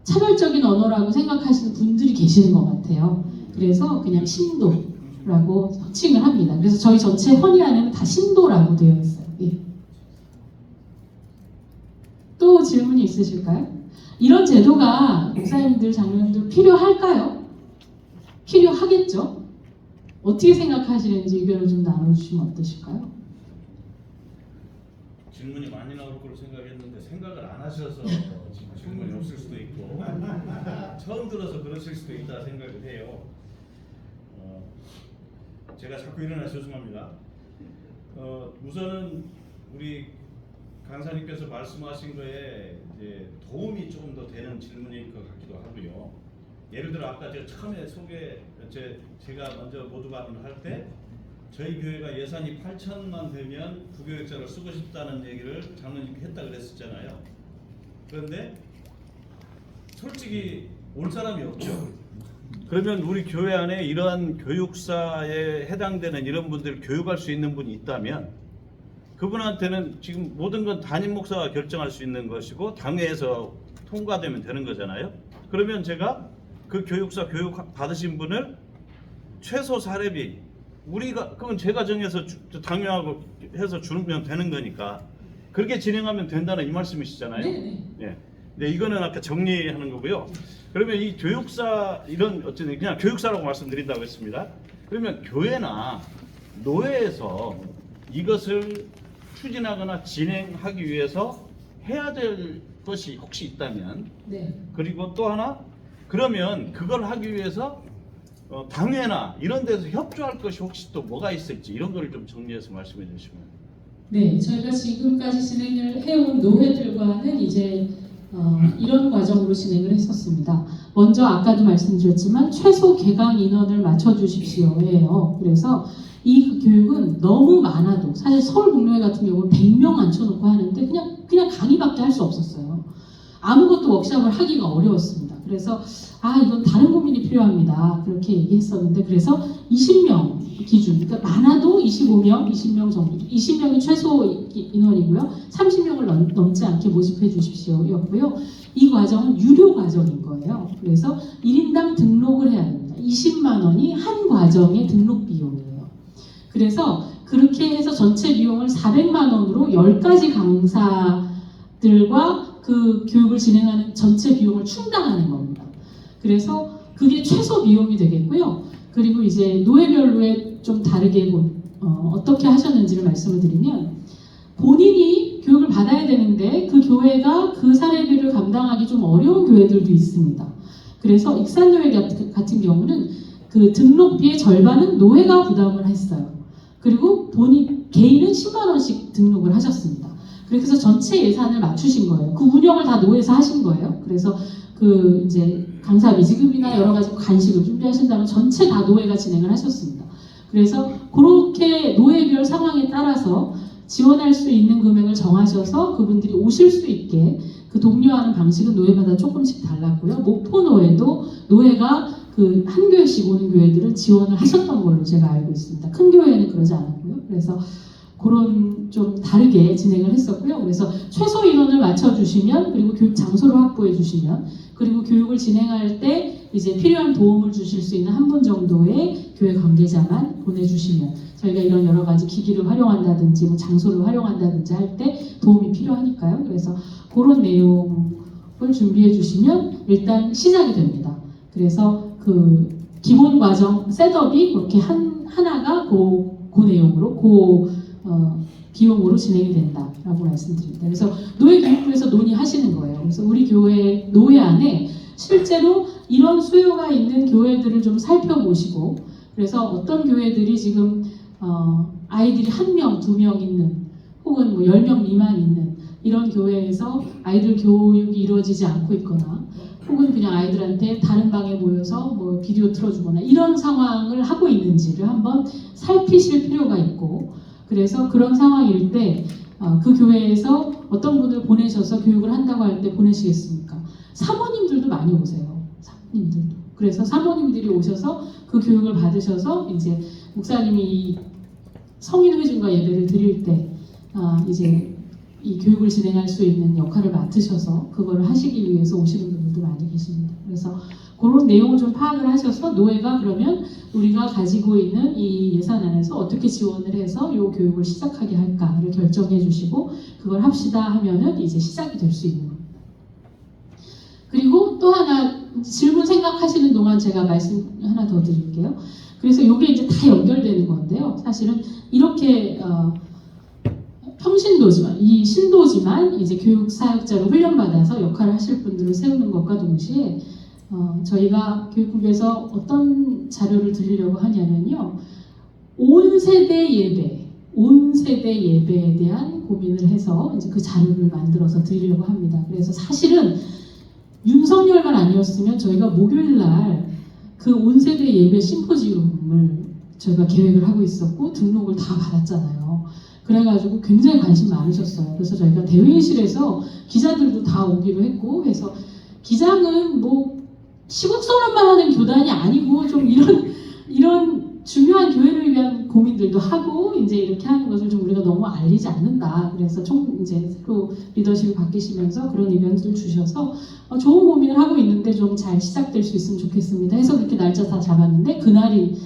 [SPEAKER 3] 차별적인 언어라고 생각하시는 분들이 계시는 것 같아요. 그래서 그냥 신도라고 호칭을 합니다. 그래서 저희 전체 헌의안에는 다 신도라고 되어 있어요. 예. 또 질문이 있으실까요? 이런 제도가 목사님들, 장로님들 필요할까요? 필요하겠죠? 어떻게 생각하시는지 의견을 좀 나눠주시면 어떠실까요?
[SPEAKER 4] 질문이 많이 나올 거로 생각했는데 생각을 안 하셔서 지금 질문이 없을 수도 있고 처음 들어서 그러실 수도 있다 생각을 해요. 제가 자꾸 일어나 죄송합니다. 우선은 우리 강사님께서 말씀하신 거에 이제 도움이 조금 더 되는 질문일 것 같기도 하고요. 예를 들어 아까 제가 처음에 제가 먼저 모두 발언을 할 때 저희 교회가 예산이 8천만 되면 부교육자를 쓰고 싶다는 얘기를 장로님께 했다 그랬었잖아요. 그런데 솔직히 올 사람이 없죠. 그러면 우리 교회 안에 이러한 교육사에 해당되는 이런 분들 교육할 수 있는 분이 있다면 그분한테는 지금 모든 건 담임 목사가 결정할 수 있는 것이고 당회에서 통과되면 되는 거잖아요. 그러면 제가 그 교육사 교육 받으신 분을 최소 사례비 그건 제가 정해서 당회하고 해서 주면 되는 거니까 그렇게 진행하면 된다는 이 말씀이시잖아요. 네. 네, 이거는 아까 정리하는 거고요. 그러면 이 교육사 어쨌든 그냥 교육사라고 말씀드린다고 했습니다. 그러면 교회나 노회에서 이것을 추진하거나 진행하기 위해서 해야 될 것이 혹시 있다면
[SPEAKER 3] 네.
[SPEAKER 4] 그리고 또 하나 그러면 그걸 하기 위해서 당회나 이런 데서 협조할 것이 혹시 또 뭐가 있을지 이런 거를 좀 정리해서 말씀해 주시면.
[SPEAKER 3] 네, 저희가 지금까지 진행을 해온 노회들과는 이제 이런 과정으로 진행을 했었습니다. 먼저 아까도 말씀드렸지만 최소 개강 인원을 맞춰주십시오 해요. 그래서 이 교육은 너무 많아도 사실 서울북로회 같은 경우는 100명 앉혀놓고 하는데 그냥 강의밖에 할 수 없었어요. 아무것도 워크숍을 하기가 어려웠습니다. 그래서 이건 다른 고민이 필요합니다. 그렇게 얘기했었는데 그래서 20명 기준, 그러니까 많아도 25명, 20명 정도, 20명이 최소 인원이고요. 30명을 넘지 않게 모집해 주십시오였고요. 이 과정은 유료 과정인 거예요. 그래서 1인당 등록을 해야 됩니다. 20만 원이 한 과정의 등록 비용이에요. 그래서 그렇게 해서 전체 비용을 400만 원으로 10가지 강사들과 그 교육을 진행하는 전체 비용을 충당하는 겁니다. 그래서 그게 최소 비용이 되겠고요. 그리고 이제 노회별로의 좀 다르게 어떻게 하셨는지를 말씀을 드리면 본인이 교육을 받아야 되는데 그 교회가 그 사례비를 감당하기 좀 어려운 교회들도 있습니다. 그래서 익산노회 같은 경우는 그 등록비의 절반은 노회가 부담을 했어요. 그리고 개인은 10만 원씩 등록을 하셨습니다. 그래서 전체 예산을 맞추신 거예요. 그 운영을 다 노회에서 하신 거예요. 그래서 이제 강사 미지급이나 여러 가지 간식을 준비하신다면 전체 다 노회가 진행을 하셨습니다. 그래서 그렇게 노예별 상황에 따라서 지원할 수 있는 금액을 정하셔서 그분들이 오실 수 있게 그 독려하는 방식은 노예마다 조금씩 달랐고요. 목포노예도 노예가 그 한 교회씩 오는 교회들은 지원을 하셨던 걸로 제가 알고 있습니다. 큰 교회는 그러지 않았고요. 그래서 그런 좀 다르게 진행을 했었고요. 그래서 최소 인원을 맞춰주시면, 그리고 교육 장소를 확보해 주시면, 그리고 교육을 진행할 때 이제 필요한 도움을 주실 수 있는 한 분 정도의 교회 관계자만 보내주시면, 저희가 이런 여러 가지 기기를 활용한다든지 뭐 장소를 활용한다든지 할 때 도움이 필요하니까요. 그래서 그런 내용을 준비해 주시면 일단 시작이 됩니다. 그래서 그 기본 과정 셋업이 그렇게 하나가 그 내용으로 비용으로 진행이 된다라고 말씀드립니다. 그래서 노예교육부에서 논의하시는 거예요. 그래서 우리 교회 노예 안에 실제로 이런 수요가 있는 교회들을 좀 살펴보시고, 그래서 어떤 교회들이 지금 아이들이 1명, 2명 있는, 혹은 뭐 10명 미만 있는 이런 교회에서 아이들 교육이 이루어지지 않고 있거나, 혹은 그냥 아이들한테 다른 방에 모여서 뭐 비디오 틀어주거나 이런 상황을 하고 있는지를 한번 살피실 필요가 있고, 그래서 그런 상황일 때 그 교회에서 어떤 분을 보내셔서 교육을 한다고 할 때 보내시겠습니까? 사모님들도 많이 오세요. 사모님들도. 그래서 사모님들이 오셔서 그 교육을 받으셔서 이제 목사님이 성인회중과 예배를 드릴 때 이제 이 교육을 진행할 수 있는 역할을 맡으셔서 그거를 하시기 위해서 오시는 분들도 많이 계십니다. 그래서 그런 내용을 좀 파악을 하셔서 노예가 그러면 우리가 가지고 있는 이 예산 안에서 어떻게 지원을 해서 이 교육을 시작하게 할까를 결정해 주시고, 그걸 합시다 하면은 이제 시작이 될 수 있는 겁니다. 그리고 또 하나 질문 생각하시는 동안 제가 말씀 하나 더 드릴게요. 그래서 이게 이제 다 연결되는 건데요. 사실은 이렇게 평신도지만, 이 신도지만 이제 교육 사역자로 훈련받아서 역할을 하실 분들을 세우는 것과 동시에 저희가 교육국에서 어떤 자료를 드리려고 하냐면요, 온 세대 예배에 대한 고민을 해서 이제 그 자료를 만들어서 드리려고 합니다. 그래서 사실은 윤석열만 아니었으면 저희가 목요일날 그 온 세대 예배 심포지움을 저희가 계획을 하고 있었고 등록을 다 받았잖아요. 그래가지고 굉장히 관심 많으셨어요. 그래서 저희가 대회의실에서 기자들도 다 오기로 했고 해서, 기장은 뭐 시국 선언만 하는 교단이 아니고 좀 이런 중요한 교회를 위한 고민들도 하고 이제 이렇게 하는 것을 좀 우리가 너무 알리지 않는다. 그래서 이제 새로 리더십이 바뀌시면서 그런 의견들을 주셔서 좋은 고민을 하고 있는데 좀 잘 시작될 수 있으면 좋겠습니다 해서 그렇게 날짜 다 잡았는데, 그날이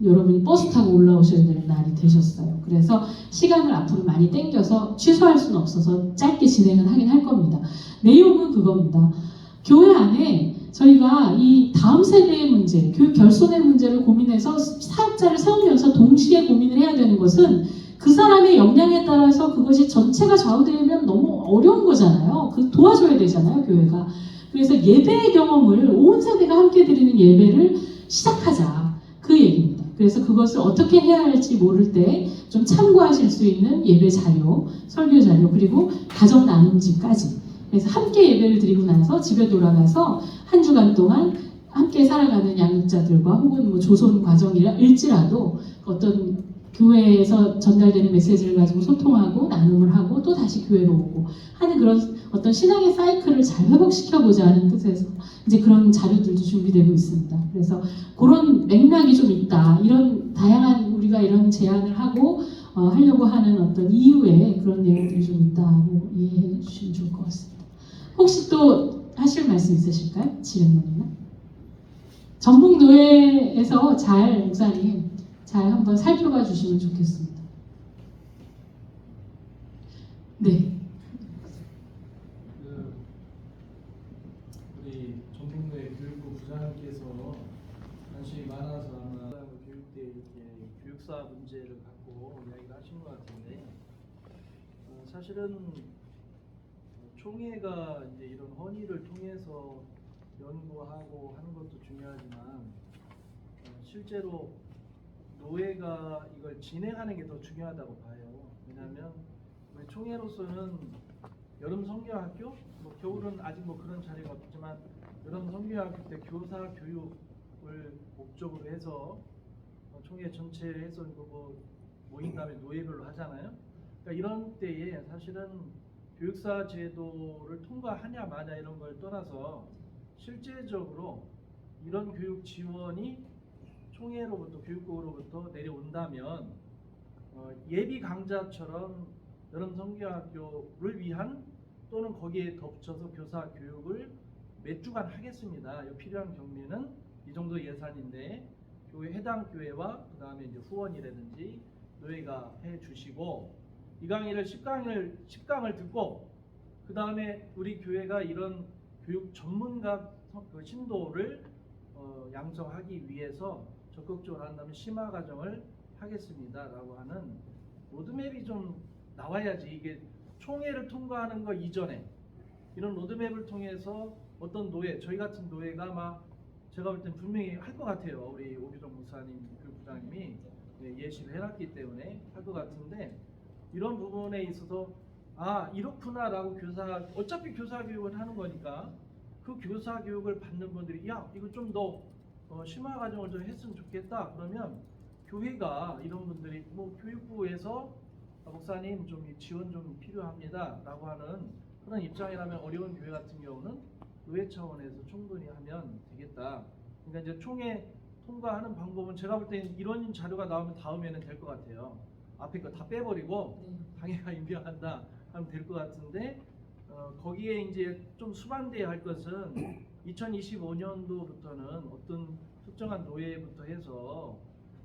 [SPEAKER 3] 여러분이 버스 타고 올라오셔야 되는 날이 되셨어요. 그래서 시간을 앞으로 많이 당겨서 취소할 수는 없어서 짧게 진행을 하긴 할 겁니다. 내용은 그겁니다. 교회 안에 저희가 이 다음 세대의 문제, 교육 결손의 문제를 고민해서 사역자를 세우면서 동시에 고민을 해야 되는 것은 그 사람의 역량에 따라서 그것이 전체가 좌우되면 너무 어려운 거잖아요. 그 도와줘야 되잖아요, 교회가. 그래서 예배의 경험을 온 세대가 함께 드리는 예배를 시작하자, 그 얘기입니다. 그래서 그것을 어떻게 해야 할지 모를 때 좀 참고하실 수 있는 예배 자료, 설교 자료, 그리고 가정 나눔집까지. 그래서 함께 예배를 드리고 나서 집에 돌아가서 한 주간 동안 함께 살아가는 양육자들과 혹은 뭐 조손 과정일지라도 어떤 교회에서 전달되는 메시지를 가지고 소통하고 나눔을 하고 또 다시 교회로 오고 하는 그런 어떤 신앙의 사이클을 잘 회복시켜보자 하는 뜻에서 이제 그런 자료들도 준비되고 있습니다. 그래서 그런 맥락이 좀 있다. 이런 다양한 우리가 이런 제안을 하고 하려고 하는 어떤 이유에 그런 내용들이 좀 있다고 이해해 주시면 좋을 것 같습니다. 혹시 또 하실 말씀 있으실까요? 질문이나? 전북노예에서 잘 목사님 잘 한번 살펴봐 주시면 좋겠습니다. 네.
[SPEAKER 6] 우리 전북노예 교육부 부장님께서 관심이 많아서 아마 교육대 이렇게 교육사 문제를 갖고 이야기를 하신 것 같은데, 사실은 총회가 이제 이런 헌의를 통해서 연구하고 하는 것도 중요하지만 실제로 노예가 이걸 진행하는 게 더 중요하다고 봐요. 왜냐하면 우리 총회로서는 여름 성교학교, 뭐 겨울은 아직 뭐 그런 자리가 없지만 여름 성교학교 때 교사 교육을 목적으로 해서 총회 전체에서 뭐 모인 다음에 노예별로 하잖아요. 그러니까 이런 때에 사실은 교육사 제도를 통과하냐 마냐 이런 걸 떠나서 실제적으로 이런 교육 지원이 총회로부터 교육부로부터 내려온다면 예비 강좌처럼 여름 성경학교를 위한 또는 거기에 덧붙여서 교사 교육을 몇 주간 하겠습니다. 필요한 경비는 이 정도 예산인데 교회 해당 교회와 그 다음에 이제 후원이라든지 노예가 해주시고 이 강의를 10강을 듣고 그 다음에 우리 교회가 이런 교육 전문가 신도를 양성하기 위해서 적극적으로 한다면 심화 과정을 하겠습니다라고 하는 로드맵이 좀 나와야지 이게 총회를 통과하는 거 이전에 이런 로드맵을 통해서 어떤 노예, 저희 같은 노예가 막 제가 볼 땐 분명히 할 것 같아요. 우리 오규정 목사님, 교육부장님이 예시를 해놨기 때문에 할 것 같은데 이런 부분에 있어서 아 이렇구나라고 어차피 교사 교육을 하는 거니까 그 교사 교육을 받는 분들이 야 이거 좀 더 심화 과정을 좀 했으면 좋겠다 그러면 교회가 이런 분들이 뭐 교육부에서 목사님 좀 지원 좀 필요합니다라고 하는 그런 입장이라면 어려운 교회 같은 경우는 의회 차원에서 충분히 하면 되겠다. 그러니까 이제 총회 통과하는 방법은 제가 볼 때는 이런 자료가 나오면 다음에는 될 것 같아요. 앞에 거 다 빼버리고 당회가 임명한다 하면 될 것 같은데 거기에 이제 좀 수반돼야 할 것은 2025년도부터는 어떤 특정한 노예부터 해서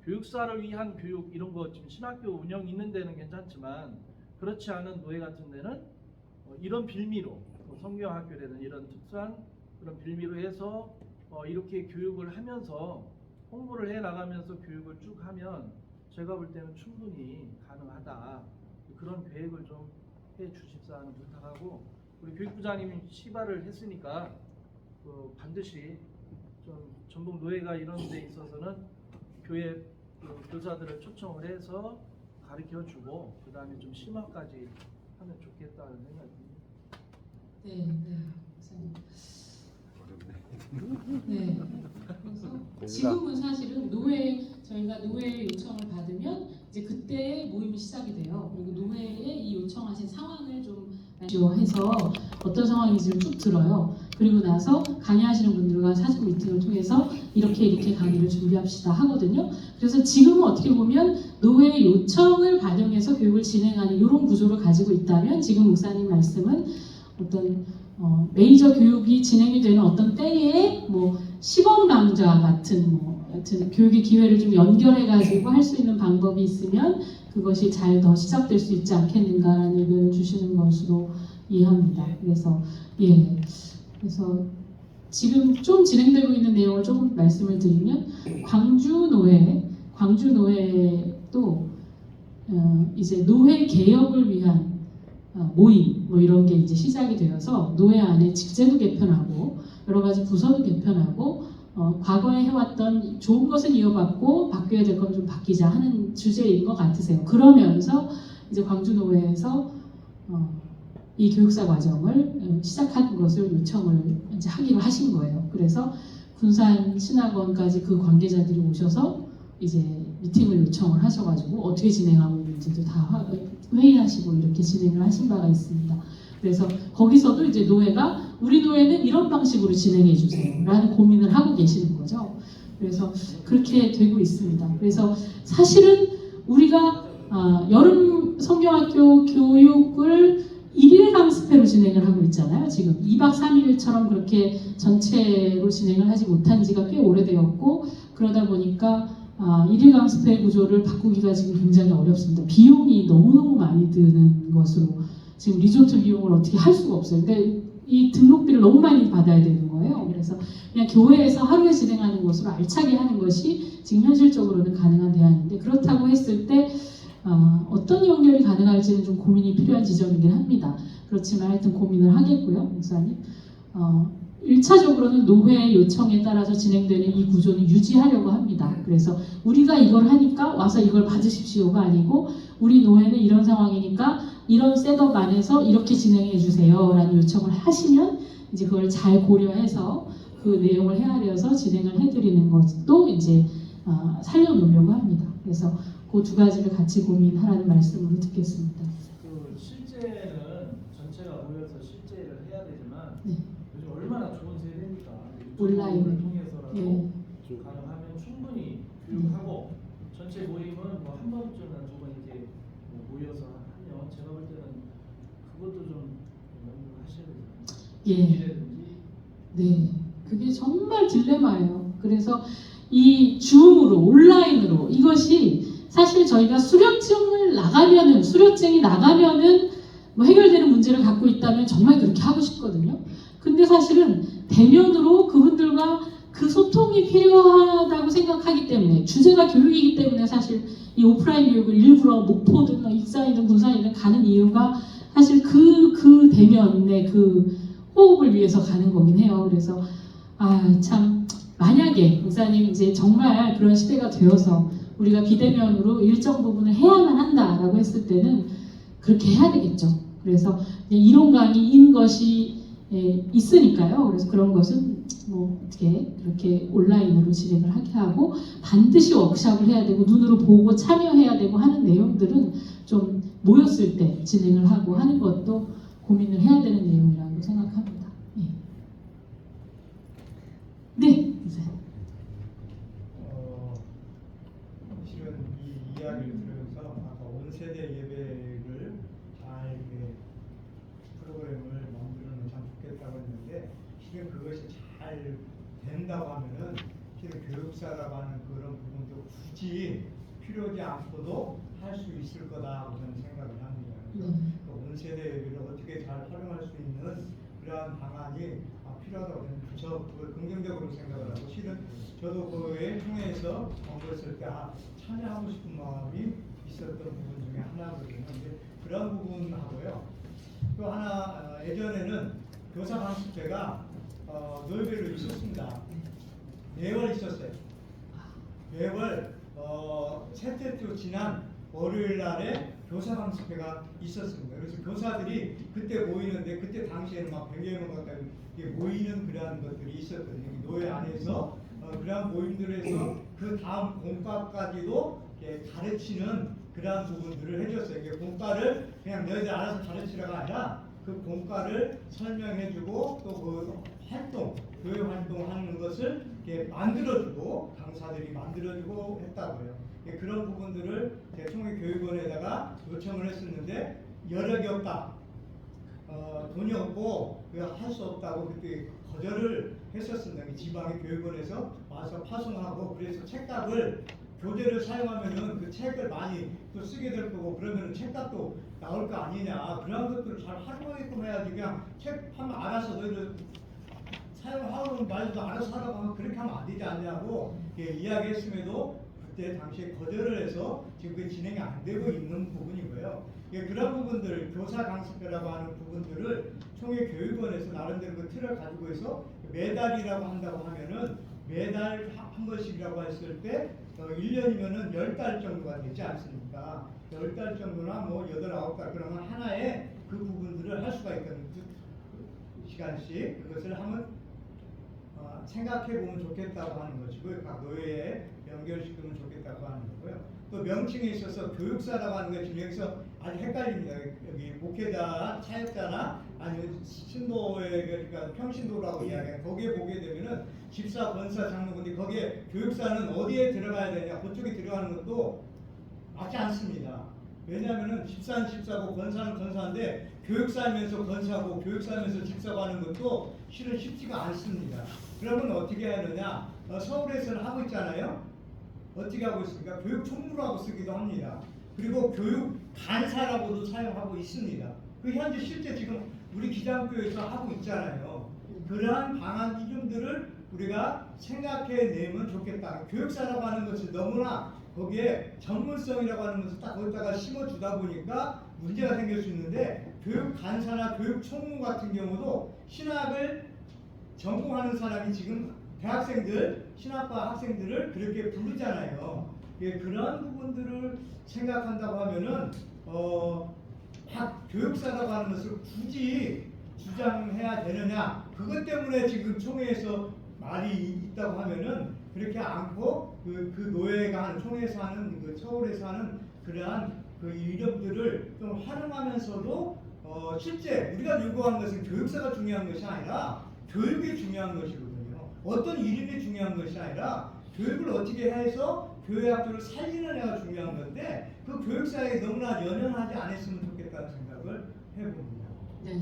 [SPEAKER 6] 교육사를 위한 교육 이런 거 지금 신학교 운영 있는 데는 괜찮지만 그렇지 않은 노예 같은 데는 이런 빌미로 성경학교라든 이런 특수한 그런 빌미로 해서 이렇게 교육을 하면서 홍보를 해 나가면서 교육을 쭉 하면 제가 볼 때는 충분히 가능하다. 그런 계획을 좀 해 주십사 하는 부탁하고 우리 교육부장님이 시발을 했으니까 반드시 좀 전북 노예가 이런 데 있어서는 교회 교사들을 초청을 해서 가르쳐주고 그 다음에 좀 심화까지 하면 좋겠다는 생각입니다.
[SPEAKER 3] 네, 목사님. 네. 그래서 지금은 사실은 저희가 노예 요청을 받으면 이제 그때 모임이 시작이 돼요. 그리고 노예의 이 요청하신 상황을 좀 해서 어떤 상황인지를 쭉 들어요. 그리고 나서 강의하시는 분들과 사전 미팅을 통해서 이렇게 강의를 준비합시다 하거든요. 그래서 지금은 어떻게 보면 노예 요청을 반영해서 교육을 진행하는 이런 구조를 가지고 있다면 지금 목사님 말씀은 어떤 메이저 교육이 진행이 되는 어떤 때에 뭐 시범 강좌 같은 하여튼 교육의 기회를 좀 연결해 가지고 할 수 있는 방법이 있으면 그것이 잘 더 시작될 수 있지 않겠는가라는 의견을 주시는 것으로 이해합니다. 그래서 지금 좀 진행되고 있는 내용을 조금 말씀을 드리면 광주 노예도 이제 노예 개혁을 위한 모임 뭐 이런 게 이제 시작이 되어서 노예 안에 직제도 개편하고 여러 가지 부서도 개편하고 과거에 해왔던 좋은 것은 이어받고 바뀌어야 될 건 좀 바뀌자 하는 주제인 것 같으세요. 그러면서 이제 광주 노예에서 이 교육사 과정을 시작한 것을 요청을 이제 하기로 하신 거예요. 그래서 군산 신학원까지 그 관계자들이 오셔서 이제 미팅을 요청을 하셔가지고 어떻게 진행하고 있는지도 다 회의하시고 이렇게 진행을 하신 바가 있습니다. 그래서 거기서도 이제 노예가 우리 노예는 이런 방식으로 진행해 주세요 라는 고민을 하고 계시는 거죠. 그래서 그렇게 되고 있습니다. 그래서 사실은 우리가 여름 성경학교 교육을 1일 강습회로 진행을 하고 있잖아요. 지금 2박 3일처럼 그렇게 전체로 진행을 하지 못한 지가 꽤 오래되었고 그러다 보니까 1일 강습회 구조를 바꾸기가 지금 굉장히 어렵습니다. 비용이 너무너무 많이 드는 것으로 지금 리조트 비용을 어떻게 할 수가 없어요. 그러니까 이 등록비를 너무 많이 받아야 되는 거예요. 그래서 그냥 교회에서 하루에 진행하는 것으로 알차게 하는 것이 지금 현실적으로는 가능한 대안인데 그렇다고 했을 때 어떤 연결이 가능할지는 좀 고민이 필요한 지점이긴 합니다. 그렇지만 하여튼 고민을 하겠고요, 목사님. 1차적으로는 노회 요청에 따라서 진행되는 이 구조는 유지하려고 합니다. 그래서 우리가 이걸 하니까 와서 이걸 받으십시오가 아니고 우리 노회는 이런 상황이니까 이런 셋업 안에서 이렇게 진행해 주세요 라는 요청을 하시면 이제 그걸 잘 고려해서 그 내용을 헤아려서 진행을 해드리는 것도 이제 살려놓으려고 합니다. 그래서 그 두 가지를 같이 고민하라는 말씀으로 듣겠습니다.
[SPEAKER 6] 그 실제는 전체가 모여서 실제를 해야 되지만
[SPEAKER 3] 네.
[SPEAKER 6] 요즘 얼마나 좋은 세대니까
[SPEAKER 3] 온라인으로.
[SPEAKER 6] 유튜브를 통해서라도
[SPEAKER 3] 네.
[SPEAKER 6] 가능하면 충분히 교육하고 전체 모임은 뭐 한 번쯤이나 두 번 이렇게 뭐 모여서 하면 제가 볼 때는 그것도 좀 연구하셔야 되잖아요.
[SPEAKER 3] 예.
[SPEAKER 6] 이라든지
[SPEAKER 3] 네, 그게 정말 딜레마예요. 그래서 이 줌으로 온라인으로 이것이 사실 저희가 수료증이 나가면은 뭐 해결되는 문제를 갖고 있다면 정말 그렇게 하고 싶거든요. 근데 사실은 대면으로 그분들과 그 소통이 필요하다고 생각하기 때문에 주제가 교육이기 때문에 사실 이 오프라인 교육을 일부러 목포든 익산이든 군산이든 가는 이유가 사실 그 대면의 그 호흡을 위해서 가는 거긴 해요. 그래서 참 만약에 목사님 이제 정말 그런 시대가 되어서 우리가 비대면으로 일정 부분을 해야만 한다라고 했을 때는 그렇게 해야 되겠죠. 그래서 이론 강의인 것이 있으니까요. 그래서 그런 것은 뭐 어떻게 그렇게 온라인으로 진행을 하게 하고 반드시 워크숍을 해야 되고 눈으로 보고 참여해야 되고 하는 내용들은 좀 모였을 때 진행을 하고 하는 것도 고민을 해야 되는 내용이라고 생각합니다. 네.
[SPEAKER 7] 실은 이 이야기를 들으면서 아까 온 세대 예배를 잘 이렇게 프로그램을 만들어 놓으면 참 좋겠다고 했는데 실은 그것이 잘 된다고 하면은 실은 교육사라고 하는 그런 부분도 굳이 필요하지 않고도 할 수 있을 거다고 저는 생각을 합니다. 그래서 그 온 세대 예배를 어떻게 잘 활용할 수 있는 그러한 방안이 필요하다고 저는 그걸 긍정적으로 생각을 하고 실은 저도 그에 통해서 공부했을 때 참여하고 싶은 마음이 있었던 부분 중에 하나거든요. 근데 그런 부분하고요. 또 하나 예전에는 교사 강습회가 노예별로 있었습니다. 매월 있었어요. 매월 셋째 주 지난 월요일 날에 교사 강습회가 있었습니다. 그래서 교사들이 그때 모이는데 그때 당시에는 막 100여 명 가까이 모이는 그러한 것들이 있었거든요. 노예 안에서 그러한 모임들에서 그 다음 공과까지도 가르치는 그러한 부분들을 해줬어요. 이게 공과를 그냥 너희들 알아서 가르치라가 아니라 그 공과를 설명해주고 또 그 활동, 교회 활동하는 것을 만들어주고 강사들이 만들어주고 했다고요. 그런 부분들을 대통령교육원에다가 요청을 했었는데 여력이 없다, 돈이 없고 할 수 없다고 그때 거절을 했었습니다. 지방의 교육원에서 와서 파송하고 그래서 책값을 교재를 사용하면은 그 책을 많이 또 쓰게 될 거고 그러면은 책값도 나올 거 아니냐. 그런 것들을 잘 활용하게끔 해야지 그냥 책 하면 알아서 너희들 사용하고 말도 알아서 하라고 하면 그렇게 하면 안 되지 않냐고 이야기했음에도 그때 당시에 거절을 해서 지금 그 진행이 안 되고 있는 부분이고요. 그런 부분들 교사 강습회라고 하는 부분들을 총회교육원에서 나름대로 그 틀을 가지고 있어 매달이라고 한다고 하면은 매달 한 번씩이라고 했을 때 1년이면은 10달 정도가 되지 않습니까? 10달 정도나 뭐 8, 9달 그러면 하나의 그 부분들을 할 수가 있거든요. 시간씩 그것을 하면 생각해 보면 좋겠다고 하는 것이고요. 각 노예에 연결시키면 좋겠다고 하는 거고요. 또 명칭에 있어서 교육사라고 하는 것 지금 여기서 아주 헷갈립니다. 여기 목회자, 사역자나 아니면 신도에 그러니까 평신도라고 이야기해요. 거기에 보게 되면은 집사, 권사, 장로인데 거기에 교육사는 어디에 들어가야 되냐? 그쪽에 들어가는 것도 맞지 않습니다. 왜냐하면은 집사는 집사고 권사는 권사인데 교육사면서 권사고 교육사면서 집사고 하는 것도 실은 쉽지가 않습니다. 그러면 어떻게 해야 하느냐? 서울에서는 하고 있잖아요. 어떻게 하고 있습니까? 교육 총무라고 쓰기도 합니다. 그리고 교육 간사라고도 사용하고 있습니다. 그 현재 실제 지금 우리 기장교에서 하고 있잖아요. 그러한 방안 이름들을 우리가 생각해 내면 좋겠다. 교육사라고 하는 것을 너무나 거기에 전문성이라고 하는 것을 딱 거기다가 심어주다 보니까 문제가 생길 수 있는데 교육 간사나 교육 총무 같은 경우도 신학을 전공하는 사람이 지금 대학생들, 신학과 학생들을 그렇게 부르잖아요. 그런 부분들을 생각한다고 하면은 교육사라고 하는 것을 굳이 주장해야 되느냐? 그것 때문에 지금 총회에서 말이 있다고 하면은 그렇게 않고 그 노예가 하는 총회에서 하는 그 서울에서 하는 그러한 그 이력들을 좀 활용하면서도 실제 우리가 요구하는 것은 교육사가 중요한 것이 아니라 교육이 중요한 것이거든요. 어떤 이름이 중요한 것이 아니라 교육을 어떻게 해서 교회학교를 살리는 애가 중요한 건데 그 교육사에게 너무나 연연하지 않았으면 좋겠다는 생각을 해봅니다.
[SPEAKER 3] 네.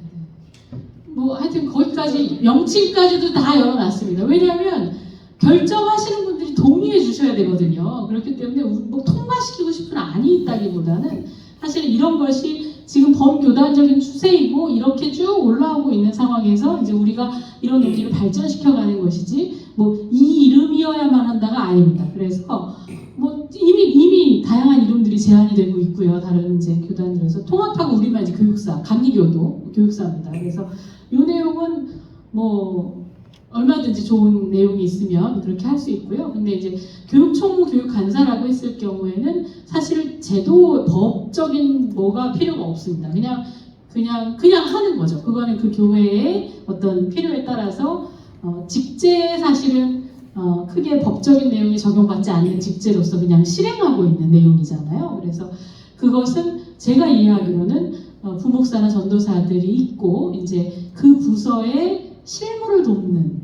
[SPEAKER 3] 뭐 하여튼 거기까지 명칭까지도 다 열어놨습니다. 왜냐하면 결정하시는 분들이 동의해 주셔야 되거든요. 그렇기 때문에 뭐 통과시키고 싶은 안이 있다기보다는 사실 이런 것이 지금 범교단적인 추세이고 이렇게 쭉 올라오고 있는 상황에서 이제 우리가 이런 논의를 발전시켜가는 것이지 뭐 이 이름이어야만 한다가 아닙니다. 그래서 뭐 이미 다양한 이름들이 제한이 되고 있고요. 다른 이제 교단들에서 통합하고 우리만 이제 교육사, 감리교도 교육사입니다. 그래서 이 내용은 뭐 얼마든지 좋은 내용이 있으면 그렇게 할 수 있고요. 근데 이제 교육총무 교육간사라고 했을 경우에는 사실 제도 법적인 뭐가 필요가 없습니다. 그냥 하는 거죠. 그거는 그 교회의 어떤 필요에 따라서 직제 사실은 크게 법적인 내용이 적용받지 않는 직제로서 그냥 실행하고 있는 내용이잖아요. 그래서 그것은 제가 이해하기로는 부목사나 전도사들이 있고 이제 그 부서에 실무를 돕는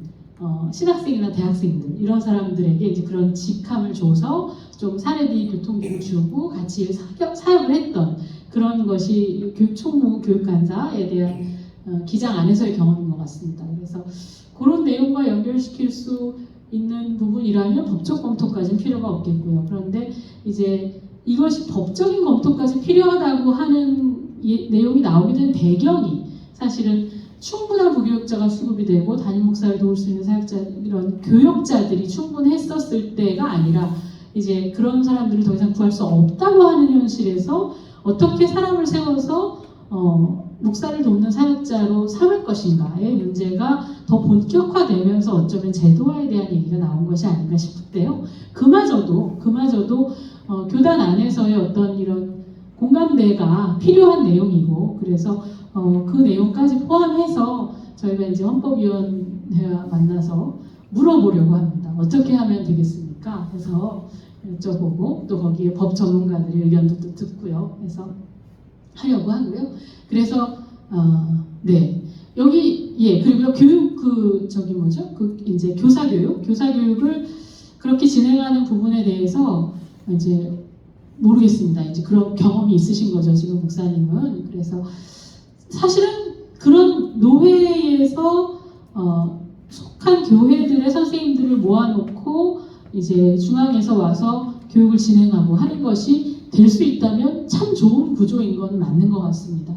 [SPEAKER 3] 신학생이나 대학생들 이런 사람들에게 이제 그런 직함을 줘서 좀 사례비 교통비를 주고 같이 사역을 했던 그런 것이 교육총무 교육간사에 대한 기장 안에서의 경험인 것 같습니다. 그래서 그런 내용과 연결시킬 수 있는 부분이라면 법적 검토까지는 필요가 없겠고요. 그런데 이제 이것이 법적인 검토까지 필요하다고 하는 내용이 나오게 된 배경이 사실은 충분한 부교육자가 수급이 되고 담임 목사를 도울 수 있는 사역자 이런 교역자들이 충분했었을 때가 아니라 이제 그런 사람들을 더 이상 구할 수 없다고 하는 현실에서 어떻게 사람을 세워서 목사를 돕는 사역자로 삼을 것인가의 문제가 더 본격화되면서 어쩌면 제도화에 대한 얘기가 나온 것이 아닌가 싶은데요. 그마저도 교단 안에서의 어떤 이런 공감대가 필요한 내용이고 그래서 그 내용까지 포함해서 저희가 이제 헌법위원회와 만나서 물어보려고 합니다. 어떻게 하면 되겠습니까? 해서 여쭤보고 또 거기에 법 전문가들의 의견도 또 듣고요. 해서 하려고 하고요. 그래서 네 여기 그리고 교육 이제 교사교육을 그렇게 진행하는 부분에 대해서 이제 모르겠습니다. 이제 그런 경험이 있으신 거죠, 지금 목사님은. 그래서 사실은 그런 노회에서 속한 교회들의 선생님들을 모아놓고 이제 중앙에서 와서 교육을 진행하고 하는 것이 될 수 있다면 참 좋은 구조인 건 맞는 것 같습니다.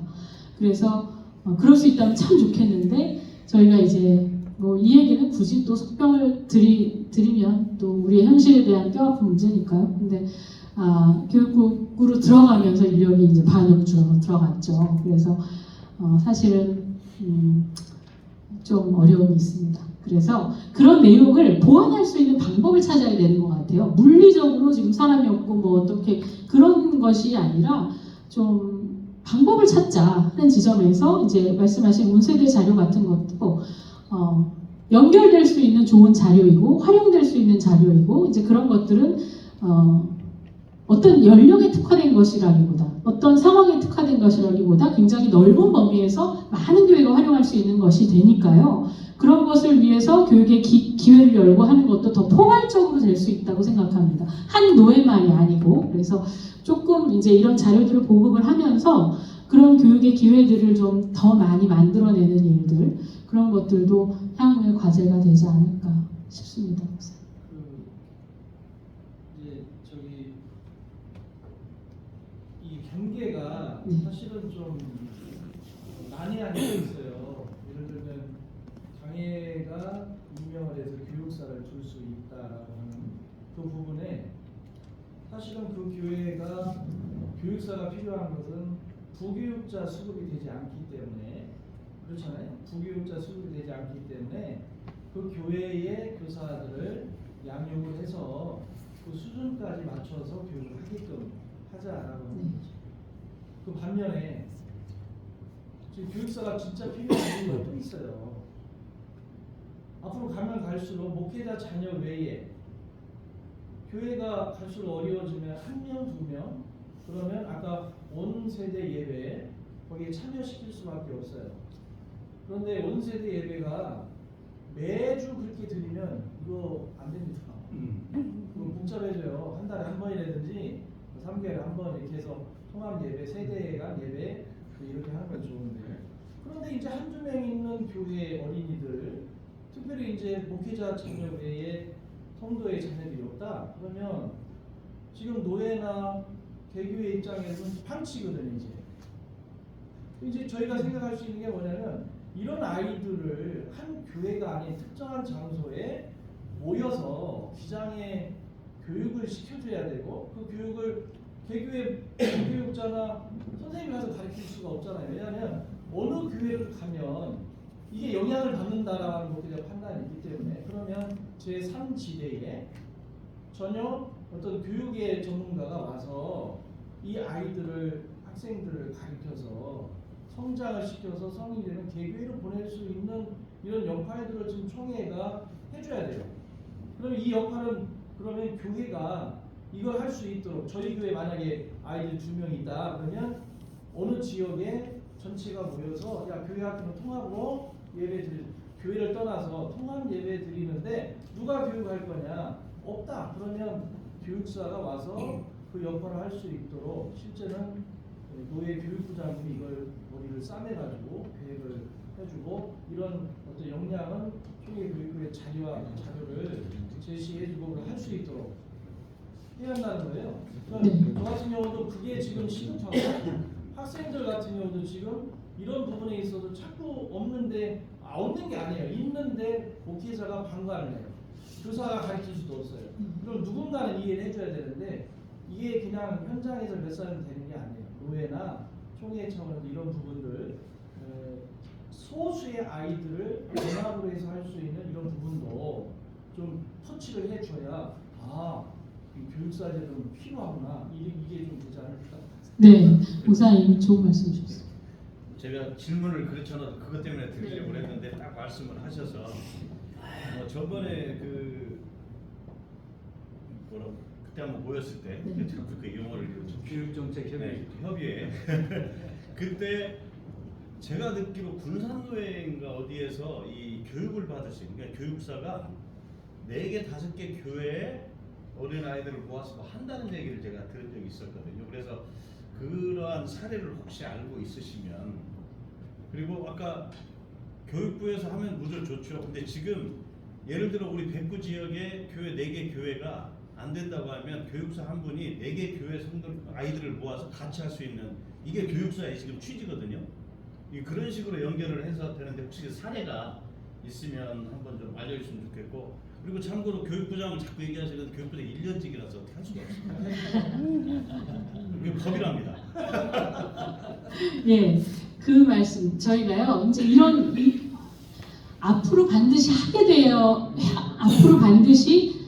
[SPEAKER 3] 그래서 그럴 수 있다면 참 좋겠는데 저희가 이제 뭐 이 얘기는 굳이 또 속병을 드리면 또 우리의 현실에 대한 뼈아픈 문제니까요. 근데 교육국으로 들어가면서 인력이 이제 반으로 줄어서 들어갔죠. 그래서 사실은 좀 어려움이 있습니다. 그래서 그런 내용을 보완할 수 있는 방법을 찾아야 되는 것 같아요. 물리적으로 지금 사람이 없고 뭐 어떻게 그런 것이 아니라 좀 방법을 찾자 하는 지점에서 이제 말씀하신 온세대 자료 같은 것도 연결될 수 있는 좋은 자료이고 활용될 수 있는 자료이고 이제 그런 것들은 어떤 연령에 특화된 것이라기보다 어떤 상황에 특화된 것이라기보다 굉장히 넓은 범위에서 많은 교회가 활용할 수 있는 것이 되니까요. 그런 것을 위해서 교육의 기회를 열고 하는 것도 더 포괄적으로 될 수 있다고 생각합니다. 한 노예만이 아니고 그래서 조금 이제 이런 자료들을 보급을 하면서 그런 교육의 기회들을 좀 더 많이 만들어내는 일들 그런 것들도 향후의 과제가 되지 않을까 싶습니다.
[SPEAKER 6] 이제 이 경계가 사실은 좀 난해한 게 있어요. 예를 들면 장애가 임명을 해서 교육사를 둘 수 있다라고 하는 그 부분에 사실은 그 교회가 교육사가 필요한 것은 부교육자 수급이 되지 않기 때문에 그렇잖아요. 부교육자 수급이 되지 않기 때문에 그 교회의 교사들을 양육을 해서 그 수준까지 맞춰서 교육을 하게끔 하자라고 하는 거죠. 그 반면에 지금 교육사가 진짜 필요한 이유가 또 있어요. 앞으로 가면 갈수록 목회자 자녀 외에 교회가 갈수록 어려워지면 1명, 2명 그러면 아까 온 세대 예배 거기에 참여시킬 수밖에 없어요. 그런데 온 세대 예배가 매주 그렇게 드리면 이거 안 됩니다. 그거 복잡해져요. 한 달에 한 번이라든지 3개월에 한 번 이렇게 해서 통합 예배, 세대 간 예배 이렇게 하는 건 좋은데, 그런데 이제 한두 명 있는 교회 어린이들, 특별히 이제 목회자 자녀 외에 성도의 자녀들이 없다. 그러면 지금 노예나 개교회 입장에서는 방치거든요. 이제 저희가 생각할 수 있는 게 뭐냐면 이런 아이들을 한 교회가 아닌 특정한 장소에 모여서 기장에 교육을 시켜줘야 되고, 그 교육을 개교회 교육자나 선생님이 가서 가르칠 수가 없잖아요. 왜냐하면 어느 교회를 가면 이게 영향을 받는다라는 목회자 판단이 있기 때문에, 그러면 제3지대에 전혀 어떤 교육의 전문가가 와서 이 아이들을, 학생들을 가르쳐서 성장을 시켜서 성인이 되는 개교회로 보낼 수 있는 이런 역할들을 지금 총회가 해줘야 돼요. 그러면 이 역할은, 그러면 교회가 이걸 할 수 있도록, 저희 교회 만약에 아이들 2명 있다 그러면 어느 지역에 전체가 모여서 야, 교회 학교는 통합으로 예배 드리, 교회를 떠나서 통합 예배 드리는데 누가 교육할 거냐? 없다. 그러면 교육사가 와서 그 역할을 할 수 있도록, 실제는 노예 교육부장님이 이걸 머리를 싸매가지고 계획을 해주고, 이런 어떤 역량은 총회 교육부의 자료를 제시해주고 할 수 있도록 해야 한다는 거예요. 그러니까 저 같은 경우도 그게 지금 시급하고, 학생들 같은 경우도 지금 이런 부분에 있어서 자꾸 없는데, 없는 게 아니에요. 있는데 목회자가 방관을 해요. 교사가 가르칠 수도 없어요. 그럼 누군가는 이해를 해줘야 되는데, 이게 그냥 현장에서 몇 사람 되는 게 아니에요. 노예나 총회 차원에서 이런 부분들, 소수의 아이들을 연합으로 해서 할 수 있는 이런 부분도 좀 터치를 해줘야, 아, 이 교육사제도는 필요하구나, 이게 좀 되지 않을까.
[SPEAKER 3] 네, 목사님 좋은 말씀 주셨어요.
[SPEAKER 4] 제가 질문을 그렇잖아도 그것 때문에 드리려고 했는데 딱 말씀을 하셔서, 저번에 그때 한번 모였을 때, 자꾸 그 용어를 교육정책 협의회 그때 제가 듣기로 군산도회인가 어디에서 이 교육을 받으신, 그러니까 교육사가 4개 5개 교회에 어린 아이들을 모아서 한다는 얘기를 제가 들은 적이 있었거든요. 그래서 그러한 사례를 혹시 알고 있으시면, 그리고 아까 교육부에서 하면 무조 좋죠. 근데 지금 예를 들어 우리 백구 지역에 교회 4개 교회가 안 된다고 하면 교육사 한 분이 4개 교회 성도 아이들을 모아서 같이 할 수 있는, 이게 교육사의 지금 취지거든요. 그런 식으로 연결을 해서 되는데, 혹시 사례가 있으면 한번 좀 알려주시면 좋겠고, 그리고 참고로 교육부장 자꾸 얘기하시는 교육부장 1년직이라서 어떻게 할 수가 없어요. 이게 법이랍니다.
[SPEAKER 3] 예, 그 말씀 저희가요 이제 앞으로 반드시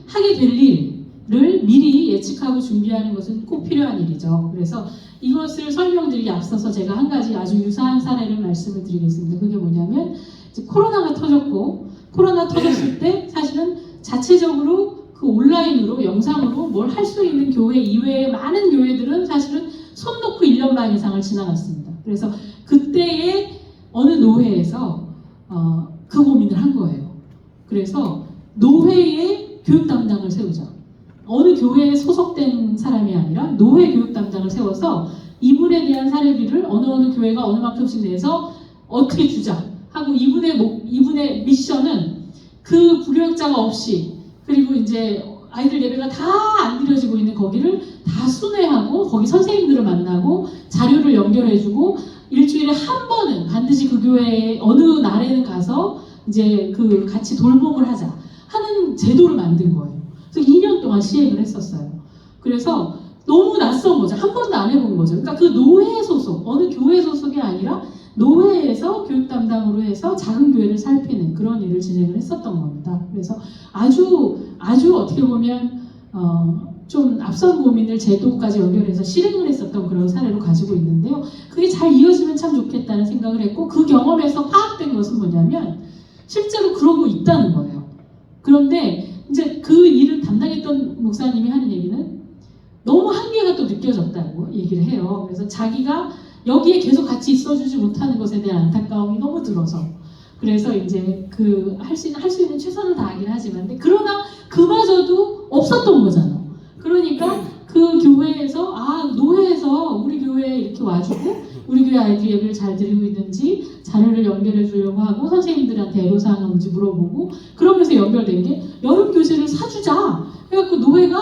[SPEAKER 3] 하게 될 일을 미리 예측하고 준비하는 것은 꼭 필요한 일이죠. 그래서 이것을 설명드리기 앞서서 제가 한 가지 아주 유사한 사례를 말씀을 드리겠습니다. 그게 뭐냐면, 이제 코로나가 터졌고, 코로나 터졌을 때 사실은 자체적으로 그 온라인으로, 영상으로 뭘 할 수 있는 교회 이외의 많은 교회들은 사실은 손 놓고 1년 반 이상을 지나갔습니다. 그래서 그때의 어느 노회에서 그 고민을 한 거예요. 그래서 노회의 교육 담당을 세우자. 어느 교회에 소속된 사람이 아니라 노회 교육 담당을 세워서 이분에 대한 사례비를 어느 교회가 어느 만큼씩 내서 어떻게 주자 하고, 이분의 미션은 그 부교육자가 없이, 그리고 이제 아이들 예배가 다 안 드려지고 있는 거기를 다 순회하고, 거기 선생님들을 만나고 자료를 연결해주고, 일주일에 한 번은 반드시 그 교회에 어느 날에는 가서 이제 그 같이 돌봄을 하자 하는 제도를 만든 거예요. 그래서 2년 동안 시행을 했었어요. 그래서 너무 낯선 거죠. 한 번도 안 해본 거죠. 그러니까 그 노회 소속, 어느 교회 소속이 아니라 노회에서 교육 담당으로 해서 작은 교회를 살피는 그런 일을 진행을 했었던 겁니다. 그래서 아주 어떻게 보면 좀 앞선 고민을 제도까지 연결해서 실행을 했었던 그런 사례로 가지고 있는데요. 그게 잘 이어지면 참 좋겠다는 생각을 했고, 그 경험에서 파악된 것은 뭐냐면 실제로 그러고 있다는 거예요. 그런데 이제 그 일을 담당했던 했던 목사님이 하는 얘기는 너무 한계가 또 느껴졌다고 얘기를 해요. 그래서 자기가 여기에 계속 같이 있어주지 못하는 것에 대한 안타까움이 너무 들어서 그래서 이제 그 할 수 있는 최선을 다하긴 하지만 근데 그러나 그마저도 없었던 거잖아. 그러니까 그 교회에서 노회에서 우리 교회에 이렇게 와주고 우리 교회 아이들 예배를 잘 드리고 있는지 자료를 연결해 주려고 하고 선생님들한테 애로사항 없는지 물어보고 그러면서 연결된 게 여름 교실을 사주자 해갖고 노회가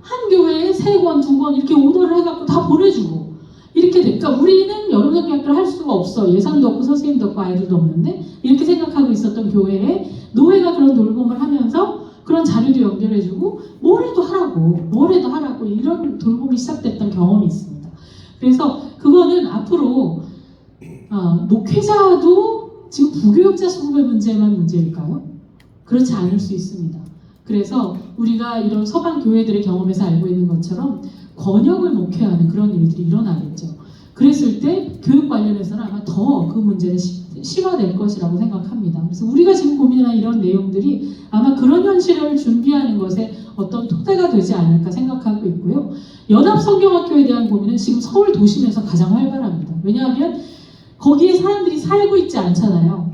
[SPEAKER 3] 한 교회에 3권, 2권 이렇게 오더를 해갖고 다 보내주고 이렇게 되니까 우리는 여름 성경학교를 할 수가 없어. 예산도 없고 선생님도 없고 아이들도 없는데 이렇게 생각하고 있었던 교회에 노회가 그런 돌봄을 하면서 그런 자료도 연결해주고 뭘 해도 하라고 이런 돌봄이 시작됐던 경험이 있습니다. 그래서 그거는 앞으로 목회자도 지금 부교육자 수급의 문제일까요? 그렇지 않을 수 있습니다. 그래서 우리가 이런 서방 교회들의 경험에서 알고 있는 것처럼 권역을 목회하는 그런 일들이 일어나겠죠. 그랬을 때 교육 관련해서는 아마 더 그 문제는 심화될 것이라고 생각합니다. 그래서 우리가 지금 고민하는 이런 내용들이 아마 그런 현실을 준비하는 것에 어떤 토대가 되지 않을까 생각하고 있고요. 연합성경학교에 대한 고민은 지금 서울 도심에서 가장 활발합니다. 왜냐하면 거기에 사람들이 살고 있지 않잖아요.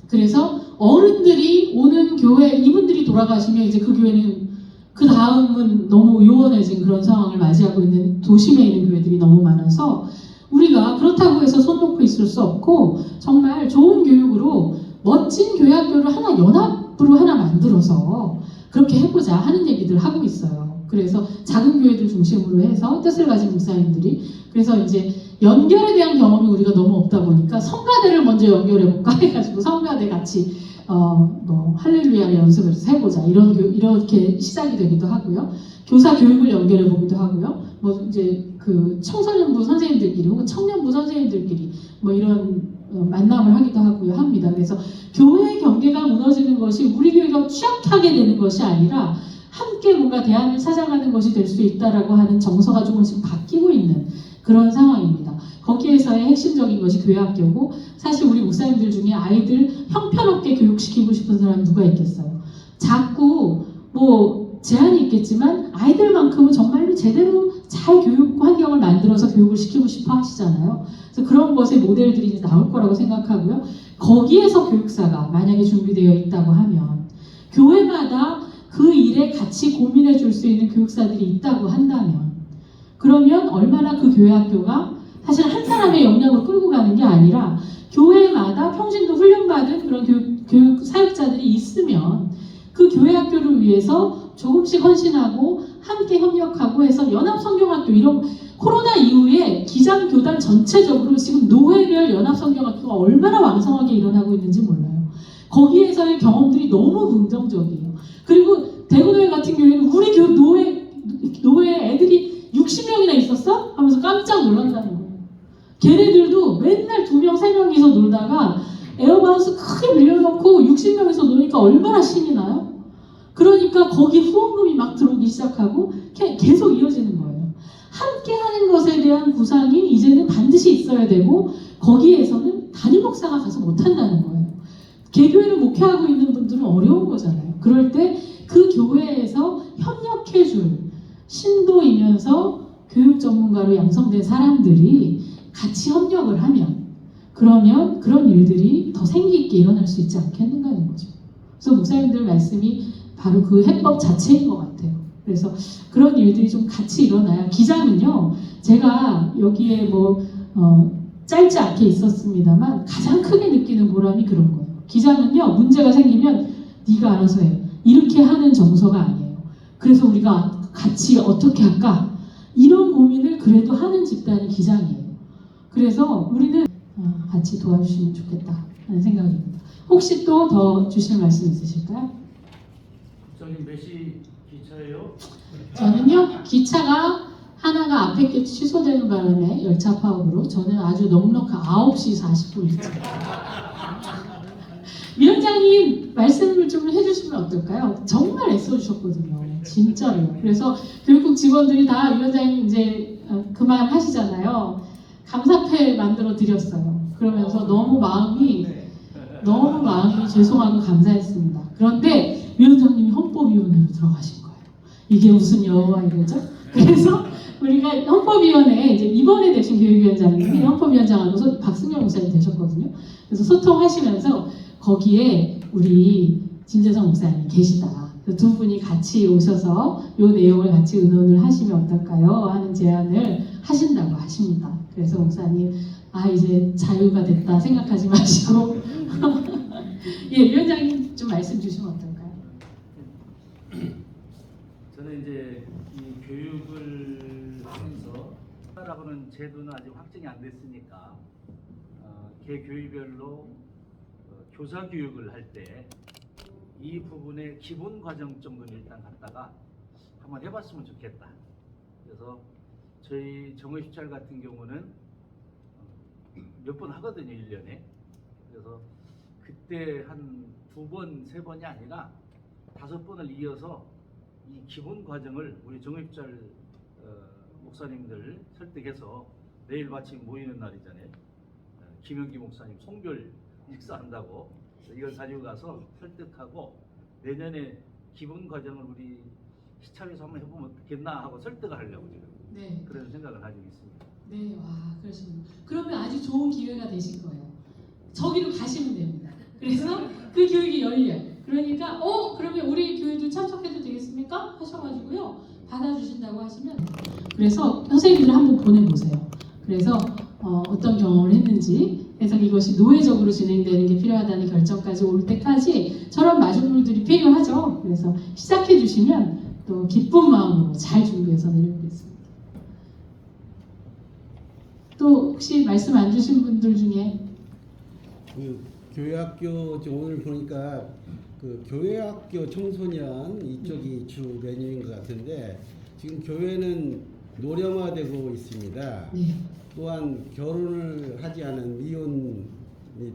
[SPEAKER 3] 그래서 어른들이 오는 교회, 이분들이 돌아가시면 이제 그 교회는 그 다음은 너무 요원해진 그런 상황을 맞이하고 있는 도심에 있는 교회들이 너무 많아서 우리가 그렇다고 해서 손 놓고 있을 수 없고 정말 좋은 교육으로 멋진 교회학교를 하나 연합으로 하나 만들어서 그렇게 해보자 하는 얘기들 하고 있어요. 그래서 작은 교회들 중심으로 해서 뜻을 가진 목사님들이 그래서 이제 연결에 대한 경험이 우리가 너무 없다 보니까 성가대를 먼저 연결해볼까 해가지고 성가대 같이 할렐루야를 연습을 해보자 이렇게 시작이 되기도 하고요. 교사 교육을 연결해 보기도 하고요. 이제 그 청소년부 선생님들끼리 혹은 청년부 선생님들끼리 이런 만남을 하기도 하고요 합니다. 그래서 교회의 경계가 무너지는 것이 우리 교회가 취약하게 되는 것이 아니라 함께 뭔가 대안을 찾아가는 것이 될 수 있다라고 하는 정서가 조금씩 바뀌고 있는 그런 상황입니다. 거기에서의 핵심적인 것이 교회학교고 사실 우리 목사님들 중에 아이들 형편없게 교육시키고 싶은 사람 누가 있겠어요? 자꾸 제한이 있겠지만 아이들만큼은 정말로 제대로 잘 교육 환경을 만들어서 교육을 시키고 싶어 하시잖아요. 그래서 그런 것의 모델들이 이제 나올 거라고 생각하고요. 거기에서 교육사가 만약에 준비되어 있다고 하면 교회마다 그 일에 같이 고민해 줄 수 있는 교육사들이 있다고 한다면 그러면 얼마나 그 교회학교가 사실 한 사람의 역량으로 끌고 가는 게 아니라 교회마다 평신도 훈련받은 그런 교육 사역자들이 있으면 그 교회학교를 위해서 조금씩 헌신하고 함께 협력하고 해서 연합성경학교 이런 코로나 이후에 기장교단 전체적으로 지금 노회별 연합성경학교가 얼마나 왕성하게 일어나고 있는지 몰라요. 거기에서의 경험들이 너무 긍정적이에요. 그리고 대구노회 같은 경우에는 우리 노회 애들이 60명이나 있었어? 하면서 깜짝 놀란다는 거예요. 걔네들도 맨날 2명, 3명이서 놀다가 에어바운스 크게 빌려놓고 60명이서 노니까 얼마나 신이 나요? 그러니까 거기 후원금이 막 들어오기 시작하고 계속 이어지는 거예요. 함께 하는 것에 대한 구상이 이제는 반드시 있어야 되고 거기에서는 담임 목사가 가서 못한다는 거예요. 개교회를 목회하고 있는 분들은 어려운 거잖아요. 그럴 때 그 교회에서 협력해줄 신도이면서 교육 전문가로 양성된 사람들이 같이 협력을 하면 그러면 그런 일들이 더 생기 있게 일어날 수 있지 않겠는가 하는 거죠. 그래서 목사님들 말씀이 바로 그 해법 자체인 것 같아요. 그래서 그런 일들이 좀 같이 일어나야 기장은요. 제가 여기에 짧지 않게 있었습니다만 가장 크게 느끼는 보람이 그런 거예요. 기장은요. 문제가 생기면 네가 알아서 해. 이렇게 하는 정서가 아니에요. 그래서 우리가 같이 어떻게 할까? 이런 고민을 그래도 하는 집단이 기장이에요. 그래서 우리는 같이 도와주시면 좋겠다 하는 생각입니다. 혹시 또 더 주실 말씀 있으실까요?
[SPEAKER 6] 저기 몇 시 기차예요?
[SPEAKER 3] 저는요. 기차가 하나가 앞에 게 취소되는 바람에 열차 파업으로 저는 아주 넉넉한 9시 40분 기차. 위원장님 말씀을 좀 해주시면 어떨까요? 정말 애써주셨거든요. 진짜로요. 그래서 교육국 직원들이 다 위원장님 이제 그만하시잖아요. 감사패 만들어 드렸어요. 그러면서 너무 마음이 죄송하고 감사했습니다. 그런데 위원장님이 헌법위원회로 들어가신 거예요. 이게 무슨 여와 이거죠? 그래서 우리가 헌법위원회에 이제 이번에 되신 교육위원장님이 헌법위원장하고 박승열 목사님 되셨거든요. 그래서 소통하시면서 거기에 우리 진재성 목사님 계시다. 두 분이 같이 오셔서 이 내용을 같이 의논을 하시면 어떨까요? 하는 제안을 하신다고 하십니다. 그래서 목사님, 이제 자유가 됐다 생각하지 마시고 예, 위원장님 좀 말씀 주시면 어떨까요?
[SPEAKER 6] 저는 이제 이 교육을 하면서 라고는 제도는 아직 확정이 안 됐으니까 개 교육별로 교사 교육을 할 때 이 부분의 기본 과정 정도는 일단 갖다가 한번 해봤으면 좋겠다. 그래서 저희 정의십자일 같은 경우는 몇 번 하거든요, 1년에. 그래서 그때 한 2번, 3번이 아니라 5번을 이어서 이 기본 과정을 우리 정의십자일 목사님들 설득해서 내일 마침 모이는 날이잖아요. 김영기 목사님 송별 식사한다고 이걸 가지고 가서 설득하고 내년에 기본 과정을 우리 시참에서 한번 해보면 어떻겠나 하고 설득을 하려고 지금
[SPEAKER 3] 네.
[SPEAKER 6] 그런 생각을 가지고 있습니다.
[SPEAKER 3] 네, 와, 그러시군요. 그러면 아주 좋은 기회가 되실 거예요. 저기로 가시면 됩니다. 그래서 그 교육이 열려요. 그러니까, 그러면 우리 교회도 참석해도 되겠습니까? 하셔가지고요. 받아주신다고 하시면. 그래서 선생님들 한번 보내보세요. 그래서 어떤 경험을 했는지, 그래서 이것이 노예적으로 진행되는 게 필요하다는 결정까지 올 때까지 저런 마중물들이 필요하죠. 그래서 시작해 주시면 또 기쁜 마음으로 잘 준비해서 내려오겠습니다. 또 혹시 말씀 안 주신 분들 중에
[SPEAKER 8] 그 교회학교 지금 오늘 보니까 그 교회학교 청소년 이쪽이 주 메뉴인 것 같은데 지금 교회는 노령화되고 있습니다.
[SPEAKER 3] 네.
[SPEAKER 8] 또한 결혼을 하지 않은 미혼이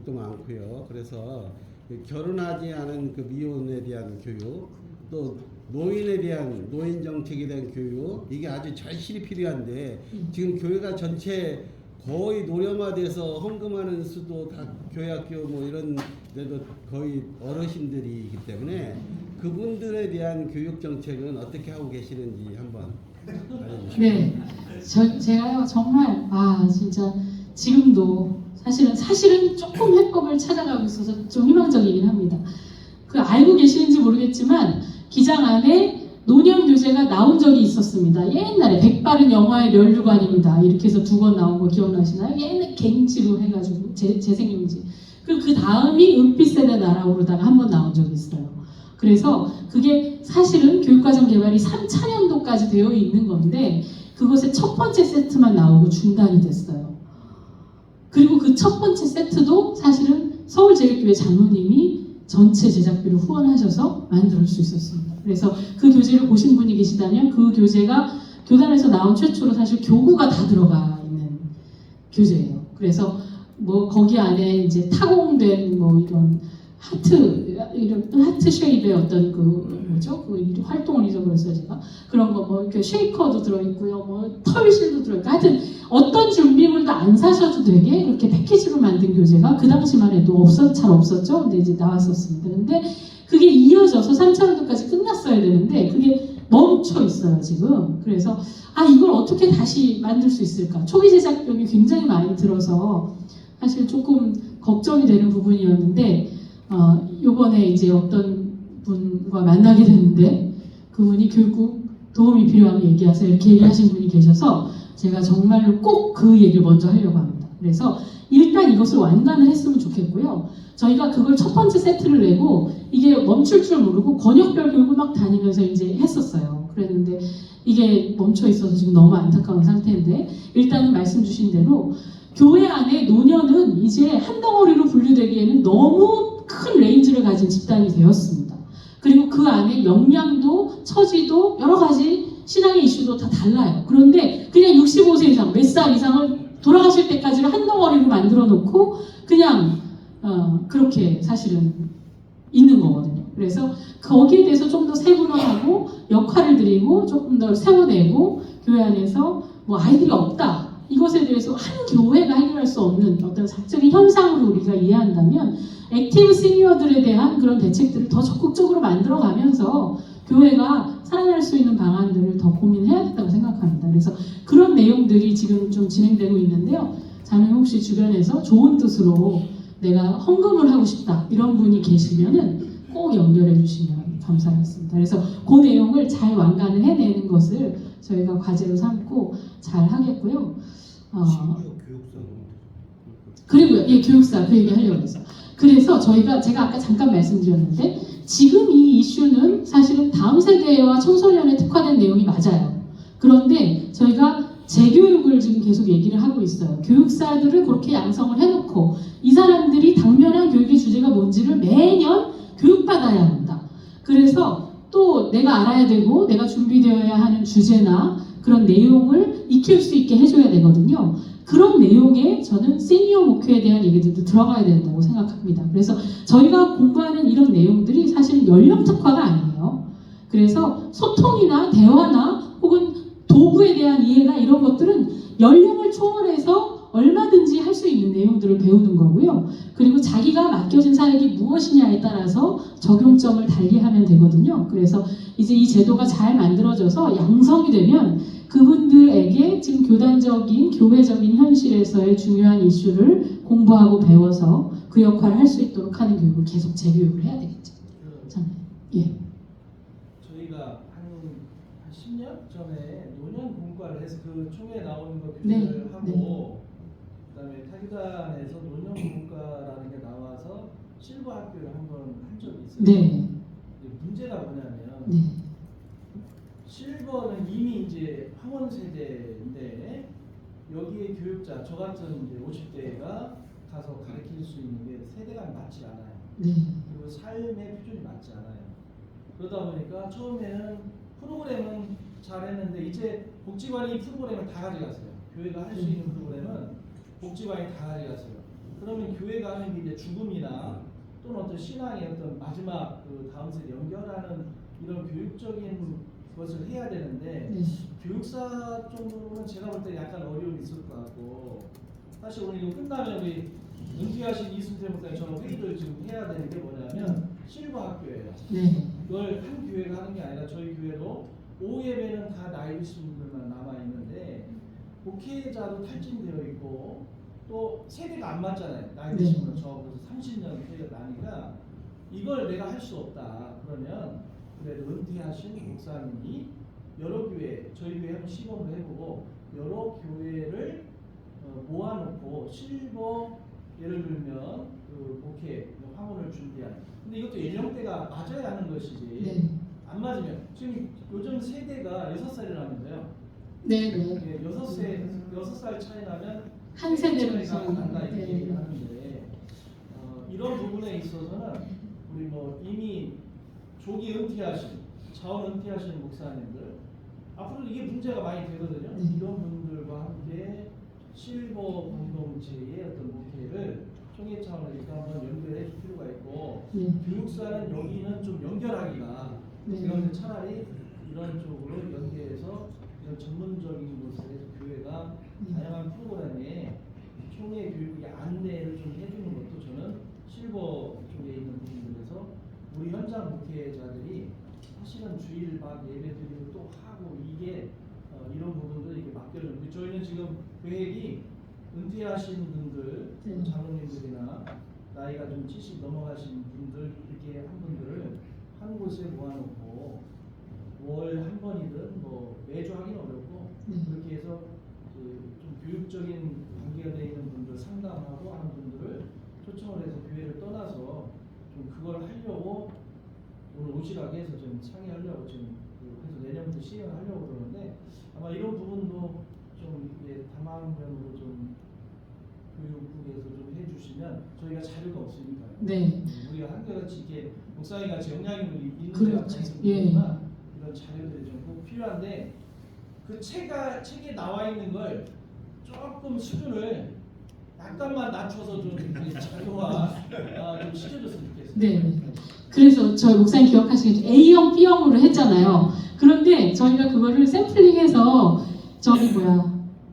[SPEAKER 8] 또 많고요. 그래서 그 결혼하지 않은 그 미혼에 대한 교육, 또 노인에 대한 노인 정책에 대한 교육 이게 아주 절실히 필요한데 지금 교회가 전체 거의 노령화돼서 헌금하는 수도 다 교회학교 뭐 이런 데도 거의 어르신들이기 때문에 그분들에 대한 교육 정책은 어떻게 하고 계시는지 한번 알려주시죠.
[SPEAKER 3] 네, 제가요 정말 진짜 지금도 사실은 조금 해법을 찾아가고 있어서 좀 희망적이긴 합니다. 그 알고 계시는지 모르겠지만 기장 안에 노년 교재가 나온 적이 있었습니다. 옛날에 백바른 영화의 면류관입니다. 이렇게 해서 2권 나온 거 기억나시나요? 옛날 갱지로 해가지고 재생용지. 그 다음이 은빛 세대 나라오르다가 한 번 나온 적이 있어요. 그래서 그게 사실은 교육과정 개발이 3차년도까지 되어 있는 건데 그것의 첫 번째 세트만 나오고 중단이 됐어요. 그리고 그 첫 번째 세트도 사실은 서울제일교회 장로님이 전체 제작비를 후원하셔서 만들 수 있었습니다. 그래서 그 교재를 보신 분이 계시다면 그 교재가 교단에서 나온 최초로 사실 교구가 다 들어가 있는 교재예요. 그래서 뭐 거기 안에 이제 타공된 뭐 이런 하트 쉐입의 어떤 그 활동을 잊어버렸어요 제가. 그런 거 뭐 이렇게 쉐이커도 들어있고요, 뭐 털실도 들어있고, 하여튼 어떤 준비물도 안 사셔도 되게 그렇게 패키지로 만든 교재가 그 당시만 해도 잘 없었죠. 근데 이제 나왔었습니다. 근데 그게 이어져서 3차원도까지 끝났어야 되는데 그게 멈춰 있어요 지금. 그래서 이걸 어떻게 다시 만들 수 있을까? 초기 제작비용이 굉장히 많이 들어서 사실 조금 걱정이 되는 부분이었는데. 요번에 이제 어떤 분과 만나게 됐는데 그분이 교육국 도움이 필요하면 얘기하세요 이렇게 얘기하신 분이 계셔서 제가 정말로 꼭 그 얘기를 먼저 하려고 합니다. 그래서 일단 이것을 완간을 했으면 좋겠고요. 저희가 그걸 첫 번째 세트를 내고 이게 멈출 줄 모르고 권역별 교육을 막 다니면서 이제 했었어요. 그랬는데 이게 멈춰 있어서 지금 너무 안타까운 상태인데 일단은 말씀 주신 대로 교회 안에 노년은 이제 한 덩어리로 분류되기에는 너무 큰 레인지를 가진 집단이 되었습니다. 그리고 그 안에 역량도 처지도 여러 가지 신앙의 이슈도 다 달라요. 그런데 그냥 65세 이상, 몇 살 이상을 돌아가실 때까지를 한 덩어리로 만들어 놓고 그냥 그렇게 사실은 있는 거거든요. 그래서 거기에 대해서 좀 더 세분화하고 역할을 드리고 조금 더 세워내고 교회 안에서 뭐 아이들이 없다. 이것에 대해서 한 교회가 해결할 수 없는 어떤 사적인 현상으로 우리가 이해한다면 액티브 시니어들에 대한 그런 대책들을 더 적극적으로 만들어가면서 교회가 살아날 수 있는 방안들을 더 고민해야겠다고 생각합니다. 그래서 그런 내용들이 지금 좀 진행되고 있는데요. 자녀님 혹시 주변에서 좋은 뜻으로 내가 헌금을 하고 싶다 이런 분이 계시면은 꼭 연결해 주시면 감사하겠습니다. 그래서 그 내용을 잘 완간을 해내는 것을 저희가 과제로 삼고 잘 하겠고요. 그리고요, 예, 교육사 그 얘기 하려고 했어요. 그래서 제가 아까 잠깐 말씀드렸는데 지금 이 이슈는 사실은 다음 세대와 청소년에 특화된 내용이 맞아요. 그런데 저희가 재교육을 지금 계속 얘기를 하고 있어요. 교육사들을 그렇게 양성을 해놓고 이 사람들이 당면한 교육의 주제가 뭔지를 매년 교육받아야 한다. 그래서 또 내가 알아야 되고 내가 준비되어야 하는 주제나 그런 내용을 익힐 수 있게 해줘야 되거든요. 그런 내용에 저는 시니어 목회에 대한 얘기들도 들어가야 된다고 생각합니다. 그래서 저희가 공부하는 이런 내용들이 사실은 연령 특화가 아니에요. 그래서 소통이나 대화나 혹은 도구에 대한 이해나 이런 것들은 연령을 초월해서 얼마든지 할 수 있는 내용들을 배우는 거고요. 그리고 자기가 맡겨진 사역이 무엇이냐에 따라서 적용점을 달리하면 되거든요. 그래서 이제 이 제도가 잘 만들어져서 양성이 되면 그분들에게 지금 교단적인, 교회적인 현실에서의 중요한 이슈를 공부하고 배워서 그 역할을 할 수 있도록 하는 교육을 계속 재교육을 해야 되겠죠. 예.
[SPEAKER 6] 저희가 한 10년 전에 노년 공과를 해서 그 총회에 나오는 거
[SPEAKER 3] 네,
[SPEAKER 6] 교육을 하고 그다음에 타기단에서 노년 공과라는 게 나와서 실버 학교를 한번 한 적이 있어요.
[SPEAKER 3] 네.
[SPEAKER 6] 문제가 뭐냐면
[SPEAKER 3] 네.
[SPEAKER 6] 실버는 이미 이제 황혼 세대인데 여기에 교육자 저 같은 이제 50대가 가서 가르칠 수 있는 게 세대가 맞지 않아요.
[SPEAKER 3] 네.
[SPEAKER 6] 그리고 삶의 표준이 맞지 않아요. 그러다 보니까 처음에는 프로그램은 잘했는데 이제 복지관이 프로그램을 다 가져갔어요. 교회가 할 수 있는 프로그램은 복지관이 다 가져갔어요. 그러면 교회가 하는 게 이제 죽음이나 또는 어떤 신앙의 어떤 마지막 그 다음 세대 연결하는 이런 교육적인 것을 해야 되는데
[SPEAKER 3] 네.
[SPEAKER 6] 교육사 쪽으로는 제가 볼 때 약간 어려움이 있을 것 같고 사실 오늘 이거 끝나면 우리 은퇴하신 이순재 목사님처럼 회의를 지금 해야 되는 게 뭐냐면 실버 학교예요.
[SPEAKER 3] 네.
[SPEAKER 6] 그걸 한 교회가 하는 게 아니라 저희 교회도 오후 예배는 다 나이 드신 분들만 남아 있는데 목회자도 탈진되어 있고 또 세대가 안 맞잖아요. 나이 드신 분은 저하고 30년 세대가 나니까 이걸 내가 할 수 없다. 그러면 그래도 은퇴하신 목사님이 여러 교회, 저희 교회 한번 시범을 해보고 여러 교회를 모아놓고 실버 예를 들면 그 목회 황혼을 준비한. 근데 이것도 연령대가 맞아야 하는 것이지.
[SPEAKER 3] 네.
[SPEAKER 6] 안 맞으면 지금 요즘 세대가 6살이라면서요.
[SPEAKER 3] 네. 네.
[SPEAKER 6] 예, 6살 차이 나면
[SPEAKER 3] 한 세대로
[SPEAKER 6] 차이가 난다 이렇게
[SPEAKER 3] 네.
[SPEAKER 6] 얘기를 하는데 이런 부분에 있어서는 우리 뭐 이미 조기 은퇴하신 자원 은퇴하신 목사님들 앞으로 이게 문제가 많이 되거든요.
[SPEAKER 3] 네.
[SPEAKER 6] 이런 분들과 함께 실버 공동체의 어떤 목회를 총회 차원에서 한번 연결해 줄 필요가 있고
[SPEAKER 3] 네.
[SPEAKER 6] 교육사는 여기는 좀 연결하기가
[SPEAKER 3] 네.
[SPEAKER 6] 제가 볼 때 차라리 이런 쪽으로 연계해서 이런 전문적인 곳에 교회가 다양한 프로그램에 총회 교육의 안내를 좀 해주는 것도 저는 실버 쪽에 있는 분들에서 우리 현장 목회자들이 사실은 주일반 예배드리고 또 하고 이게 이런 부분들 이렇게 맡겨주는 저희는 지금 계획이 은퇴하신 분들
[SPEAKER 3] 네.
[SPEAKER 6] 장로님들이나 나이가 좀 70 넘어가신 분들 이렇게 한 분들을 한 곳에 모아놓고 월 한 번이든 뭐 매주 하긴 어렵고
[SPEAKER 3] 네.
[SPEAKER 6] 그렇게 해서 좀 교육적인 관계가 되어 있는 분들 상담하고 하는 분들을 초청을 해서 교회를 떠나서 좀 그걸 하려고 오늘 오시라고 해서 좀 상의하려고 지금 해서 내년부터 시행을 하려고 그러는데 아마 이런 부분도 좀 다방면으로 좀 교육국에서 좀 해주시면 저희가 자료가 없으니까요.
[SPEAKER 3] 네.
[SPEAKER 6] 우리가 한결같이 이렇게 목사님 같이 영향력이 있는
[SPEAKER 3] 그렇죠.
[SPEAKER 6] 데가
[SPEAKER 3] 예.
[SPEAKER 6] 있지만 이런 자료들이 좀 꼭 필요한데 그 책에 나와 있는 걸 조금 수준을 약간만 낮춰서 좀 자료화 좀 시켜줬으면 좋겠어요.
[SPEAKER 3] 네. 그래서 저희 목사님 기억하시겠죠? A형, B형으로 했잖아요. 그런데 저희가 그거를 샘플링해서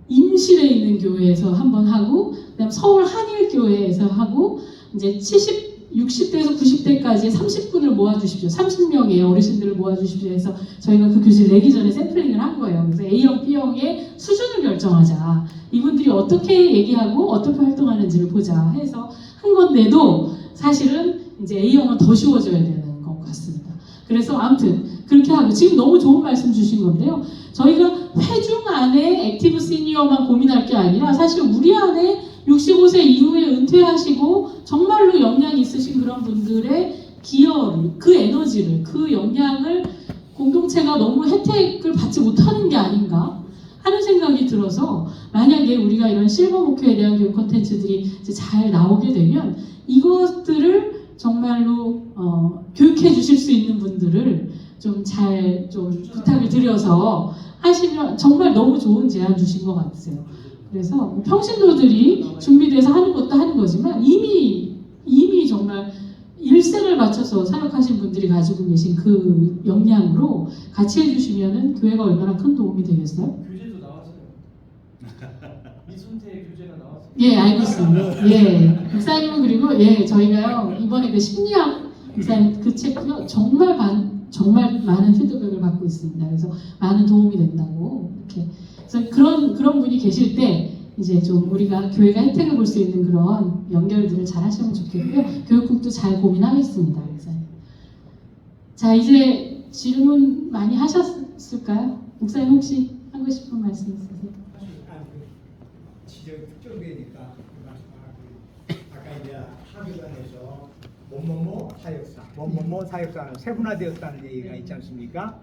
[SPEAKER 3] 임실에 있는 교회에서 한번 하고, 그다음 서울 한일교회에서 하고, 이제 70 60대에서 90대까지 30분을 모아주십시오. 30명의 어르신들을 모아주십시오 해서 저희가 그 교실 내기 전에 샘플링을 한 거예요. 그래서 A형, B형의 수준을 결정하자. 이분들이 어떻게 얘기하고 어떻게 활동하는지를 보자 해서 한 건데도 사실은 이제 A형은 더 쉬워져야 되는 것 같습니다. 그래서 아무튼 그렇게 하고 지금 너무 좋은 말씀 주신 건데요. 저희가 회중 안에 액티브 시니어만 고민할 게 아니라 사실 우리 안에 65세 이후에 은퇴하시고 정말로 역량이 있으신 그런 분들의 기여를, 그 에너지를, 그 역량을 공동체가 너무 혜택을 받지 못하는 게 아닌가 하는 생각이 들어서 만약에 우리가 이런 실버 목표에 대한 교육 콘텐츠들이 이제 잘 나오게 되면 이것들을 정말로 교육해 주실 수 있는 분들을 좀 잘 부탁을 드려서 하시면 정말 너무 좋은 제안 주신 것 같으세요. 그래서 뭐 평신도들이 준비돼서 하는 것도 하는 거지만 이미 정말 일생을 바쳐서 사역하신 분들이 가지고 계신 그 역량으로 같이 해주시면은 교회가 얼마나 큰 도움이 되겠어요?
[SPEAKER 6] 교재도 나왔어요. 이순태의 교재가 나왔어요.
[SPEAKER 3] 예, 알고 있습니다. 예, 목사님은 그리고 예, 저희가요 이번에 그 심리학 목사님 그 책도 정말 많은 피드백을 받고 있습니다. 그래서 많은 도움이 된다고 이렇게. 그래서 그런 분이 계실 때 이제 좀 우리가 교회가 혜택을 볼 수 있는 그런 연결들을 잘 하시면 좋겠고요. 교육국도 잘 고민하겠습니다. 목사님. 자, 이제 질문 많이 하셨을까요? 목사님 혹시 하고 싶은 말씀 있으세요?
[SPEAKER 7] 지적 특정되니까 그 말씀하고 아까 이제 학교관에서 뭐뭐뭐 사역사, 뭐뭐뭐 사역사는 세분화되었다는 얘기가 있지 않습니까?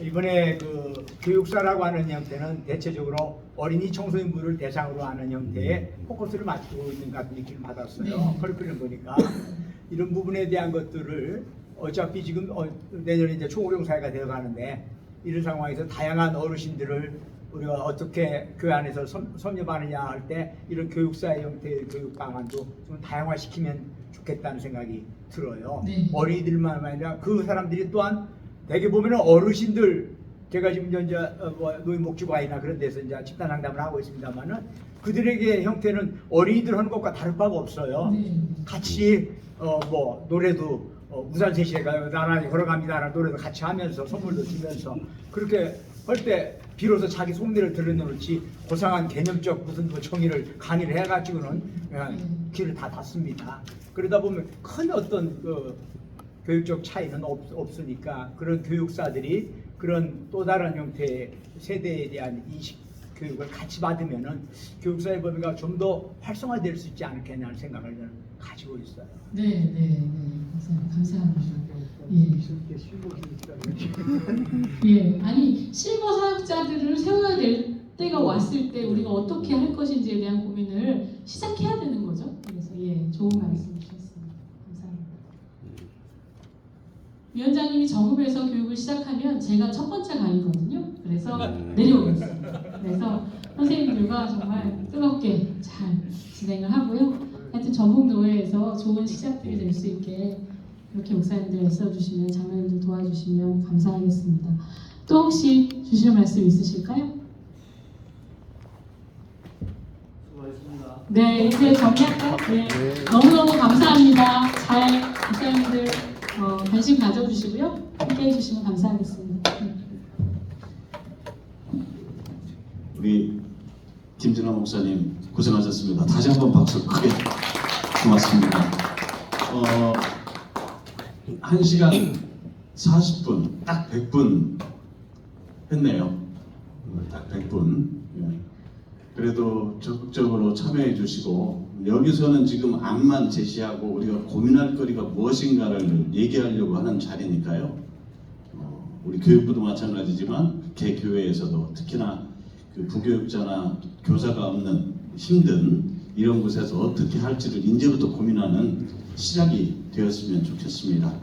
[SPEAKER 7] 이번에 그 교육사라고 하는 형태는 대체적으로 어린이 청소년부를 대상으로 하는 형태의 포커스를 맞추고 있는 것 같은 느낌을 받았어요. 커리큘럼 보니까 이런 부분에 대한 것들을 어차피 지금 내년에 이제 초고령 사회가 되어가는데 이런 상황에서 다양한 어르신들을 우리가 어떻게 교회 안에서 섭렵하느냐 할 때 이런 교육사의 형태의 교육 방안도 좀 다양화시키면 좋겠다는 생각이 들어요.
[SPEAKER 3] 네.
[SPEAKER 7] 어린이들만 아니라 그 사람들이 또한 대개 보면은 어르신들 제가 지금 이제 노인복지관이나 그런 데서 이제 집단 상담을 하고 있습니다만은 그들에게 형태는 어린이들 하는 것과 다를 바가 없어요.
[SPEAKER 3] 네.
[SPEAKER 7] 같이 뭐 노래도 우산 셋이 가요 나란히 걸어갑니다라는 노래도 같이 하면서 선물도 주면서 그렇게 할 때 비로소 자기 속내를 드러내놓지 고상한 개념적 무슨 뭐 정의를 강의를 해가지고는 그냥 길을 다 닫습니다. 그러다 보면 큰 어떤 교육적 차이는 없으니까 그런 교육사들이 그런 또 다른 형태의 세대에 대한 인식 교육을 같이 받으면은 교육사의 범위가 좀 더 활성화될 수 있지 않겠냐는 생각을 저는 가지고 있어요.
[SPEAKER 3] 네. 감사합니다. 예, 아니 실버 사역자들을 세워야 될 때가 왔을 때 우리가 어떻게 할 것인지에 대한 고민을 시작해야 되는 거죠. 그래서 예, 좋은 말씀 주셨습니다. 감사합니다. 위원장님이 정읍에서 교육을 시작하면 제가 첫 번째 강의거든요. 그래서 내려오겠습니다. 그래서 선생님들과 정말 뜨겁게 잘 진행을 하고요. 하여튼 전북노회에서 좋은 시작들이 될 수 있게 이렇게 목사님들 애써주시면 장로님들 도와주시면 감사하겠습니다. 또 혹시 주실 말씀 있으실까요?
[SPEAKER 6] 수고하셨습니다.
[SPEAKER 3] 네, 이제 정리할까요? 네. 너무너무 감사합니다. 잘 목사님들 관심 가져주시고요. 함께 해주시면 감사하겠습니다.
[SPEAKER 1] 우리 김진환 목사님 고생하셨습니다. 다시 한번 박수 크게 고맙습니다. 1시간 40분 딱 100분 했네요. 딱 100분. 그래도 적극적으로 참여해 주시고 여기서는 지금 안만 제시하고 우리가 고민할 거리가 무엇인가를 얘기하려고 하는 자리니까요. 우리 교육부도 마찬가지지만 개교회에서도 특히나 그 부교육자나 교사가 없는 힘든 이런 곳에서 어떻게 할지를 이제부터 고민하는 시작이 되었으면 좋겠습니다.